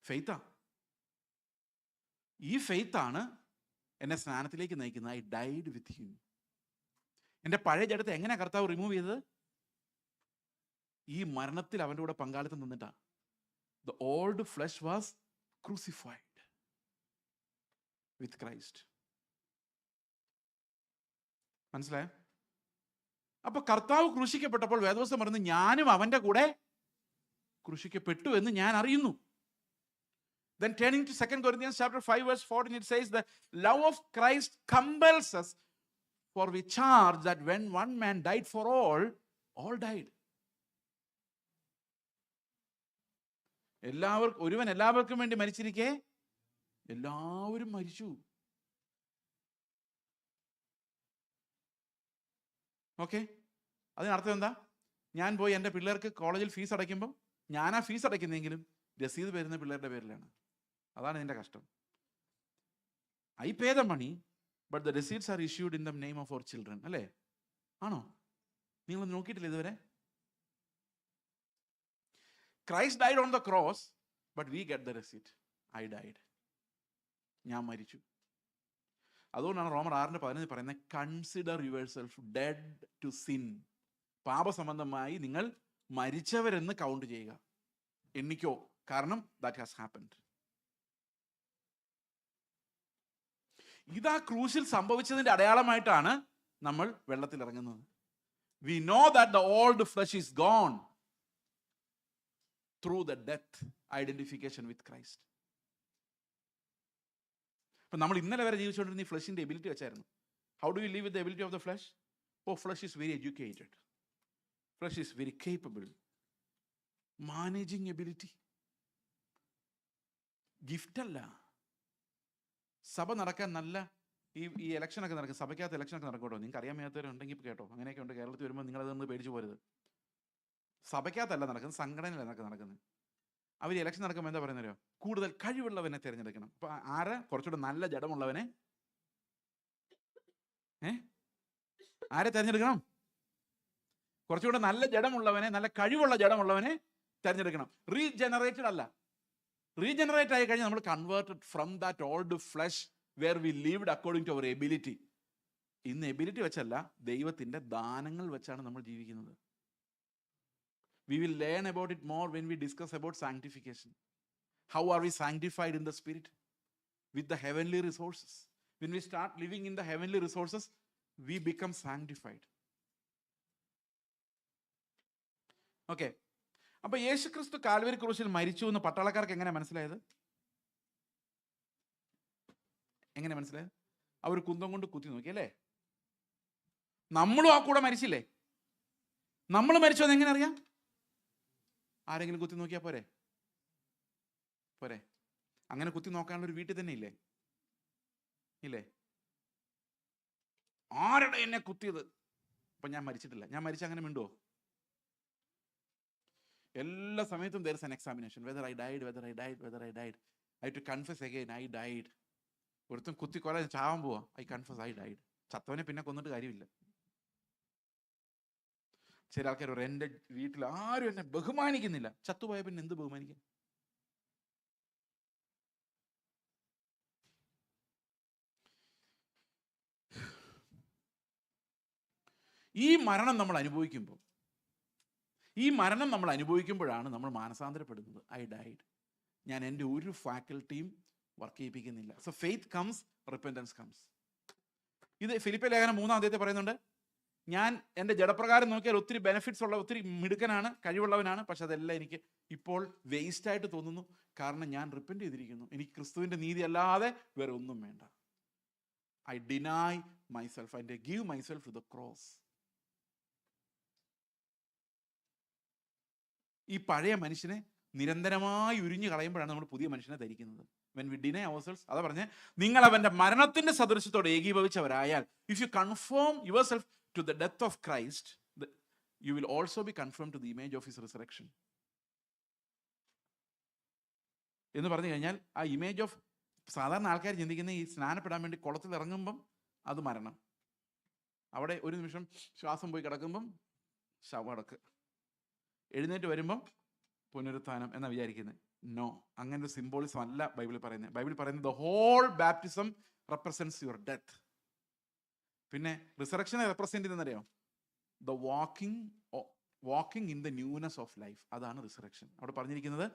Speaker 5: ഫെയ്ത്താ. ഈ ഫെയ്ത്താണ് എന്നെ സ്നാനത്തിലേക്ക് നയിക്കുന്നത്. I died with him. എൻ്റെ പഴയ ജഡത്തെ എങ്ങനെ കർത്താവ് റിമൂവ് ചെയ്തത്? ഈ മരണത്തിൽ അവൻ്റെ കൂടെ പങ്കാളിത്തം നിന്നിട്ടാ. The old flesh was crucified with Christ. മനസ്സിലായോ? അപ്പൊ കർത്താവ് ക്രൂശിക്കപ്പെട്ടപ്പോൾ വേദപുസ്തകം പറയുന്നു, ഞാനും അവൻ്റെ കൂടെ ക്രൂശിക്കപ്പെട്ടു എന്ന് ഞാൻ അറിയുന്നു. Then turning to 2 Corinthians chapter 5 verse 14, it says, the love of Christ compels us, for we charge that when one man died for all died. ഒരുവൻ എല്ലാവർക്കും വേണ്ടി മരിച്ചിരിക്കെ എല്ലാവരും മരിച്ചു. ഓക്കെ, അതിനർത്ഥം എന്താ? ഞാൻ പോയി എൻ്റെ പിള്ളേർക്ക് കോളേജിൽ ഫീസ് അടയ്ക്കുമ്പോൾ ഞാനാ ഫീസ് അടയ്ക്കുന്നെങ്കിലും രസീത് വരുന്ന പിള്ളേരുടെ പേരിലാണ്. അതാണ് ഇതിൻ്റെ കഷ്ടം. I pay the money but the receipts are issued in the name of our children. അല്ലേ? ആണോ? നിങ്ങൾ നോക്കിയിട്ടില്ല ഇതുവരെ? Christ died on the cross, but we get the receipt. I died. ഞാൻ മരിച്ചു. അതുകൊണ്ടാണ് റോമർ 6:15 പറയുന്നത്, consider yourself dead to sin. പാപസംബന്ധമായി നിങ്ങൾ മരിച്ചവരെന്ന് കൗണ്ട് ചെയ്യുക, എണ്ണിക്കോ. കാരണം ദാറ്റ് ഹാസ് ഹാപ്പൻഡ്. ഇതാ ക്രൂശിൽ സംഭവിച്ചതിന്റെ അടയാളമായിട്ടാണ് നമ്മൾ വെള്ളത്തിൽ ഇറങ്ങുന്നത്. We know that the old flesh is gone through the death identification with Christ. അപ്പം നമ്മൾ ഇന്നലെ വരെ ജീവിച്ചുകൊണ്ടിരുന്ന ഈ ഫ്ലഷിന്റെ എബിലിറ്റി വെച്ചായിരുന്നു. How do you leave with the ability of the flesh? Flesh is very educated, flesh is very capable, managing ability. ഗിഫ്റ്റല്ല. സഭ നടക്കാൻ നല്ല ഈ ഇലക്ഷനൊക്കെ നടക്കും, സഭയ്ക്കകത്ത് ഇലക്ഷനൊക്കെ നടക്കും കേട്ടോ. നിങ്ങൾക്ക് അറിയാൻ മേത്തവരുണ്ടെങ്കിൽ കേട്ടോ, അങ്ങനെയൊക്കെ ഉണ്ട്. കേരളത്തിൽ വരുമ്പോൾ നിങ്ങളതൊന്ന് പേടിച്ചു പോരുത്. സഭയ്ക്കകത്തല്ല നടക്കുന്നത്, സംഘടനയല്ല നടക്കുന്നത്. അവർ ഇലക്ഷൻ നടക്കുമ്പോൾ എന്താ പറയുന്നല്ലോ, കൂടുതൽ കഴിവുള്ളവനെ തിരഞ്ഞെടുക്കണം. അപ്പൊ ആരെ? കുറച്ചുകൂടെ നല്ല ജഡമുള്ളവനെ. ആരെ തിരഞ്ഞെടുക്കണം? കുറച്ചുകൂടെ നല്ല ജഡമുള്ളവനെ, നല്ല കഴിവുള്ള ജഡമുള്ളവനെ തിരഞ്ഞെടുക്കണം. റീജനറേറ്റഡ് അല്ല. റീജനറേറ്റ് ആയി കഴിഞ്ഞാൽ നമ്മൾ converted from that old flesh where we lived according to our ability. ഇന്ന് എബിലിറ്റി വെച്ചല്ല, ദൈവത്തിന്റെ ദാനങ്ങൾ വെച്ചാണ് നമ്മൾ ജീവിക്കുന്നത്. We will learn about it more when we discuss about sanctification. How are we sanctified in the spirit? With the heavenly resources. When we start living in the heavenly resources, we become sanctified. Okay. അപ്പൊ യേശുക്രിസ്തു Calvary ക്രൂശിൽ മരിച്ചു എന്ന് പട്ടാളക്കാർക്ക് എങ്ങനെ മനസ്സിലായത്? എങ്ങനെ മനസ്സിലായത്? അവർ കുന്തം കൊണ്ട് കുത്തി നോക്കി അല്ലേ? നമ്മളും ആ കൂടെ മരിച്ചില്ലേ? നമ്മൾ മരിച്ചു എന്ന് എങ്ങനെ അറിയാം? ആരെങ്കിലും കുത്തി നോക്കിയാൽ പോരെ? അങ്ങനെ കുത്തി നോക്കാനുള്ള ഒരു വീട്ടിൽ തന്നെ ഇല്ലേ? ആരുടെ എന്നെ കുത്തിയത്? അപ്പൊ ഞാൻ മരിച്ചിട്ടില്ല. ഞാൻ മരിച്ച അങ്ങനെ മിണ്ടുവോ? എല്ലാ സമയത്തും there is an examination, whether I died. I have to confess again, I died. ഒരുത്തും കുത്തി കൊല ചാവാൻ പോവാ, I confess I died. ചത്തവനെ പിന്നെ കൊന്നിട്ട് കാര്യമില്ല. ചില ആൾക്കാർ പറയും, എൻ്റെ വീട്ടിൽ ആരും എന്നെ ബഹുമാനിക്കുന്നില്ല. ചത്തുപോയ പിന്നെ എന്ത് ബഹുമാനിക്കും? ഈ മരണം നമ്മൾ അനുഭവിക്കുമ്പോഴാണ് നമ്മൾ മാനസാന്തരപ്പെടുന്നത്. I died. ഞാൻ എൻ്റെ ഒരു ഫാക്കൽറ്റിയും വർക്ക് ചെയ്യിപ്പിക്കുന്നില്ല. So faith comes, repentance comes. ഇത് ഫിലിപ്പിയ ലേഖനം 3-ാം അധ്യായത്തിൽ പറയുന്നുണ്ട്, ഞാൻ എൻ്റെ ജഡപ്രകാരം നോക്കിയാൽ ഒത്തിരി ബെനിഫിറ്റ്സ് ഉള്ള, ഒത്തിരി മിടുക്കനാണ്, കഴിവുള്ളവനാണ്. പക്ഷെ അതെല്ലാം എനിക്ക് ഇപ്പോൾ വേസ്റ്റായിട്ട് തോന്നുന്നു. കാരണം ഞാൻ റിപ്പൻറ്റ് ചെയ്തിരിക്കുന്നു. എനിക്ക് ക്രിസ്തുവിൻ്റെ നീതി അല്ലാതെ വേറെ ഒന്നും വേണ്ട. I deny myself and give myself to the cross. ഈ പഴയ മനുഷ്യനെ നിരന്തരമായി ഉരിഞ്ഞു കളയുമ്പോഴാണ് നമ്മൾ പുതിയ മനുഷ്യനെ ധരിക്കുന്നത്. when we deny ourselves, അതാ പറഞ്ഞേ, നിങ്ങൾ അവന്റെ മരണത്തിന്റെ സദൃശ്യത്തോടെ ഏകീഭവിച്ചവരായാൽ, if you conform yourself to the death of Christ, you will also be conformed to the image of his resurrection. എന്ന് പറഞ്ഞു കഴിഞ്ഞാൽ ആ ഇമേജ് ഓഫ്, സാധാരണ ആൾക്കാർ ചിന്തിക്കുന്ന ഈ സ്നാനപ്പെടാൻ വേണ്ടി കുളത്തിൽ ഇറങ്ങുമ്പം അത് മരണം, അവിടെ ഒരു നിമിഷം ശ്വാസം പോയി കിടക്കുമ്പം ശവടക്ക്, എഴുന്നേറ്റ് വരുമ്പം പുനരുത്ഥാനം എന്നാ വിചാരിക്കുന്നത്. നോ, അങ്ങനെ ഒരു സിംബോളിസം അല്ല ബൈബിളിൽ പറയുന്നത്. ബൈബിൾ പറയുന്നത് the whole baptism represents your death. പിന്നെ റിസറക്ഷനെ റെപ്രസെന്റ് ചെയ്യുന്നറിയോ? The walking in the newness of life, അതാണ് റിസറക്ഷൻ. അവിടെ പറഞ്ഞിരിക്കുന്നത്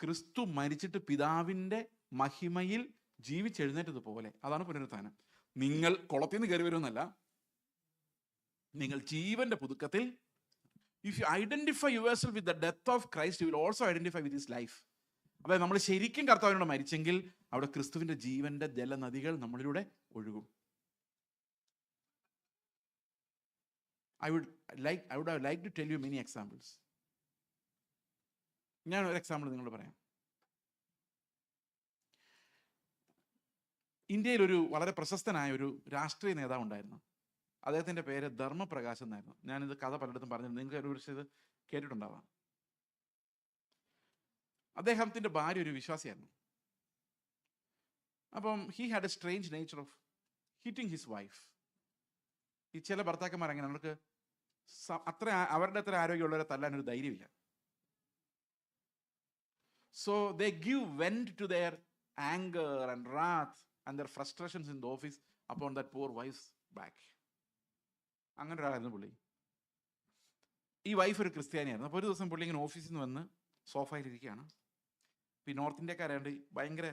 Speaker 5: ക്രിസ്തു മരിച്ചിട്ട് പിതാവിന്റെ മഹിമയിൽ ജീവിച്ചെഴുന്നേറ്റതുപോലെ, അതാണ് പുനരുത്ഥാനം. നിങ്ങൾ കുളത്തിൽ നിന്ന് കയറി വരുമെന്നല്ല, നിങ്ങൾ ജീവന്റെ പുതുക്കത്തിൽ, if you identify yourself with the death of Christ, you will also identify with his life. അപ്പോൾ നമ്മൾ ശരിക്കും കർത്താവിനോട് മരിച്ചെങ്കിൽ അവിടെ ക്രിസ്തുവിന്റെ ജീവന്റെ ജലനദികൾ നമ്മളിലൂടെ ഒഴുകും. I would have liked to tell you many examples. ഞാൻ ഒരു എക്സാമ്പിൾ നിങ്ങളോട് പറയാം. ഇന്ത്യയിൽ ഒരു വളരെ പ്രശസ്തനായ ഒരു രാഷ്ട്രീയ നേതാവ് ഉണ്ടായിരുന്നു. അദ്ദേഹത്തിൻ്റെ പേര് ധർമ്മപ്രകാശ് എന്നായിരുന്നു. ഞാനിത് കഥ പലയിടത്തും പറഞ്ഞിരുന്നു, നിങ്ങൾക്ക് ഒരു പക്ഷേ ഇത് കേട്ടിട്ടുണ്ടാവാം. അദ്ദേഹത്തിൻ്റെ ഭാര്യ ഒരു വിശ്വാസിയായിരുന്നു. അപ്പം he had A strange nature of hitting his wife. ഈ ചില ഭർത്താക്കന്മാർ അങ്ങനെ, അവർക്ക് അവരുടെ അത്ര ആരോഗ്യമുള്ളവരെ തല്ലാൻ ഒരു ധൈര്യമില്ല. So they give vent to their anger and wrath and their frustrations in the office upon that poor wife's back. അങ്ങനെ ഒരാളായിരുന്നു പുള്ളി. ഈ വൈഫ് ഒരു ക്രിസ്ത്യാനിയായിരുന്നു. അപ്പോൾ ഒരു ദിവസം പുള്ളി ഇങ്ങനെ ഓഫീസിൽ നിന്ന് വന്ന് സോഫയിലിരിക്കുകയാണ്. ഈ നോർത്ത് ഇന്ത്യക്കാരായതുകൊണ്ട് ഭയങ്കര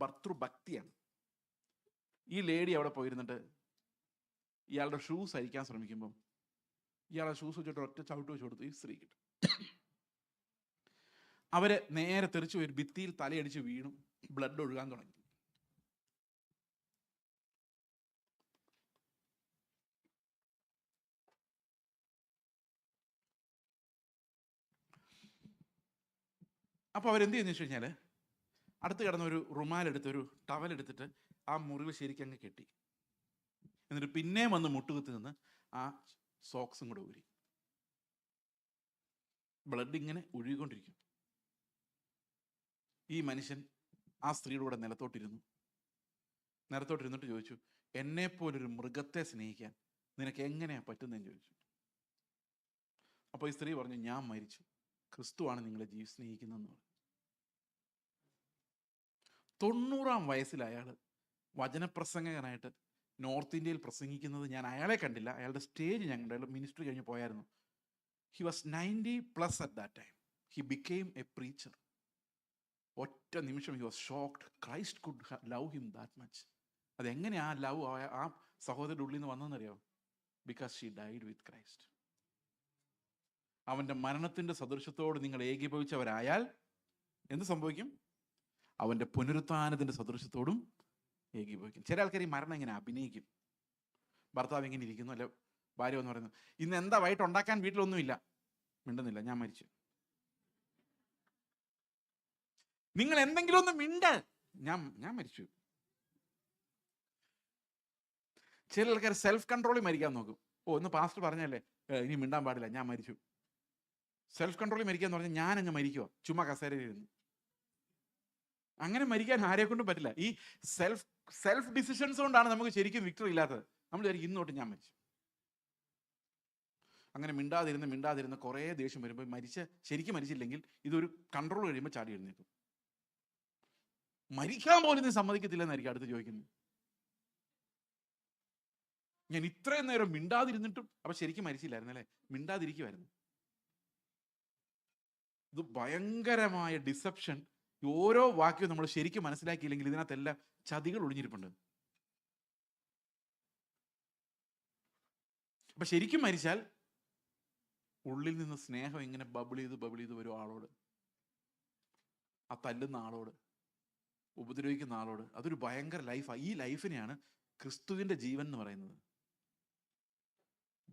Speaker 5: ഭർത്തൃഭക്തിയാണ്. ഈ ലേഡി അവിടെ പോയിരുന്നിട്ട് ഇയാളുടെ ഷൂസ് അഴിക്കാൻ ശ്രമിക്കുമ്പം ഇയാളുടെ ഷൂസ് വെച്ചിട്ട് ഒറ്റ ചവിട്ട് വെച്ച് കൊടുത്തു ഈ സ്ത്രീക്ക്. അവര് നേരെ തെറിച്ചു പോയി ഭിത്തിയിൽ തലയടിച്ച് വീണു, ബ്ലഡ് ഒഴുകാൻ തുടങ്ങി. അപ്പോൾ അവരെന്ത് ചെയ്യുന്നു വെച്ച് കഴിഞ്ഞാൽ, അടുത്ത് കിടന്ന ഒരു റുമാലെടുത്ത്, ഒരു ടവലെടുത്തിട്ട് ആ മുറിവ് ശരിക്കും അങ്ങ് കെട്ടി. എന്നിട്ട് പിന്നെയും വന്ന് മുട്ടുകുത്തി നിന്ന് ആ സോക്സും കൂടെ ഊരി. ബ്ലഡ് ഇങ്ങനെ ഒഴുകിക്കൊണ്ടിരിക്കും. ഈ മനുഷ്യൻ ആ സ്ത്രീയുടെ കൂടെ നിലത്തോട്ടിരുന്നിട്ട് ചോദിച്ചു, എന്നെപ്പോലൊരു മൃഗത്തെ സ്നേഹിക്കാൻ നിനക്ക് എങ്ങനെയാ പറ്റുന്നതെന്ന് ചോദിച്ചു. അപ്പോൾ ഈ സ്ത്രീ പറഞ്ഞു, ഞാൻ മരിച്ചു, ക്രിസ്തുവാണ് നിങ്ങളെ സ്നേഹിക്കുന്നതെന്ന് പറഞ്ഞു. 90-ാം വയസ്സിൽ അയാൾ വചനപ്രസംഗകനായിട്ട് നോർത്ത് ഇന്ത്യയിൽ പ്രസംഗിക്കുന്നത് ഞാൻ അയാളെ കണ്ടില്ല. അയാളുടെ സ്റ്റേജ് ഞാൻ കണ്ടു. അയാൾ മിനിസ്ട്രി കഴിഞ്ഞ് പോയായിരുന്നു. He was 90+ at that time. He became a preacher. ഒറ്റ നിമിഷം he was shocked. Christ could love him that much. അതെങ്ങനെ ആ ലവ് ആ സഹോദരൻ്റെ ഉള്ളിൽ നിന്ന് വന്നതെന്നറിയോ? Because she died with Christ. അവൻ്റെ മരണത്തിൻ്റെ സദൃശ്യത്തോട് നിങ്ങൾ ഏകീഭവിച്ചവരായാൽ എന്ത് സംഭവിക്കും? അവൻ്റെ പുനരുത്ഥാനത്തിൻ്റെ സദൃശ്യത്തോടും ഏകീഭവിക്കും. ചില ആൾക്കാർ ഈ മരണം ഇങ്ങനെ അഭിനയിക്കും. ഭർത്താവ് ഇങ്ങനെ ഇരിക്കുന്നു, അല്ലെ ഭാര്യ എന്ന് പറയുന്നു, ഇന്ന് എന്താ വൈകിട്ട് ഉണ്ടാക്കാൻ വീട്ടിലൊന്നുമില്ല, മിണ്ടുന്നില്ല, ഞാൻ മരിച്ചു. നിങ്ങൾ എന്തെങ്കിലും ഒന്ന് ഞാൻ മരിച്ചു. ചില ആൾക്കാർ സെൽഫ് കൺട്രോളിൽ മരിക്കാൻ നോക്കും. ഒന്ന് പാസ്റ്റർ പറഞ്ഞല്ലേ ഇനി മിണ്ടാൻ പാടില്ല, ഞാൻ മരിച്ചു. സെൽഫ് കൺട്രോളിൽ മരിക്കാന്ന് പറഞ്ഞാൽ ഞാൻ അങ്ങ് മരിക്കുക, ചുമ്മാ കസേരയിലിരുന്നു. അങ്ങനെ മരിക്കാൻ ആരെ കൊണ്ടും പറ്റില്ല. ഈ സെൽഫ് ഡിസിഷൻസ് കൊണ്ടാണ് നമുക്ക് ശരിക്കും വിക്ടറി ഇല്ലാത്തത്. നമ്മൾ വിചാരിക്കും ഇന്നോട്ട് ഞാൻ മരിച്ചു. അങ്ങനെ മിണ്ടാതിരുന്ന് കുറേ ദേഷ്യം വരുമ്പോൾ ശരിക്കും മരിച്ചില്ലെങ്കിൽ ഇതൊരു കൺട്രോൾ കഴിയുമ്പോൾ ചാടി എഴുന്നേക്കും. മരിക്കാൻ പോലും നീ സമ്മതിക്കത്തില്ലെന്നായിരിക്കും അടുത്ത് ചോദിക്കുന്നത്. ഞാൻ ഇത്രയും നേരം മിണ്ടാതിരുന്നിട്ടും അപ്പൊ ശരിക്കും മരിച്ചില്ലായിരുന്നല്ലേ, മിണ്ടാതിരിക്കുമായിരുന്നു. ഇത് ഭയങ്കരമായ ഡിസെപ്ഷൻ. ഓരോ വാക്യവും നമ്മൾ ശരിക്കും മനസ്സിലാക്കിയില്ലെങ്കിൽ ഇതിനകത്തെല്ലാം ചതികൾ ഒളിഞ്ഞിരിപ്പുണ്ട്. അപ്പൊ ശരിക്കും മരിച്ചാൽ ഉള്ളിൽ നിന്ന് സ്നേഹം ഇങ്ങനെ ബബിൾ ചെയ്ത് വരും ആളോട്, ആ തല്ലുന്ന ആളോട്, ഉപദ്രവിക്കുന്ന ആളോട്. അതൊരു ഭയങ്കര ലൈഫാണ്. ഈ ലൈഫിനെയാണ് ക്രിസ്തുവിന്റെ ജീവൻ എന്ന് പറയുന്നത്.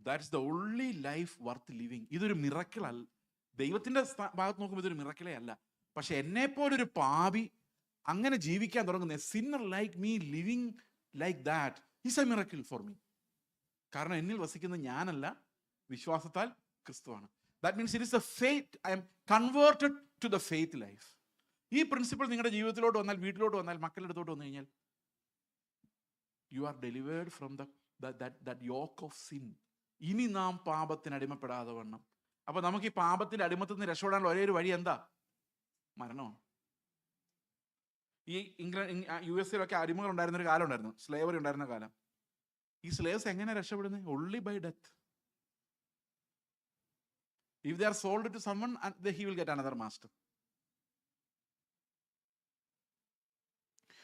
Speaker 5: That's the only life worth living. ഇതൊരു മിറക്കിൾ അല്ല. ദൈവത്തിന്റെ ഭാഗത്ത് നോക്കുമ്പോൾ ഇതൊരു മിറക്കിളേ അല്ല. പക്ഷെ എന്നെപ്പോലൊരു പാപി അങ്ങനെ ജീവിക്കാൻ തുടങ്ങുന്നത്, sinner like me living like that is a miracle for me. കാരണം എന്നിൽ വസിക്കുന്ന ഞാനല്ല, വിശ്വാസത്താൽ ക്രിസ്തുവാണ്. That means it is a faith. I am converted to the faith life. ഈ പ്രിൻസിപ്പിൾ നിങ്ങളുടെ ജീവിതത്തിലോട്ട് വന്നാൽ, വീട്ടിലോട്ട് വന്നാൽ, മക്കളുടെ അടുത്തോട്ട് വന്നു കഴിഞ്ഞാൽ, you are delivered from that yoke of sin. ഇനി നാം പാപത്തിന് അടിമപ്പെടാതെ വണ്ണം. അപ്പൊ നമുക്ക് ഈ പാപത്തിന്റെ അടിമത്തിൽ നിന്ന് രക്ഷപ്പെടാനുള്ള ഒരേ ഒരു വഴി എന്താ? മരണമാണ്. ഈ US-ലൊക്കെ അടിമകൾ ഉണ്ടായിരുന്ന ഒരു കാലം ഉണ്ടായിരുന്നു, സ്ലേവറി ഉണ്ടായിരുന്ന കാലം. ഈ സ്ലേവ്സ് എങ്ങനെ രക്ഷപ്പെടുന്നത്? Only by death. If they are sold to someone, he will get another master.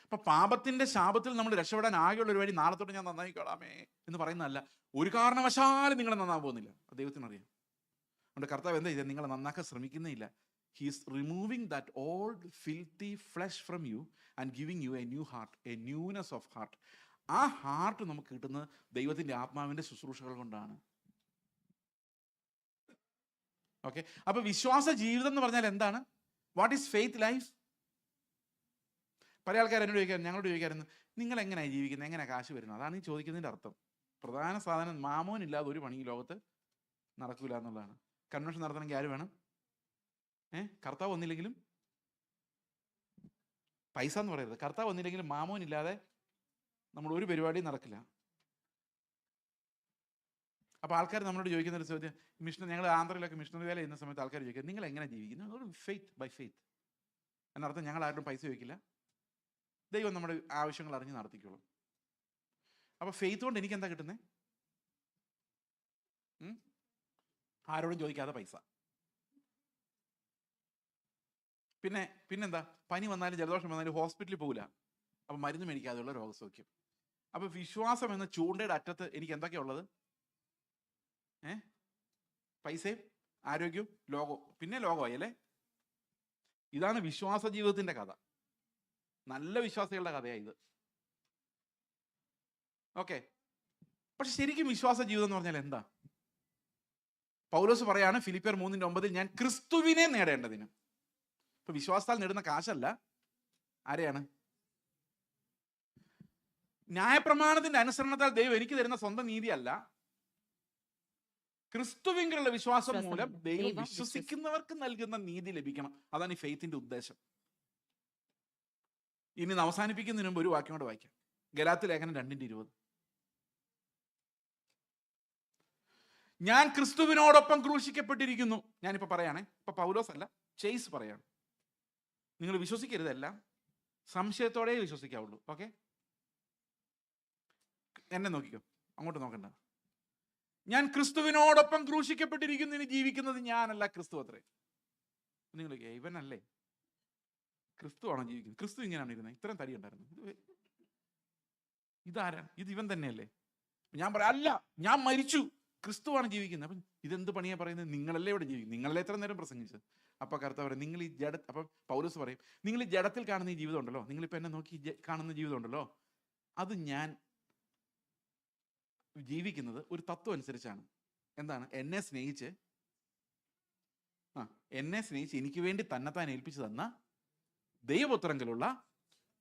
Speaker 5: അപ്പൊ പാപത്തിന്റെ ശാപത്തിൽ നമ്മൾ രക്ഷപ്പെടാൻ ആകെയുള്ള ഒരു വഴി നാളെ തൊട്ട് ഞാൻ നന്നായിക്കോളാമേ എന്ന് പറയുന്നതല്ല. ഒരു കാരണവശാലും നിങ്ങൾ നന്നാൻ പോകുന്നില്ല, ദൈവത്തിനറിയാം. അതുകൊണ്ട് കർത്താവ് എന്താ ചെയ്തത്? നിങ്ങളെ നന്നാക്കാൻ ശ്രമിക്കുന്നേ ഇല്ല. He is removing that old filthy flesh from you and giving you a new heart, a newness of heart. ആ ഹാർട്ട് നമുക്ക് കിട്ടുന്നത് ദൈവത്തിന്റെ ആത്മാവിന്റെ ശുശ്രൂഷകൾ കൊണ്ടാണ്. ഓക്കെ, അപ്പൊ വിശ്വാസ ജീവിതം എന്ന് പറഞ്ഞാൽ എന്താണ്? What is faith life? പല ആൾക്കാർ എന്നോട് ചോദിക്കാറ്, ഞങ്ങളോട് ചോദിക്കാറുണ്ട്, നിങ്ങൾ എങ്ങനെയാണ് ജീവിക്കുന്നത്, എങ്ങനെയാണ് കാശ് വരുന്നത്? അതാണ് ഈ ചോദിക്കുന്നതിന്റെ അർത്ഥം. പ്രധാന സാധനം മാമോൻ ഇല്ലാതെ ഒരു പണി ഈ ലോകത്ത് നടക്കൂല എന്നുള്ളതാണ്. കൺവെൻഷൻ നടത്തണമെങ്കിൽ ആര് വേണം? കർത്താവ് വന്നില്ലെങ്കിലും, പൈസ എന്ന് പറയരുത്, കർത്താവ് വന്നില്ലെങ്കിലും മാമോൻ ഇല്ലാതെ നമ്മൾ ഒരു പരിപാടിയും നടക്കില്ല. അപ്പൊ ആൾക്കാർ നമ്മളോട് ചോദിക്കുന്ന ഒരു ചോദ്യം, ഞങ്ങൾ ആന്ധ്രയിലൊക്കെ മിഷണറി വേല ചെയ്യുന്ന സമയത്ത് ആൾക്കാർ ചോദിക്കുക, നിങ്ങൾ എങ്ങനെ ജീവിക്കുന്നത്? Faith by faith. എന്നർത്ഥം ഞങ്ങൾ ആരും പൈസ ചോദിക്കില്ല, ദൈവം നമ്മുടെ ആവശ്യങ്ങൾ അറിഞ്ഞ് നടത്തിക്കോളും. അപ്പൊ ഫെയ്ത്ത് കൊണ്ട് എനിക്ക് എന്താ കിട്ടുന്നത്? ആരോടും ചോദിക്കാതെ പൈസ. പിന്നെന്താ? പനി വന്നാലും ജലദോഷം വന്നാലും ഹോസ്പിറ്റലിൽ പോകില്ല, അപ്പൊ മരുന്ന് മേടിക്കാതെയുള്ള രോഗസൗഖ്യം. അപ്പൊ വിശ്വാസം എന്ന ചൂണ്ടയുടെ അറ്റത്ത് എനിക്ക് എന്തൊക്കെയാ ഉള്ളത്? പൈസയും ആരോഗ്യവും ലോകവും. പിന്നെ ലോകമായി അല്ലേ? ഇതാണ് വിശ്വാസ ജീവിതത്തിന്റെ കഥ. നല്ല വിശ്വാസികളുടെ കഥയാണ് ഇത്. ഓക്കെ, പക്ഷെ ശരിക്കും വിശ്വാസ ജീവിതം എന്ന് പറഞ്ഞാൽ എന്താ? പൗലോസ് പറയാണ് ഫിലിപ്പിയർ 3:9, ഞാൻ ക്രിസ്തുവിനെ നേടേണ്ടതിന്. ഇപ്പൊ വിശ്വാസത്താൽ നേടുന്ന കാശല്ല, ആരെയാണ്? ന്യായപ്രമാണത്തിന്റെ അനുസരണത്താൽ ദൈവം എനിക്ക് തരുന്ന സ്വന്തം നീതിയല്ല, ക്രിസ്തുവിലുള്ള വിശ്വാസം മൂലം ദൈവം വിശ്വസിക്കുന്നവർക്ക് നൽകുന്ന നീതി ലഭിക്കണം. അതാണ് ഈ ഫെയ്ത്തിന്റെ ഉദ്ദേശം. ഇനി അവസാനിപ്പിക്കുന്നതിന് മുമ്പ് ഒരു വാക്യം കൂടെ വായിക്കാം. ഗലാത്യ ലേഖനം 2:20. ഞാൻ ക്രിസ്തുവിനോടൊപ്പം ക്രൂശിക്കപ്പെട്ടിരിക്കുന്നു. ഞാനിപ്പോ പറയാണേ, ഇപ്പൊ പൗലോസ് അല്ല, ചേസ് പറയാണ്. നിങ്ങൾ വിശ്വസിക്കരുതല്ല, സംശയത്തോടെ വിശ്വസിക്കാവുള്ളൂ. ഓക്കെ, എന്നെ നോക്കിക്കോ, അങ്ങോട്ട് നോക്കണ്ട. ഞാൻ ക്രിസ്തുവിനോടൊപ്പം ക്രൂശിക്കപ്പെട്ടിരിക്കുന്നു, ഇനി ജീവിക്കുന്നത് ഞാനല്ല, ക്രിസ്തു അത്രേ. നിങ്ങൾ ഇവനല്ലേ, ക്രിസ്തു ആണോ ജീവിക്കുന്നത്? ക്രിസ്തു ഇങ്ങനെയാണ് ഇരുന്നത്, ഇത്രയും തടി ഉണ്ടായിരുന്നു, ഇതാരാ? ഇത് ഇവൻ തന്നെയല്ലേ? ഞാൻ പറയാം, അല്ല, ഞാൻ മരിച്ചു, ക്രിസ്തുവാണ് ജീവിക്കുന്നത്. അപ്പം ഇതെന്ത് പണിയാ പറയുന്നത്? നിങ്ങളല്ലേ ഇവിടെ ജീവിക്കും, നിങ്ങളല്ലേ എത്ര നേരം പ്രസംഗിച്ചത്? അപ്പൊ കർത്താവ് പറയും, നിങ്ങൾ ഈ ജഡ, അപ്പൊ പൗലോസ് പറയും, നിങ്ങൾ ഈ ജഡത്തിൽ കാണുന്ന ഈ ജീവിതം ഉണ്ടല്ലോ, നിങ്ങളിപ്പോ എന്നെ നോക്കി കാണുന്ന ജീവിതം ഉണ്ടല്ലോ, അത് ഞാൻ ജീവിക്കുന്നത് ഒരു തത്വം അനുസരിച്ചാണ്. എന്താണ്? എന്നെ സ്നേഹിച്ച് എനിക്ക് വേണ്ടി തന്നെത്താൻ ഏൽപ്പിച്ചു തന്ന ദൈവപുത്രങ്കിലുള്ള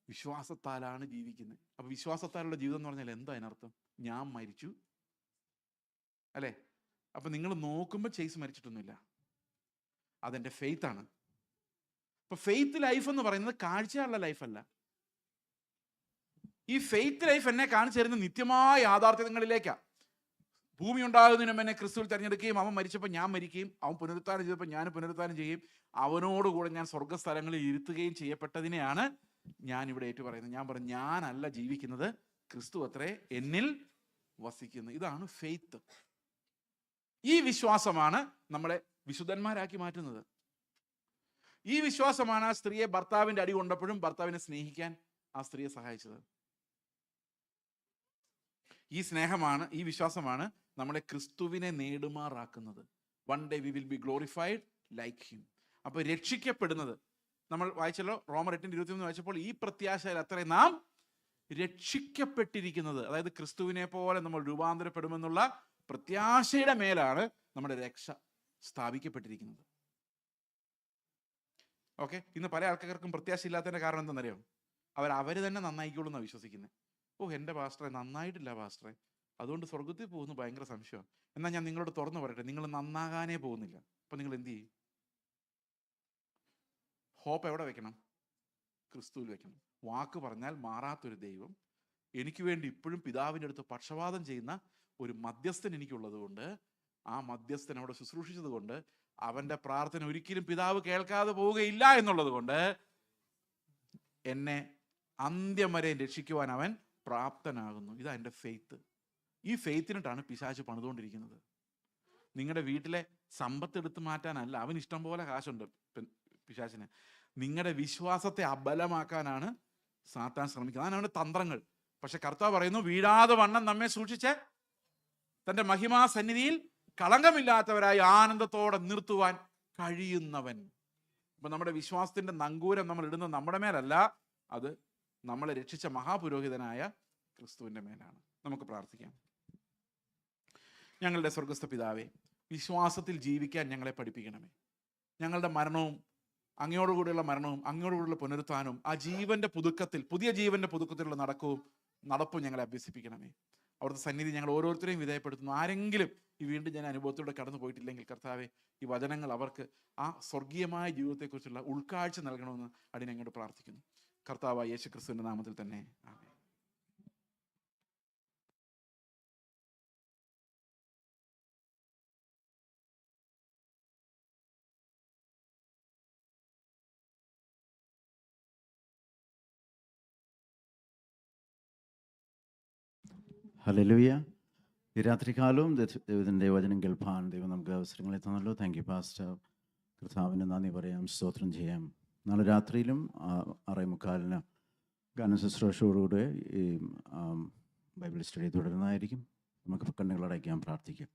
Speaker 5: വിശ്വാസത്താലാണ് ജീവിക്കുന്നത്. അപ്പൊ വിശ്വാസത്താലുള്ള ജീവിതം എന്ന് പറഞ്ഞാൽ എന്താ അതിനർത്ഥം? ഞാൻ മരിച്ചു അല്ലേ? അപ്പൊ നിങ്ങൾ നോക്കുമ്പോൾ ചേസ് മരിച്ചിട്ടൊന്നുമില്ല, അതെന്റെ ഫെയ്ത്ത് ആണ്. അപ്പൊ ഫെയ്ത്ത് ലൈഫ് എന്ന് പറയുന്നത് കാഴ്ചയുള്ള ലൈഫല്ല. ഈ ഫെയ്ത്ത് ലൈഫ് എന്നെ കാണിച്ചു തരുന്ന നിത്യമായ യാഥാർത്ഥ്യങ്ങളിലേക്കാണ്. ഭൂമി ഉണ്ടാകുന്നതിനും എന്നെ ക്രിസ്തുവിൽ തിരഞ്ഞെടുക്കുകയും അവൻ മരിച്ചപ്പോൾ ഞാൻ മരിക്കുകയും അവൻ പുനരുത്ഥാനം ചെയ്തപ്പോൾ ഞാൻ പുനരുത്ഥാനം ചെയ്യുകയും അവനോടുകൂടെ ഞാൻ സ്വർഗ്ഗസ്ഥലങ്ങളിൽ ഇരുത്തുകയും ചെയ്യപ്പെട്ടതിനെയാണ് ഞാൻ ഇവിടെ ഏറ്റു പറയുന്നത്. ഞാൻ പറഞ്ഞു, ഞാനല്ല ജീവിക്കുന്നത്, ക്രിസ്തു അത്രേ എന്നിൽ വസിക്കുന്നത്. ഇതാണ് ഫെയ്ത്ത്. ഈ വിശ്വാസമാണ് നമ്മളെ വിശുദ്ധന്മാരാക്കി മാറ്റുന്നത്. ഈ വിശ്വാസമാണ് ആ സ്ത്രീയെ ഭർത്താവിന്റെ അടി കൊണ്ടപ്പോഴും ഭർത്താവിനെ സ്നേഹിക്കാൻ ആ സ്ത്രീയെ സഹായിച്ചത്. ഈ സ്നേഹമാണ്, ഈ വിശ്വാസമാണ് നമ്മളെ ക്രിസ്തുവിനെ നേടുമാറാക്കുന്നത്. One day we will be glorified like him. അപ്പൊ രക്ഷിക്കപ്പെടുന്നത് നമ്മൾ വായിച്ചല്ലോ, റോമർ 8:23 വായിച്ചപ്പോൾ, ഈ പ്രത്യാശയിൽ അത്രേ നാം രക്ഷിക്കപ്പെട്ടിരിക്കുന്നത്. അതായത് ക്രിസ്തുവിനെ പോലെ നമ്മൾ രൂപാന്തരപ്പെടുമെന്നുള്ള പ്രത്യാശയുടെ മേലാണ് നമ്മുടെ രക്ഷ സ്ഥാപിക്കപ്പെട്ടിരിക്കുന്നത്. ഓക്കെ, ഇന്ന് പല ആൾക്കാർക്കും പ്രത്യാശ ഇല്ലാത്തതിൻ്റെ കാരണം എന്താണെന്നറിയോ? അവർ തന്നെ നന്നായിക്കോളൂ എന്നാണ് വിശ്വസിക്കുന്നത്. എൻ്റെ പാസ്റ്ററെ നന്നായിട്ടില്ല പാസ്റ്ററെ, അതുകൊണ്ട് സ്വർഗത്തിൽ പോകുന്നു ഭയങ്കര സംശയമാണ്. എന്നാൽ ഞാൻ നിങ്ങളോട് തുറന്നു പറയട്ടെ, നിങ്ങൾ നന്നാകാനേ പോകുന്നില്ല. അപ്പം നിങ്ങൾ എന്ത് ചെയ്യും? ഹോപ്പ് എവിടെ വെക്കണം? ക്രിസ്തുവിൽ വെക്കണം. വാക്ക് പറഞ്ഞാൽ മാറാത്തൊരു ദൈവം, എനിക്ക് വേണ്ടി ഇപ്പോഴും പിതാവിൻ്റെ അടുത്ത് പക്ഷപാതം ചെയ്യുന്ന ഒരു മധ്യസ്ഥൻ എനിക്കുള്ളത് കൊണ്ട്, ആ മധ്യസ്ഥൻ അവിടെ ശുശ്രൂഷിച്ചത് കൊണ്ട്, അവൻ്റെ പ്രാർത്ഥന ഒരിക്കലും പിതാവ് കേൾക്കാതെ പോവുകയില്ല എന്നുള്ളത് കൊണ്ട്, എന്നെ അന്ത്യം വരെ രക്ഷിക്കുവാൻ അവൻ പ്രാപ്തനാകുന്നു. ഇതാ എൻ്റെ ഫെയ്ത്ത്. ഈ ഫെയ്ത്തിനിട്ടാണ് പിശാച് പണിതുകൊണ്ടിരിക്കുന്നത്. നിങ്ങളുടെ വീട്ടിലെ സമ്പത്ത് എടുത്ത് മാറ്റാനല്ല, അവൻ ഇഷ്ടം പോലെ കാശുണ്ട് പിശാചിന്. നിങ്ങളുടെ വിശ്വാസത്തെ അബലമാക്കാനാണ് സാത്താൻ ശ്രമിക്കുന്നത്. അതാണ് അവൻ്റെ തന്ത്രങ്ങൾ. പക്ഷെ കർത്താവ് പറയുന്നു, വീഴാതെ വണ്ണം നമ്മെ സൂക്ഷിച്ച് തൻ്റെ മഹിമാ സന്നിധിയിൽ കളങ്കമില്ലാത്തവരായി ആനന്ദത്തോടെ നിർത്തുവാൻ കഴിയുന്നവൻ. ഇപ്പം നമ്മുടെ വിശ്വാസത്തിൻ്റെ നങ്കൂരം നമ്മൾ ഇടുന്നത് നമ്മുടെ മേലല്ല, അത് നമ്മളെ രക്ഷിച്ച മഹാപുരോഹിതനായ ക്രിസ്തുവിൻ്റെ മേലാണ്. നമുക്ക് പ്രാർത്ഥിക്കാം. ഞങ്ങളുടെ സ്വർഗസ്ഥ പിതാവേ, വിശ്വാസത്തിൽ ജീവിക്കാൻ ഞങ്ങളെ പഠിപ്പിക്കണമേ. ഞങ്ങളുടെ മരണവും അങ്ങയോടുകൂടിയുള്ള മരണവും അങ്ങയോടുകൂടിയുള്ള പുനരുത്ഥാനവും ആ ജീവന്റെ പുതുക്കത്തിൽ, പുതിയ ജീവന്റെ പുതുക്കത്തിലുള്ള നടപ്പും ഞങ്ങളെ അഭ്യസിപ്പിക്കണമേ. അവിടുത്തെ സന്നിധി ഞങ്ങൾ ഓരോരുത്തരെയും വിധേയപ്പെടുത്തുന്നു. ആരെങ്കിലും ഈ വീണ്ടും ഞാൻ അനുഭവത്തിലൂടെ കടന്നു പോയിട്ടില്ലെങ്കിൽ കർത്താവെ, ഈ വചനങ്ങൾ അവർക്ക് ആ സ്വർഗീയമായ ജീവിതത്തെക്കുറിച്ചുള്ള ഉൾക്കാഴ്ച നൽകണമെന്ന് അടിയൻ അങ്ങോട്ട് പ്രാർത്ഥിക്കുന്നു. കർത്താവായ യേശുക്രിസ്തുവിന്റെ നാമത്തിൽ തന്നെ ആമേൻ.
Speaker 6: ഹല്ലേലൂയ. ഈ രാത്രികാലവും ദൈവത്തിൻ്റെ വചനം കേൾപ്പാൻ ദൈവം നമുക്ക് അവസരങ്ങളെ തന്നല്ലോ. Thank you pastor. കർത്താവിന് നന്ദി പറയാം, സ്തോത്രം ചെയ്യാം. നാളെ രാത്രിയിലും 6:45 ഗാന ശുശ്രൂഷയോടുകൂടെ ഈ ബൈബിൾ സ്റ്റഡി തുടരുന്നതായിരിക്കും. നമുക്ക് കണ്ണുകളടയ്ക്കാൻ പ്രാർത്ഥിക്കാം.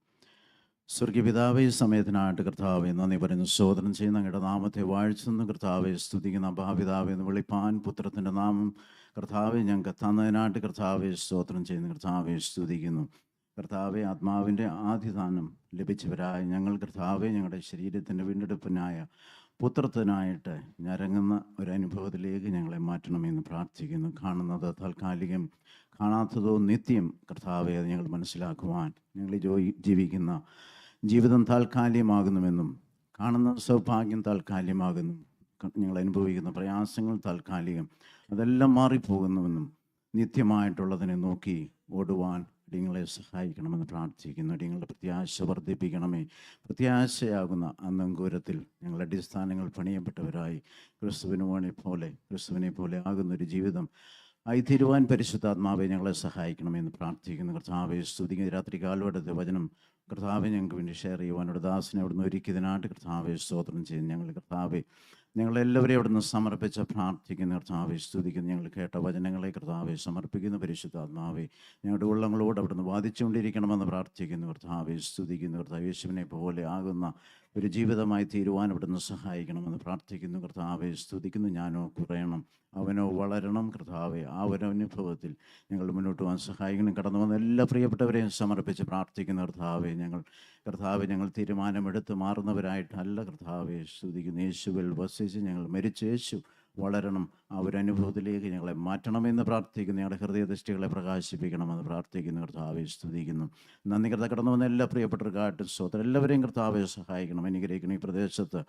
Speaker 6: സ്വർഗീയ പിതാവേ, ഈ സമയത്തിനായിട്ട് കർത്താവെ നന്ദി പറയുന്നു, സ്തോത്രം ചെയ്യുന്ന അങ്ങയുടെ നാമത്തെ വാഴ്ചുന്നു. കർത്താവെ സ്തുതിക്കുന്ന അബ്ബാപിതാവേ എന്ന് വിളിപ്പാൻ പുത്രത്തിൻ്റെ നാമം കർത്താവെ ഞങ്ങൾക്ക് തന്നതിനായിട്ട് കർത്താവെ സ്തോത്രം ചെയ്യുന്നു. കർത്താവെ സ്തുതിക്കുന്നു. കർത്താവെ ആത്മാവിൻ്റെ ആദിദാനം ലഭിച്ചവരായ ഞങ്ങൾ കർത്താവെ ഞങ്ങളുടെ ശരീരത്തിൻ്റെ വീണ്ടെടുപ്പിനായ പുത്രത്തിനായിട്ട് ഞരങ്ങുന്ന ഒരനുഭവത്തിലേക്ക് ഞങ്ങളെ മാറ്റണമെന്ന് പ്രാർത്ഥിക്കുന്നു. കാണുന്നത് താൽക്കാലികം, കാണാത്തതോ നിത്യം. കർത്താവെ അത് ഞങ്ങൾ മനസ്സിലാക്കുവാൻ, ഞങ്ങൾ ജീവിക്കുന്ന ജീവിതം താൽക്കാലികമാകുന്നുവെന്നും, കാണുന്ന സൗഭാഗ്യം താൽക്കാലികമാകുന്നു, ഞങ്ങൾ അനുഭവിക്കുന്ന പ്രയാസങ്ങൾ താൽക്കാലികം, അതെല്ലാം മാറിപ്പോകുന്നുവെന്നും നിത്യമായിട്ടുള്ളതിനെ നോക്കി ഓടുവാൻ അടിയങ്ങളെ സഹായിക്കണമെന്ന് പ്രാർത്ഥിക്കുന്നു. അടിയങ്ങളുടെ പ്രത്യാശ വർദ്ധിപ്പിക്കണമേ. പ്രത്യാശയാകുന്ന അന്നങ്കൂരത്തിൽ ഞങ്ങളുടെ അടിസ്ഥാനങ്ങൾ പണിയപ്പെട്ടവരായി ക്രിസ്തുവിനെ പോലെ ആകുന്നൊരു ജീവിതം ആയിത്തീരുവാൻ പരിശുദ്ധാത്മാവെ ഞങ്ങളെ സഹായിക്കണമെന്ന് പ്രാർത്ഥിക്കുന്നു. കർത്താവെ സ്തുതിക്കുന്ന രാത്രി കാലഘട്ടത്തെ വചനം കർത്താവെ ഞങ്ങൾക്ക് വേണ്ടി ഷെയർ ചെയ്യുവാനോട് ദാസിനെ അവിടുന്ന് ഒരുക്കിയതിനായിട്ട് കർത്താവെ സ്തോത്രം ചെയ്യുന്നു. ഞങ്ങൾ കർത്താവെ ഞങ്ങളെല്ലാവരെയും അവിടുന്ന് സമർപ്പിച്ച് പ്രാർത്ഥിക്കുന്ന കർത്താവെ സ്തുതിക്കുന്നു. ഞങ്ങൾ കേട്ട വചനങ്ങളെ കർത്താവെ സമർപ്പിക്കുന്ന പരിശുദ്ധാത്മാവെ ഞങ്ങളുടെ ഉള്ളങ്ങളോട് അവിടുന്ന് വാദിച്ചുകൊണ്ടിരിക്കണമെന്ന് പ്രാർത്ഥിക്കുന്നു. കർത്താവെ സ്തുതിക്കുന്നു. കർത്താവ് യേശുവിനെ പോലെ ആകുന്ന ഒരു ജീവിതമായി തീരുവാൻ അവിടുന്ന് സഹായിക്കണമെന്ന് പ്രാർത്ഥിക്കുന്നു. കർത്താവെ സ്തുതിക്കുന്നു. ഞാനോ കുറയണം, അവനോ വളരണം. കർത്താവെ ആ ഒരു അനുഭവത്തിൽ ഞങ്ങൾ മുന്നോട്ട് പോകാൻ സഹായിക്കണം. കടന്നു വന്ന എല്ലാ പ്രിയപ്പെട്ടവരെയും സമർപ്പിച്ച് പ്രാർത്ഥിക്കുന്ന കർത്താവെ ഞങ്ങൾ തീരുമാനമെടുത്ത് മാറുന്നവരായിട്ടല്ല കർത്താവെ സ്തുതിക്കുന്നു. യേശുവിൽ വസിച്ച് ഞങ്ങൾ മരിച്ച യേശു വളരണം, ആ ഒരു അനുഭവത്തിലേക്ക് ഞങ്ങളെ മാറ്റണമെന്ന് പ്രാർത്ഥിക്കുന്നു. ഞങ്ങളുടെ ഹൃദയദൃഷ്ടികളെ പ്രകാശിപ്പിക്കണമെന്ന് പ്രാർത്ഥിക്കുന്നു. കർത്താവെ സ്തുതിക്കുന്നു. നന്ദി. കർത്താവ് കടന്നു വന്ന എല്ലാ പ്രിയപ്പെട്ടവർക്കായിട്ടും സ്തോത്രം. എല്ലാവരെയും കർത്താവെ സഹായിക്കണം, അനുഗ്രഹിക്കണം. ഈ പ്രദേശത്ത്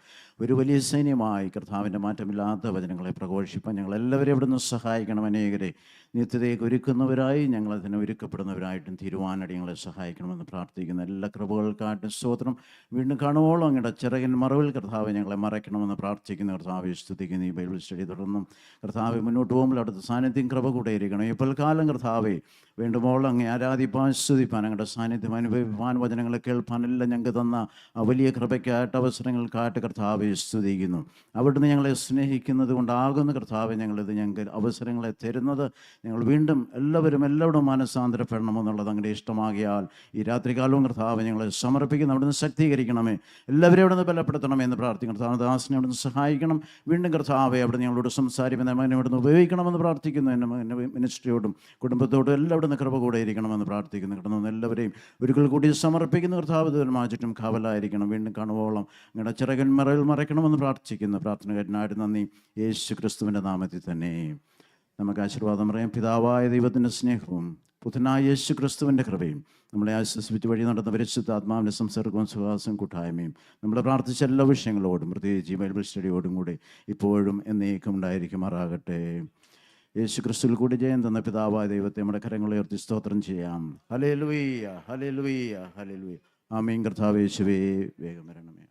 Speaker 6: ഒരു വലിയ സൈന്യമായി കർത്താവിൻ്റെ മാറ്റമില്ലാത്ത വചനങ്ങളെ പ്രഘോഷിപ്പാൻ ഞങ്ങളെല്ലാവരെയും ഇവിടുന്ന് സഹായിക്കണം. അനേകരെ നിത്യതയ്ക്ക് ഒരുക്കുന്നവരായി ഞങ്ങളതിനെ ഒരുക്കപ്പെടുന്നവരായിട്ടും തീരുവാനടി ഞങ്ങളെ സഹായിക്കണമെന്ന് പ്രാർത്ഥിക്കുന്നു. എല്ലാ കൃപകൾക്കായിട്ടും സ്തോത്രം. വീണ്ടും കാണുവോളം അങ്ങയുടെ ചിറകിൻ മറവിൽ കർത്താവെ ഞങ്ങളെ മറയ്ക്കണമെന്ന് പ്രാർത്ഥിക്കുന്നു. കർത്താവെ സ്തുതിക്കുന്നു. ഈ ബൈബിൾ സ്റ്റഡി തുടർന്നും കർത്താവെ മുന്നോട്ട് പോകുമ്പോൾ അവിടുത്തെ സാന്നിധ്യം കൃപ കൂടെ ഇരിക്കണം. ഇപ്പോൾ കാലം കർത്താവെ വേണ്ടുമ്പോൾ അങ്ങ് ആരാധിപ്പാൻ സ്തുതിപ്പാൻ അങ്ങയുടെ സാന്നിധ്യം അനുഭവിപ്പാൻ വചനങ്ങളെ കേൾപ്പാനെല്ലാം ഞങ്ങൾക്ക് തന്ന ആ വലിയ കൃപയ്ക്കായിട്ട് അവസരങ്ങൾക്കായിട്ട് കർത്താവെ സ്തുതിക്കുന്നു. അവിടുന്ന് ഞങ്ങളെ സ്നേഹിക്കുന്നത് കൊണ്ടാകുന്ന കർത്താവെ ഞങ്ങൾക്ക് അവസരങ്ങളെ തരുന്നത്. ഞങ്ങൾ വീണ്ടും എല്ലാവരോടും മാനസാന്തരപ്പെടണമെന്നുള്ളത് അങ്ങയുടെ ഇഷ്ടമാകിയാൽ ഈ രാത്രികാലവും കർത്താവ് ഞങ്ങളെ സമർപ്പിക്കുന്നു. അവിടുന്ന് ശക്തീകരിക്കണമേ, എല്ലാവരെയും അവിടുന്ന് ബലപ്പെടുത്തണമേ എന്ന് പ്രാർത്ഥിക്കണം. കർത്താവ് ദാസിനെ അവിടുന്ന് സഹായിക്കണം. വീണ്ടും കർത്താവെ അവിടുന്ന് ഞങ്ങളോട് സംസാരിക്കുന്ന മകനെ ഇവിടുന്ന് ഉപയോഗിക്കണമെന്ന് പ്രാർത്ഥിക്കുന്നു. എൻ്റെ മകൻ്റെ മിനിസ്ട്രിയോടും കുടുംബത്തോടും എല്ലാം ഇവിടുന്ന് കൃപ കൂടെ ഇരിക്കണമെന്ന് പ്രാർത്ഥിക്കുന്നു. കിടന്നു എല്ലാവരെയും ഒരിക്കൽ കൂടി സമർപ്പിക്കുന്ന കർത്താവ് ചുറ്റും കാവലായിരിക്കണം. വീണ്ടും കാണുവോളം നിങ്ങളുടെ ചിറകൻ മറയിൽ മറയ്ക്കണമെന്ന് പ്രാർത്ഥിക്കുന്നു. പ്രാർത്ഥനകാരനായിട്ട് നന്ദി. യേശു ക്രിസ്തുവിൻ്റെ നാമത്തിൽ തന്നെ നമുക്ക് ആശീർവാദം പറയാം. പിതാവായ ദൈവത്തിൻ്റെ സ്നേഹവും പുത്രനായ യേശു ക്രിസ്തുവിൻ്റെ കൃപയും നമ്മളെ ആശ്വസിപ്പിച്ച് വഴി നടന്ന പരിശുദ്ധാത്മാവിൻ്റെ സംസർഗവും സുഹാസവും കൂട്ടായ്മയും നമ്മൾ പ്രാർത്ഥിച്ച എല്ലാ വിഷയങ്ങളോടും പ്രത്യേകിച്ച് ബൈബിൾ സ്റ്റഡിയോടും കൂടി ഇപ്പോഴും എന്നേക്കും ഉണ്ടായിരിക്കുമാറാകട്ടെ. യേശു ക്രിസ്തുവിൽ കൂടി ജയം തന്ന പിതാവായ ദൈവത്തെ നമ്മുടെ കരങ്ങളെ ഉയർത്തി സ്തോത്രം ചെയ്യാം. Hallelujah, hallelujah, hallelujah. ആമേൻ. കർത്താവേ യേശുവേ, വേഗം വരണമേ.